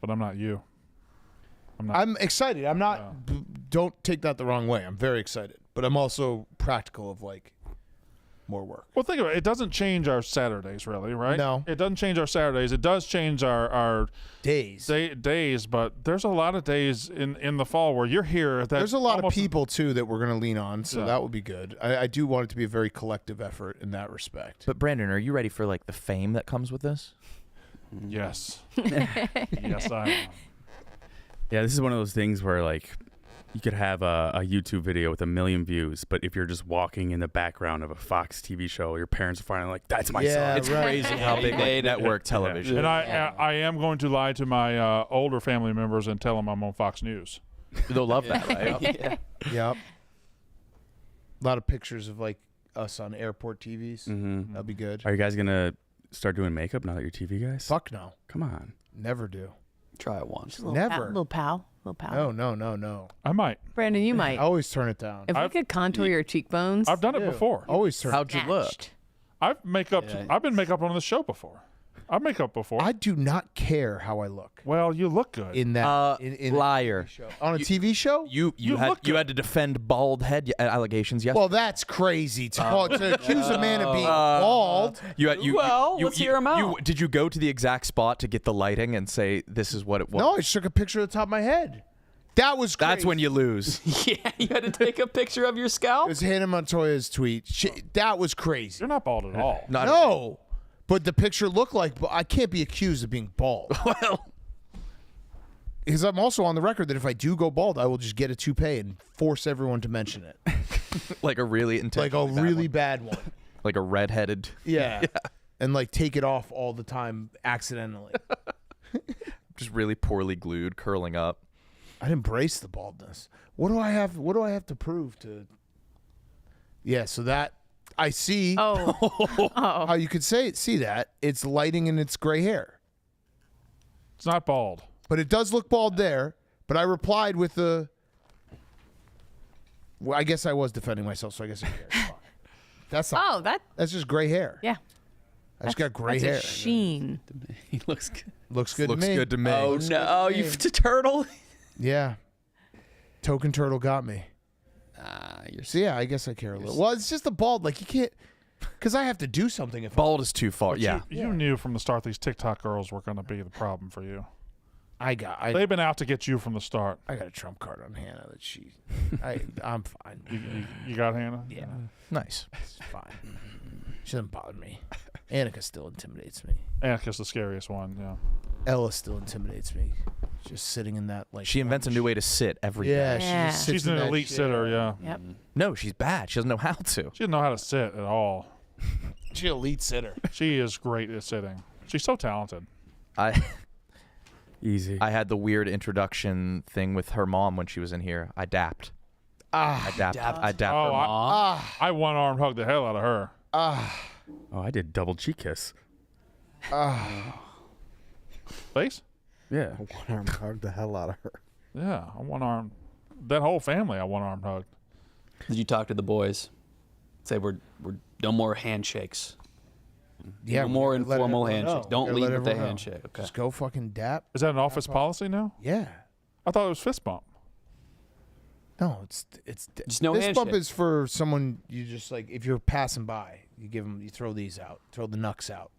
But I'm not you. I'm excited. I'm not. Don't take that the wrong way. I'm very excited, but I'm also practical of like more work. Well, think about it. It doesn't change our Saturdays, really, right? No. It doesn't change our Saturdays. It does change our days. Days, but there's a lot of days in the fall where you're here. That There's a lot of people too that we're going to lean on, so Yeah. that would be good. I do want it to be a very collective effort in that respect. But Brandon, are you ready for like the fame that comes with this? Yes. Yes, I am. Yeah, this is one of those things where like you could have a YouTube video with 1 million views, but if you're just walking in the background of a Fox TV show, your parents are finally like, "That's my son." It's crazy how big like, network television. And I am going to lie to my older family members and tell them I'm on Fox News. They'll love that, right? Yeah. Yep. A lot of pictures of like us on airport TVs. Mm-hmm. That'd be good. Are you guys gonna start doing makeup now that you're TV guys? Fuck no. Come on. Never do. Try it once. Never. Little pal. No. I might. Brandon, you might. I always turn it down. If we could contour your cheekbones. I've done it before. Always turn. How'd you look? I've been makeup on this show before. I've make up before. I do not care how I look. Well, you look good. In that in liar. On a TV show? You had to defend bald head allegations yesterday. Well, that's crazy to accuse a man of being bald. Let's hear him out. Did you go to the exact spot to get the lighting and say this is what it was? No, I just took a picture of the top of my head. That was crazy. That's when you lose. Yeah, you had to take a picture of your scalp? It was Hannah Montoya's tweet. That was crazy. You're not bald at all. No. But the picture looked like, but I can't be accused of being bald. Well, because I'm also on the record that if I do go bald, I will just get a toupee and force everyone to mention it. Like a really bad one. Like a redheaded. Yeah. And like take it off all the time accidentally. Just really poorly glued, curling up. I'd embrace the baldness. What do I have to prove to? Yeah, so that I see how you could see that. It's lighting and it's gray hair. It's not bald. But it does look bald there. But I replied with the well, I guess I was defending myself, so I guess I care. That's not, that's just gray hair. Yeah. I just got gray that's hair. A sheen. He looks good. Looks good to me. Good to me. Oh no, you turtle. Yeah. Token turtle got me. So yeah, I guess I care a little. Well, it's just the bald. Like you can't, because I have to do something. If bald is too far. But yeah. You knew from the start these TikTok girls were going to be the problem for you. They've been out to get you from the start. I got a trump card on Hannah that I'm fine. You got Hannah? Yeah. Nice. It's fine. She doesn't bother me. Annika still intimidates me. Annika's the scariest one, yeah. Ella still intimidates me. Just sitting in that She invents a new way to sit every day. Yeah, she just sits She's in an that elite chair. sitter, yeah. Yep. No, she's bad. She doesn't know how to. She doesn't know how to sit at all. She's an elite sitter. She is great at sitting. She's so talented. Easy. I had the weird introduction thing with her mom when she was in here. I dapped. I dapped her mom. I one-arm hugged the hell out of her. Oh, I did double cheek kiss. Face? Yeah. One-arm hugged the hell out of her. Yeah, I one-armed. That whole family I one-armed hugged. Did you talk to the boys? Say we're no more handshakes. Yeah, no more we gotta let informal everyone handshakes. know. Don't Gotta leave let with the everyone know. handshake. Okay. Just go fucking dap. Is that an office policy now? Yeah. I thought it was fist bump. No, it's Just no this bump handshake. is for someone you just like if you're passing by, you throw these out, throw the knucks out,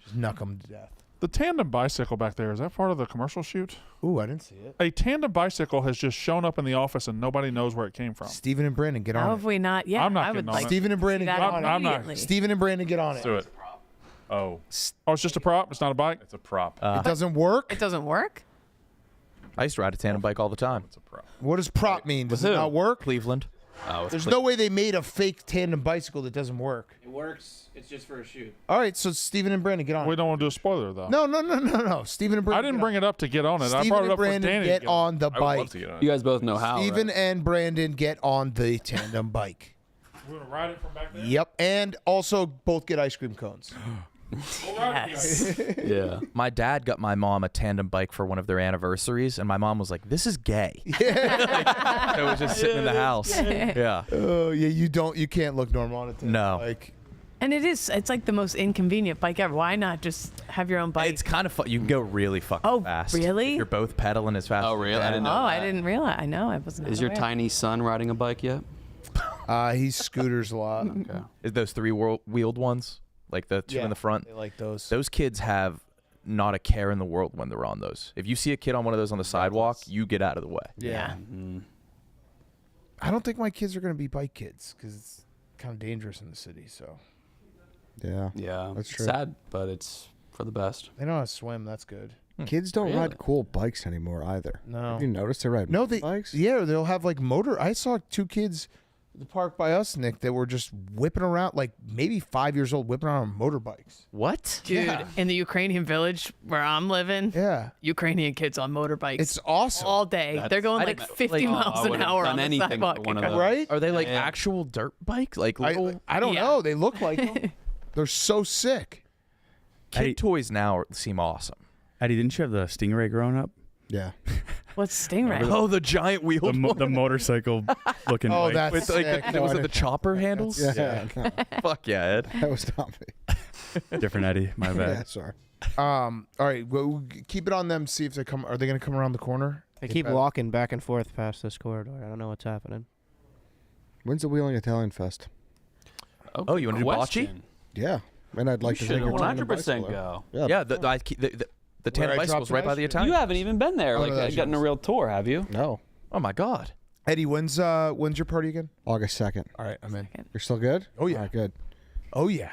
just knuck them to death. The tandem bicycle back there, is that part of the commercial shoot? Ooh, I didn't see it. A tandem bicycle has just shown up in the office and nobody knows where it came from. Steven and Brandon, get How on have it. we not? Yeah, I'm not I would getting on like it. Steven and Brandon, that get on it. I'm not. immediately. Steven and Brandon, get on Let's it. do it. Oh, Oh, it's just a prop? It's not a bike? it's a prop. It doesn't work. It doesn't work? I used to ride a tandem bike all the time. It's a prop. What does prop mean? Does With it who? not work? Cleveland. Oh, There's no way they made a fake tandem bicycle that doesn't work. It works. It's just for a shoot. All right, so Steven and Brandon, get on We it. don't want to do a spoiler, though. No. Steven and Brandon. I didn't bring it up to get on it. I Steven brought it and up for Brandon, Danny. get to on the I would love bike. to get on it. You guys both know how. Steven right? and Brandon, get on the tandem bike. We're going to ride it from back there? Yep, and also both get ice cream cones. Yes. Yeah. My dad got my mom a tandem bike for one of their anniversaries, and my mom was like, "This is gay." It was just sitting in the house. Yeah. Oh yeah, you can't look normal on a tandem No. bike. And it's like the most inconvenient bike ever. Why not just have your own bike? It's kind of fun. You can go really fucking fast. really? If you're both pedaling as fast. Oh, as really? you I can. didn't know I that. didn't realize. I know. I wasn't. Is your aware. tiny son riding a bike yet? He scooters a lot. Okay. Is those three-wheeled ones, like the two in the front? They like those. Those kids have not a care in the world when they're on those. If you see a kid on one of those on the sidewalk, you get out of the way. Yeah. I don't think my kids are gonna be bike kids because it's kind of dangerous in the city. So Yeah. Yeah. That's It's true. sad, but it's for the best. they know how to swim. That's good. Kids don't Really? ride cool bikes anymore either. No. Have you noticed they ride No, they bikes? yeah, they'll have like motor. I saw two kids at the park by us, Nick, that were just whipping around, like maybe 5 years old, whipping around on motorbikes. What? Dude, Yeah. in the Ukrainian village where I'm living, Yeah, Ukrainian kids on motorbikes it's awesome. all day. They're going I like didn't- 50 like, miles I an would've hour done on the anything for sidewalk. one of and those. Right? Are they like Yeah. actual dirt bike? Like little I don't Yeah. know. They look like them. They're so sick. kid Eddie- toys now seem awesome. Eddie, didn't you have the Stingray growing up? Yeah. What's Stingray? Oh, the giant wheeled one. The motorcycle looking Oh, bike. that's With like sick. was it the chopper handles? Yeah. No, Fuck yeah, Ed. that was not me. Different Eddie. My bad. Yeah, sorry. All right, well, keep it on them. See if they come. Are they going to come around the corner? They keep walking back and forth past this corridor. I don't know what's happening. When's the Wheeling Italian Fest? Oh, you wanna do bocce? question. Yeah. And I'd like to should take your tandem 100% bicycle go. there. Yeah, the tandem I bicycle's dropped right an by ice the cream. Italian. You haven't even been there, Oh, like no, that's gotten a yours. real tour, have you? No. Oh my God. Eddie, when's your party again? August 2nd. All right, I'm in. You're still good? Oh, yeah. All right, good. Oh yeah,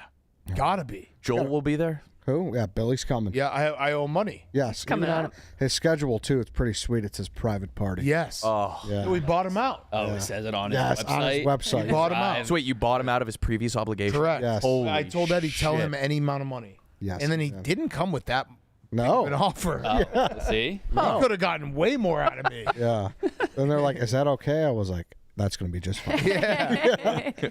gotta be. Joel will be there. Who? Yeah, Billy's coming. Yeah, I owe money. Yes. Coming even out. on his schedule, too. It's pretty sweet. It's his private party. Yes. Oh. Yeah. We bought him out. Oh, it says it on Yes, his on his website. website. We bought him out. So wait, you bought him out of his previous obligation? Correct. Yes. Holy I told Eddie tell shit. him any amount of money. Yes. And then he yeah. didn't come with that No. an offer. See? He could have gotten way more out of me. Yeah. Then they're like, is that okay? I was like, that's going to be just fine.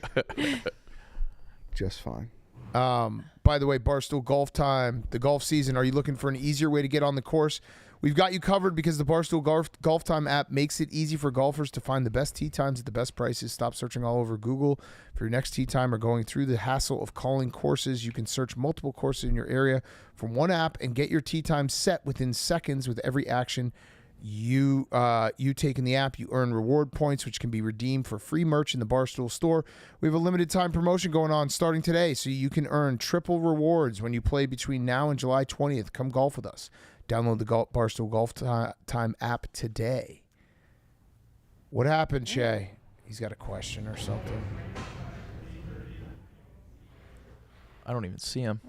Just fine. By the way, Barstool Golf Time, the golf season. Are you looking for an easier way to get on the course? We've got you covered because the Barstool Golf Time app makes it easy for golfers to find the best tee times at the best prices. Stop searching all over Google for your next tee time or going through the hassle of calling courses. You can search multiple courses in your area from one app and get your tee time set within seconds with every action. You take in the app, you earn reward points, which can be redeemed for free merch in the Barstool store. We have a limited time promotion going on starting today, so you can earn triple rewards when you play between now and July 20th. Come golf with us. Download the Barstool Golf Time app today. What happened, Cheah? He's got a question or something. I don't even see him.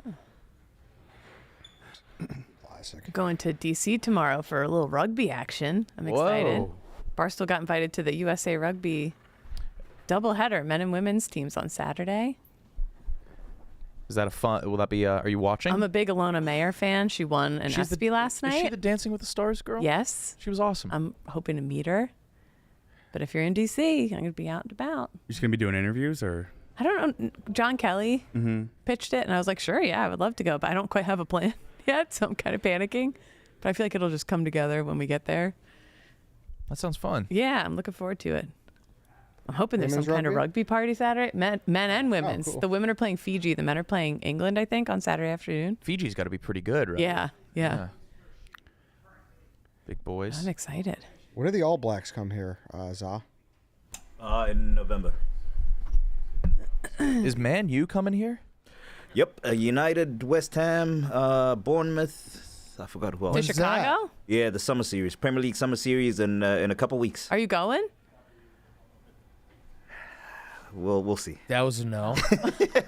Classic. Going to D.C. tomorrow for a little rugby action. I'm excited. Whoa. Barstool got invited to the USA Rugby doubleheader, men and women's teams on Saturday. Is that a fun? Will that be? Are you watching? I'm a big Alona Mayer fan. She won an ESPY last night. Is she the Dancing with the Stars girl? Yes. She was awesome. I'm hoping to meet her. But if you're in D.C., I'm going to be out and about. You're just gonna be doing interviews, or? I don't know. John Kelly pitched it, and I was like, sure, yeah, I would love to go, but I don't quite have a plan yet, so I'm kind of panicking. But I feel like it'll just come together when we get there. That sounds fun. Yeah, I'm looking forward to it. I'm hoping there's some Women's kind of rugby? rugby party Saturday. Men and women's. cool. The women are playing Fiji. The men are playing England, I think, on Saturday afternoon. Fiji's got to be pretty good, right? Yeah. Big boys. I'm excited. When do the All Blacks come here, Za? In November. Is Man U coming here? Yep, United, West Ham, Bournemouth. I forgot who else. To Chicago? Yeah, the summer series, Premier League summer series, in a couple weeks. Are you going? We'll see. That was a no.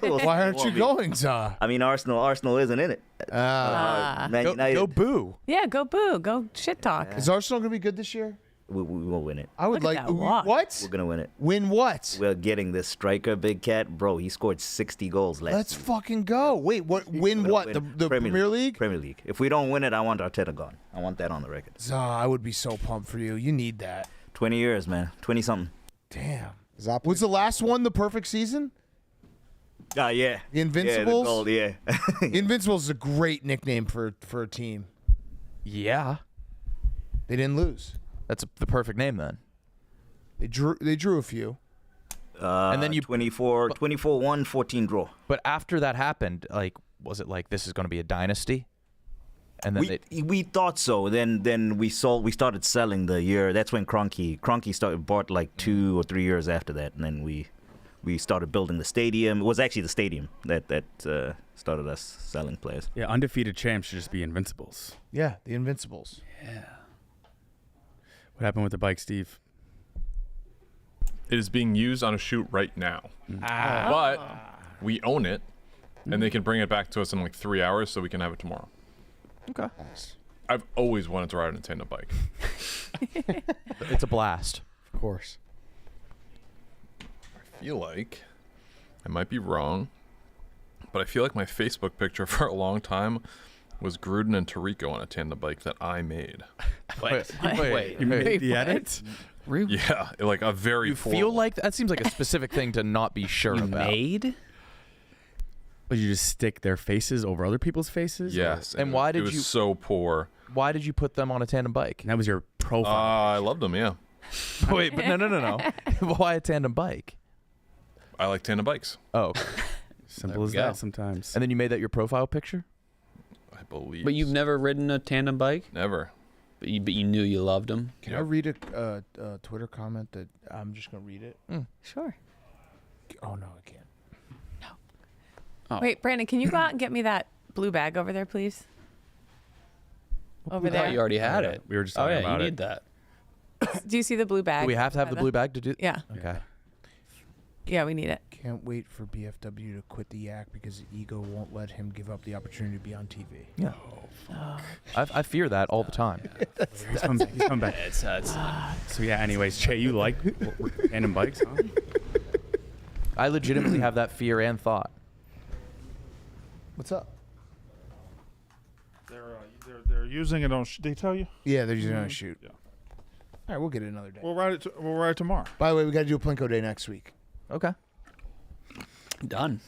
We'll Why see. aren't you Won't be. going, Za? I mean, Arsenal isn't in it. Man United. Go boo. Yeah, go boo. Go shit talk. Is Arsenal going to be good this year? We will win it. I would Look at like. that walk. What? We're gonna win it. Win what? We're getting this striker, Big Cat, bro. He scored 60 goals last. Let's fucking go. Wait, what? Win We're what? gonna The win Premier League? Premier League. If we don't win it, I want Arteta gone. I want that on the record. Za, I would be so pumped for you. You need that. 20 years, man. 20 something. Damn. Zop Was the last one the perfect season? Yeah. The Invincibles? Yeah, the gold, yeah. Invincibles is a great nickname for a team. Yeah. They didn't lose. That's the perfect name then. They drew a few. And then you 24-1, 14 draw. But after that happened, like, was it like this is going to be a dynasty? And then We thought so. Then we started selling the year. That's when Kroenke bought like 2 or 3 years after that, and then we started building the stadium. It was actually the stadium that started us selling players. Yeah, undefeated champs should just be Invincibles. Yeah, the Invincibles. Yeah. What happened with the bike, Steve? It is being used on a shoot right now. But we own it, and they can bring it back to us in like 3 hours so we can have it tomorrow. Okay. I've always wanted to ride a tandem bike. It's a blast. Of course. I feel like, I might be wrong, but I feel like my Facebook picture for a long time was Gruden and Tarico on a tandem bike that I made. Wait. You made the edit? Yeah, like a very You feel like that seems like a specific thing to not be sure about. Made? Would you just stick their faces over other people's faces? Yes. And why did it was you- so poor. Why did you put them on a tandem bike? And that was your profile. I loved them, yeah. Wait, but no. Why a tandem bike? I like tandem bikes. Oh, okay. Simple as that sometimes. And then you made that your profile picture? I believe. But you've never ridden a tandem bike? Never. But you knew you loved them? Can I read a Twitter comment that I'm just going to read it? Sure. Oh, no, I can't. Wait, Brandon, can you go out and get me that blue bag over there, please? Over I thought there. you already had it. We were just Oh, talking yeah, about you it. need that. Do you see the blue bag? Do we have to have by the blue bag to do? Yeah. Okay. Yeah, we need it. Can't wait for BFW to quit the yak because ego won't let him give up the opportunity to be on TV. Yeah. Oh. I fear that all the time. He's coming back. So yeah, anyways, Cheah, you like tandem bikes, huh? I legitimately have that fear and thought. What's up? They're using it on. Did they tell you? Yeah, they're using it on a shoot. Yeah. All right, we'll get it another day. We'll ride it tomorrow. By the way, we got to do a Plinko day next week. Okay. Done.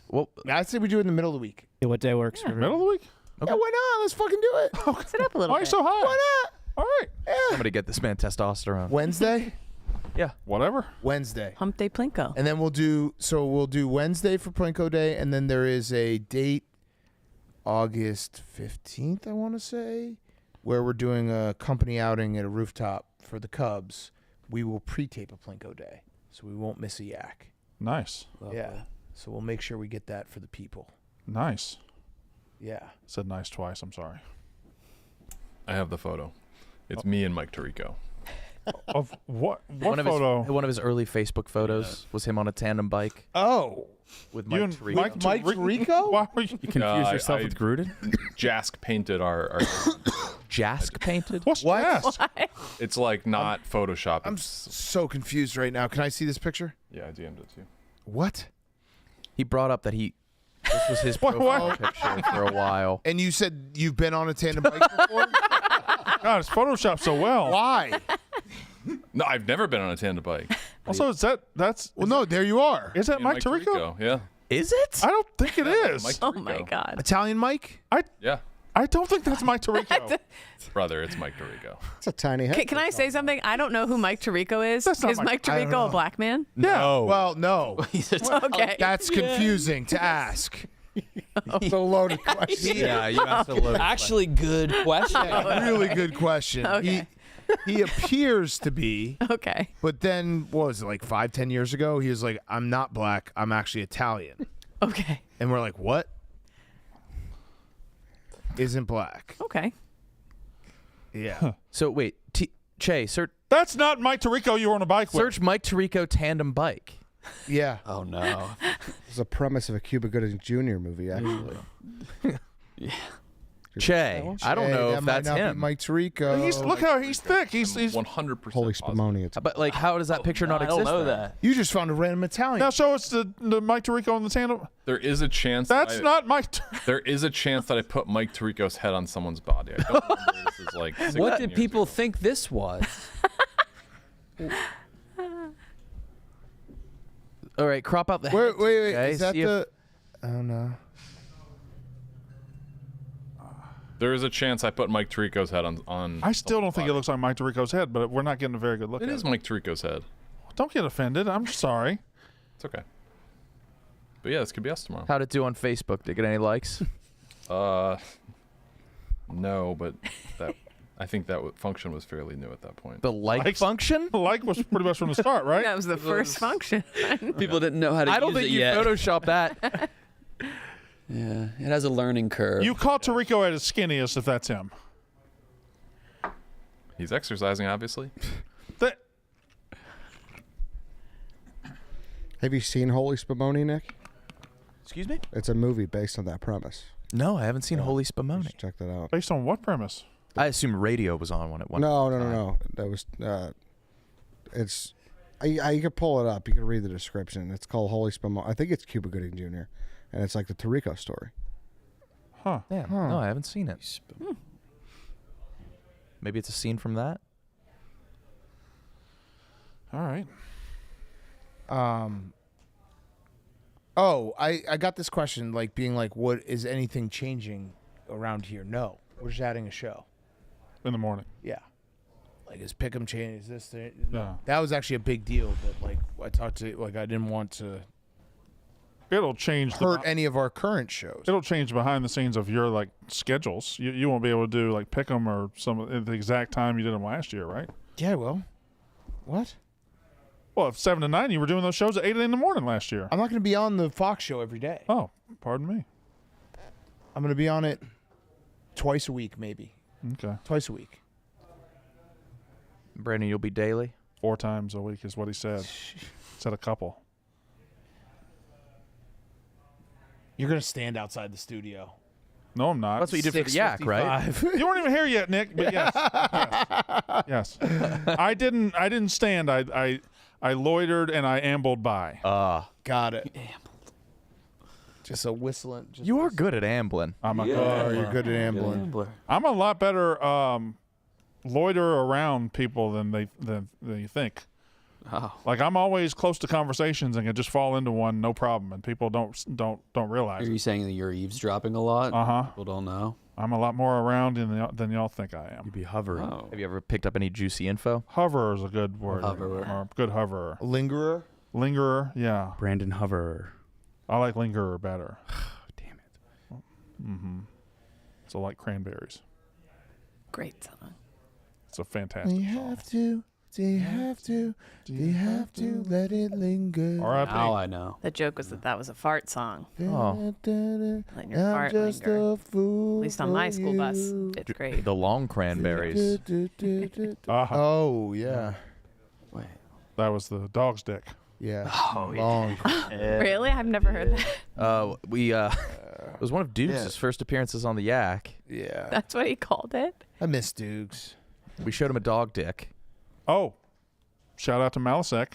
Well, I'd say we do it in the middle of the week. Yeah, what day works? for Middle of the week? Yeah, why not? Let's fucking do it. Sit up a little Why are you bit. so high? Why not? All right. Somebody get this man testosterone. Wednesday? Yeah. Whatever. Wednesday. Hump Day Plinko. And then we'll do Wednesday for Plinko Day, and then there is a date August 15th, I want to say. where we're doing a company outing at a rooftop for the Cubs, we will pre-tape a Plinko Day, so we won't miss a yak. Nice. Yeah. So we'll make sure we get that for the people. Nice. Yeah. Said nice twice. I'm sorry. I have the photo. It's me and Mike Tirico. Of what One of his early Facebook photos was him on a tandem bike. Oh. With You Mike and Tirico. Mike Tirico? Why were you confuse yourself with Gruden? Jask painted our Jask painted? What's What? Jask? It's like not Photoshop. I'm so confused right now. Can I see this picture? Yeah, I DM'd it too. What? He brought up that this was his What? profile picture for a while. And you said you've been on a tandem bike before? God, it's photoshopped so well. Why? No, I've never been on a tandem bike. Also, that's Well, no, there you are. is that Yeah, Mike Tirico? Yeah. Is it? I don't think it is. Mike Oh Tirico. my God. Italian Mike? Yeah. I don't think that's Mike Tirico. Brother, it's Mike Tirico. It's a tiny head. Can I say something? I don't know who Mike Tirico is. That's not Is Mike- Mike I don't Tirico know. a black man? Yeah. Well, no. Okay. That's confusing to ask. It's a loaded question. Yeah, you asked a loaded Actually, good question. Really good question. Okay. He appears to be, Okay. but then, what was it, like 5-10 years ago? He was like, I'm not black. I'm actually Italian. Okay. And we're like, what? Isn't black. Okay. Yeah. So wait, Cheah, That's not Mike Tirico you were on a bike with. search Mike Tirico tandem bike. Yeah. Oh no. It's a premise of a Cuba Gooding Jr. movie, actually. Cheah, I don't know Hey, if that that's might not be him. Mike Tirico. Look how he's thick. He's 100%. Holy positive. spumoni. It's But like, how does that picture not I exist? don't know then? that. You just found a random Italian. now show us the Mike Tirico in the tandem. There is a chance. That's not Mike. There is a chance that I put Mike Tirico's head on someone's body. I don't remember this is like. 16 What did years people ago. think this was? All right, crop out the Wait, head, wait. okay? Is that See if- the... Oh, no. There is a chance I put Mike Tirico's head on. I still don't think it body. looks like Mike Tirico's head, but we're not getting a very good look It at is it. Mike Tirico's head. Don't get offended. I'm sorry. It's okay. But yeah, this could be us tomorrow. How'd it do on Facebook? Did it get any likes? No, but that I think that function was fairly new at that point. The like function? The like was pretty much from the start, right? That was the first function. People didn't know how to I don't use think it you yet. photoshopped that. Yeah, it has a learning curve. You caught Tirico at his skinniest, if that's him. He's exercising, obviously. That, Have you seen Holy Spumoni, Nick? Excuse me? It's a movie based on that premise. No, I haven't seen Holy You Spumoni. should check that out. based on what premise? I assume radio was on when it went. No. That was. It's. You can pull it up. You can read the description. It's called Holy Spumoni. I think it's Cuba Gooding Jr. And it's like the Tirico story. Huh. Yeah, no, I haven't seen it. Maybe it's a scene from that. All right. Oh, I got this question, like being like, what is anything changing around here? No. We're just adding a show. In the morning. Yeah. Like, is Pick'em changing? Is this thing? No. That was actually a big deal, but like, I talked to, like, I didn't want to It'll change. hurt any of our current shows. It'll change behind the scenes of your like schedules. You won't be able to do like pick 'em or some at the exact time you did them last year, right? Yeah, well. What? Well, if 7 to 9, you were doing those shows at 8 in the morning last year. I'm not going to be on the Fox show every day. Oh, pardon me. I'm going to be on it twice a week, maybe. Okay. Twice a week. Brandon, you'll be daily. 4 times a week is what he said. Said a couple. You're going to stand outside the studio. No, I'm not. That's what you did for the yak, right? 6:55. You weren't even here yet, Nick. But yes, yes. I didn't stand. I loitered and I ambled by. Got it. Just a whistling. Just You are good at ambling. I'm a Oh, you're good at ambling. I'm a lot better loiter around people than you think. Oh. Like I'm always close to conversations and can just fall into one no problem, and people don't realize. Are you saying that you're eavesdropping a lot? Uh-huh. People don't know. I'm a lot more around than y'all think I am. You'd be hovering. Oh. Have you ever picked up any juicy info? Hoverer is a good word. Hoverer. Or good hoverer. Lingerer? Lingerer, yeah. Brandon Hoverer. I like lingerer better. Damn it. Mm-hmm. So like cranberries. Great song. It's a fantastic We song. have to. Do you have to? Do you have to let it linger? R.I.P. Now I know. The joke was that was a fart song. Oh. Letting your I'm fart just linger. a fool. At least on my for school bus, you. fifth grade. The long cranberries. Oh yeah, Wait. That was the dog's dick. yeah. Oh, Long. Really? I've never heard that. It was one of Duke's first appearances on the Yak. Yeah. That's what he called it. I miss Dukes. We showed him a dog dick. Oh, shout out to Malasek.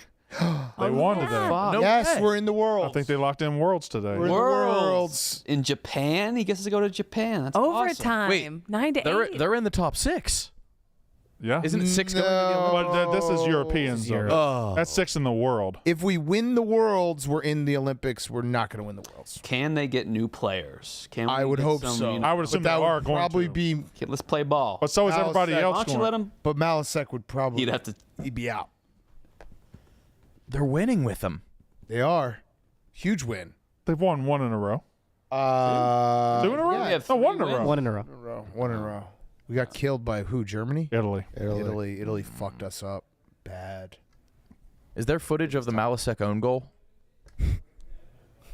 They won today. No yes, way. we're in the world. I think they locked in Worlds today. We're in the worlds. In Japan? He gets to go to Japan. That's Overtime. Wait, 9 to 8. They're in the top 6. Yeah. Isn't it 6 going to the Olympics? But this is Europeans, though. Oh. That's 6 in the world. If we win the worlds, we're in the Olympics. We're not going to win the worlds. Can they get new players? Can we I would get hope some, so. you know- I would assume But that they are would going probably to. be. Okay, let's play ball. But so is everybody Malasek. else Why don't you going. let him? But Malasek would probably. He'd have to. He'd be out. They're winning with them. They are. Huge win. They've won 1 in a row. 2 in a row? yeah, No, 1 in a row. One in a row. One in a row. We got killed by who? Germany? Italy. Italy fucked us up bad. Is there footage of the Malasek own goal?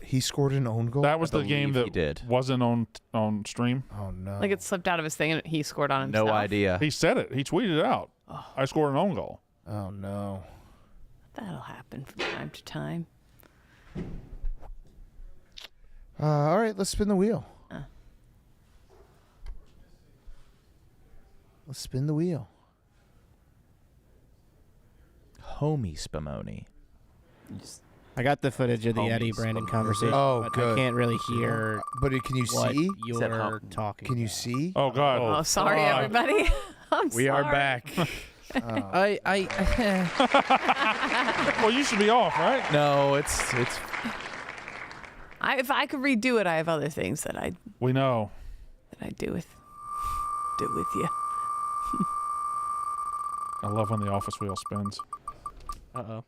He scored an own goal. That was the game believe he that did. wasn't on stream. Oh no! Like it slipped out of his thing and he scored on himself. No idea. He said it. He tweeted it out. I scored an own goal. Oh no! That'll happen from time to time. All right, let's spin the wheel. Let's spin the wheel. Homie Spumoni. I got the footage of the Eddie Brandon conversation. Oh, but good. I can't really hear. But can you what see? you're talking. Can you see? Oh God. Oh, sorry, everybody. I'm We sorry. are back. Well, you should be off, right? No, it's. If I could redo it, I have other things that I We know. do with you. I love when the office wheel spins. Uh-oh.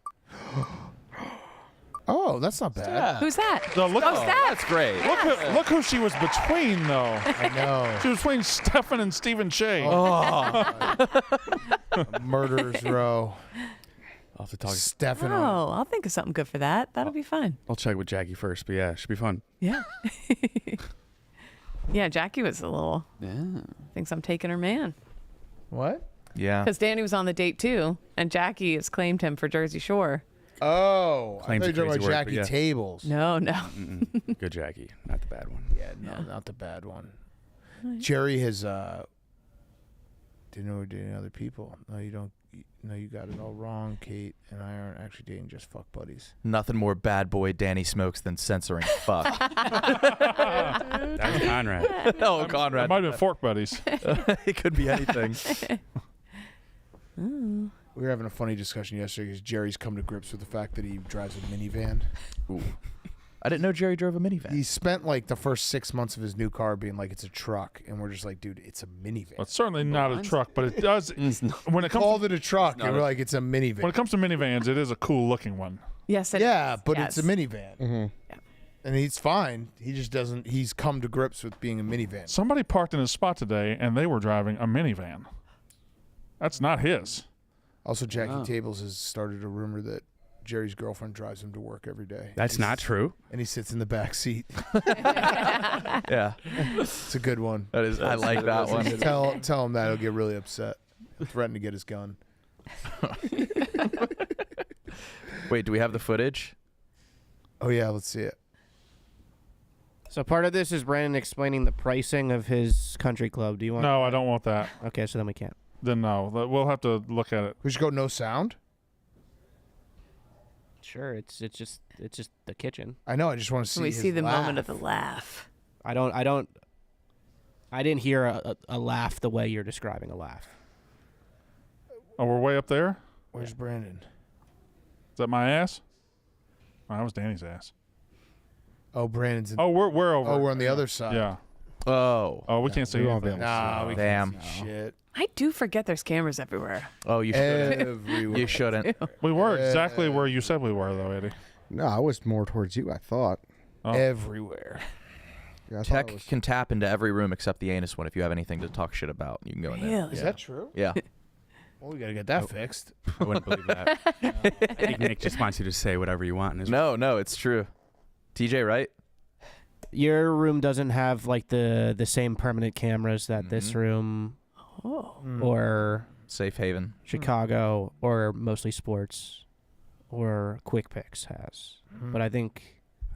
Oh, that's not bad. Who's that? No, look, That's great. look who she was between, though. I know. She was between Stefan and Stephen Cheah. Murderers Row. I'll have to talk. Stefan. Oh, I'll think of something good for that. That'll be fun. I'll check with Jackie first, but yeah, it should be fun. Yeah. Yeah, Jackie was a little. Thinks I'm taking her man. What? Yeah. Because Danny was on the date too, and Jackie has claimed him for Jersey Shore. Oh, I Claims thought you were a talking crazy about word, but Jackie yeah. Tables. No. Good Jackie, not the bad one. Yeah, no, not the bad one. Jerry has didn't know we're dating other people. No, you don't. No, you got it all wrong. Kate and I aren't actually dating, just fuck buddies. Nothing more bad boy Danny smokes than censoring fuck. That's Conrad. No, It Conrad. might have been Fork Buddies. It could be anything. We were having a funny discussion yesterday because Jerry's come to grips with the fact that he drives a minivan. Ooh. I didn't know Jerry drove a minivan. He spent like the first 6 months of his new car being like, it's a truck. And we're just like, dude, it's a minivan. It's certainly not a truck, but it does. When it comes Called it a truck, and we're like, it's a when minivan. it comes to minivans, it is a cool looking one. Yes, it Yeah, is. but Yes. it's a minivan. Mm-hmm. And he's fine. He just doesn't, he's come to grips with being a minivan. Somebody parked in his spot today, and they were driving a minivan. That's not his. Also, Jackie Tables has started a rumor that Jerry's girlfriend drives him to work every day. That's not true. And he sits in the back seat. Yeah. It's a good one. That is. I like that one. Tell him that. He'll get really upset. Threaten to get his gun. Wait, do we have the footage? Oh, yeah, let's see it. So part of this is Brandon explaining the pricing of his country club. Do you want? No, I don't want that. Okay, so then we can't. Then no. We'll have to look at it. We should go no sound? Sure, it's just the kitchen. I know. I just want to see. Can we his see the laugh. moment of the laugh? I didn't hear a laugh the way you're describing a laugh. Oh, we're way up there? Where's Brandon? Is that my ass? Oh, that was Danny's ass. Oh, Brandon's in. Oh, we're over. Oh, we're on the other side. Yeah. Oh. Oh, we can't see we won't be anything. Nah, we Damn. can't see shit. I do forget there's cameras everywhere. Oh, you shouldn't. Everywhere. You shouldn't. We were exactly where you said we were, though, Eddie. No, I was more towards you, I thought. Oh. Everywhere. Yeah, I thought Tech it was- can tap into every room except the anus one if you have anything to talk shit about. You can go in there. Really? Is that true? Yeah. Well, we gotta get that fixed. I wouldn't believe that. I think Nick just wants you to say whatever you want. In his No, it's true. TJ, right? Your room doesn't have like the same permanent cameras that this room or Safe Haven, Chicago, or mostly sports or Quick Picks has. But I think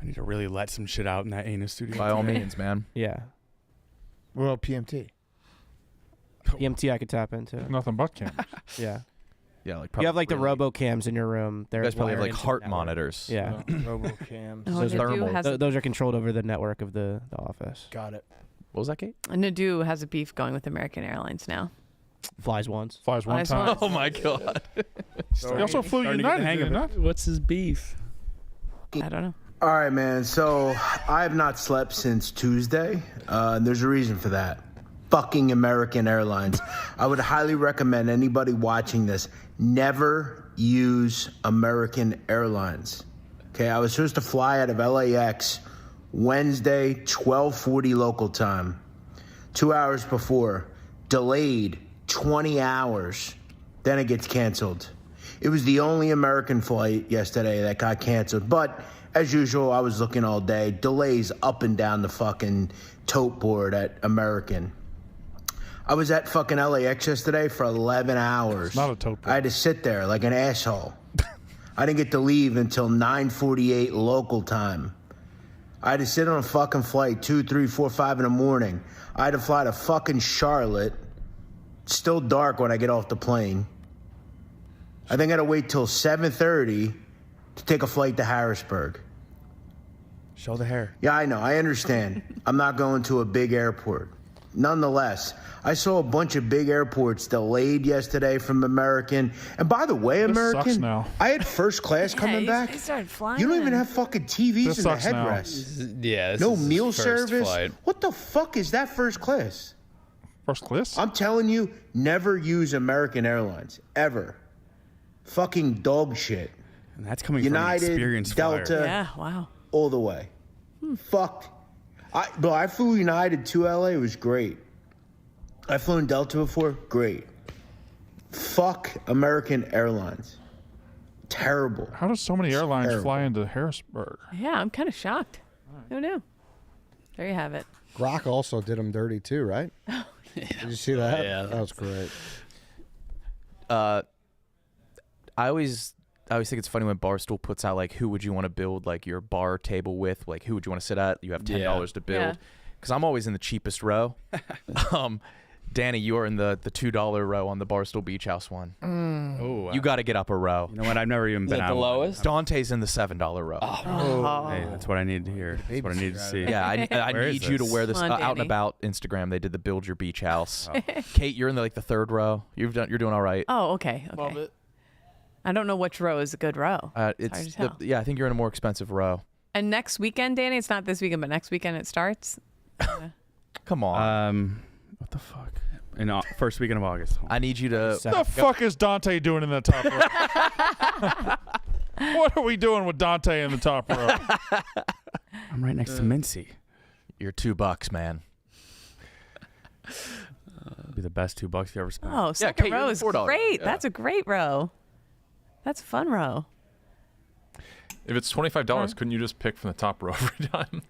I need to really let some shit out in that anus studio. By all today. means, man. yeah, What about PMT? PMT I could tap into. Nothing but cameras. Yeah, Yeah, like you have like really- the robo cams in your room. They're You guys probably have wired like into the heart network. monitors. Yeah, RoboCams. Oh, Those Nadu thermals. has those are controlled over the network of the office. Got it. What was that, Kate? Nadu has a beef going with American Airlines now. Flies once. Flies one Flies time. once. Oh my god. He also flew Starting to get the United, hang did of he it. not? What's his beef? I don't know. All right, man. So I have not slept since Tuesday. And there's a reason for that. Fucking American Airlines. I would highly recommend anybody watching this never use American Airlines. Okay, I was supposed to fly out of LAX Wednesday, 12:40 local time. 2 hours before. Delayed 20 hours. Then it gets canceled. It was the only American flight yesterday that got canceled. But as usual, I was looking all day. Delays up and down the fucking tote board at American. I was at fucking LAX yesterday for 11 hours. Not a tote board. I had to sit there like an asshole. I didn't get to leave until 9:48 local time. I had to sit on a fucking flight 2, 3, 4, 5 in the morning. I had to fly to fucking Charlotte. It's still dark when I get off the plane. I think I had to wait till 7:30 to take a flight to Harrisburg. Show the hair. Yeah, I know. I understand. I'm not going to a big airport. Nonetheless, I saw a bunch of big airports delayed yesterday from American. And by the way, This American, sucks now. I had first class coming back. They started flying. You don't even have fucking TVs This in the sucks now. headrest. Yeah. No meal service. What the fuck is that first class? First class? I'm telling you, never use American Airlines. Ever. Fucking dog shit. And that's coming United, from an experienced Delta. flyer. Yeah, wow. All the way. Fucked. I flew United to LA. It was great. I've flown Delta before. Great. Fuck American Airlines. Terrible. How does so many airlines Terrible. fly into Harrisburg? Yeah, I'm kind of shocked. Who knew? There you have it. Grok also did him dirty too, right? Did you see that? Yeah, That was great. I always think it's funny when Barstool puts out like who would you want to build like your bar table with, like who would you want to sit at? You have $10 to build. Yeah. Because I'm always in the cheapest row. Danny, you are in the $2 row on the Barstool Beach House one. Oh, You got to get up a row. You know what? I've never even Is been that out. the lowest? Dante's in the $7 row. Hey, that's what I need to hear. That's what I need to see. Yeah, I Where is need you to this? wear this Come on, out and Danny. about Instagram. They did the Build Your Beach House. Kate, you're in the third row. You're doing all right. Oh, okay. Love it. I don't know which row is a good row. It's hard to tell. yeah, I think you're in a more expensive row. And next weekend, Danny, it's not this weekend, but next weekend it starts. Come on. What the fuck? In first weekend of August. I need you to. The fuck is Dante doing in the top row? What are we doing with Dante in the top row? I'm right next to Mincy. You're $2, man. Be the best $2 you ever spent. Oh, second Kate, you're row in is the $4 great. yeah. That's a great row. That's a fun row. If it's $25, couldn't you just pick from the top row every time?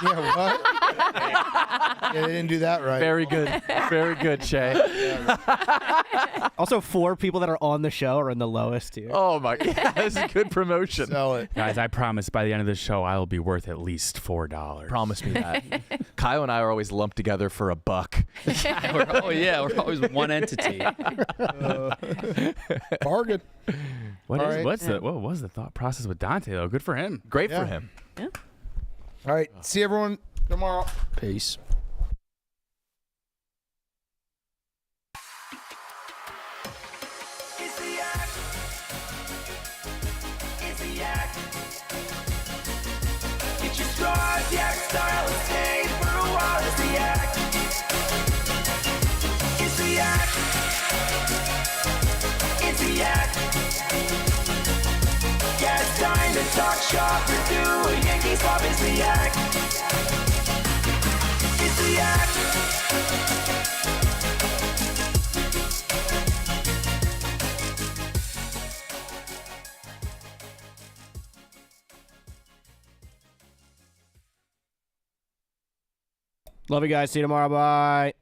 Yeah, what? Yeah, they didn't do that right. Very good. Very good, Cheah. Also, 4 people that are on the show are in the lowest tier. Oh my god, this is good promotion. Sell it. Guys, I promise by the end of the show, I will be worth at least $4. Promise me that. Kyle and I are always lumped together for $1. We're always one entity. Bargain. What right. what was the thought process with Dante though? Good for him. Great Yeah. for him. Yeah. All right. See everyone tomorrow. Peace. It's the act. It's the act. Get your straws, the act style, and stay for a while. It's the act. It's the act. It's the act. Yeah, it's time to talk shop or do a Yankees pop. It's the act. Love you guys. See you tomorrow. Bye.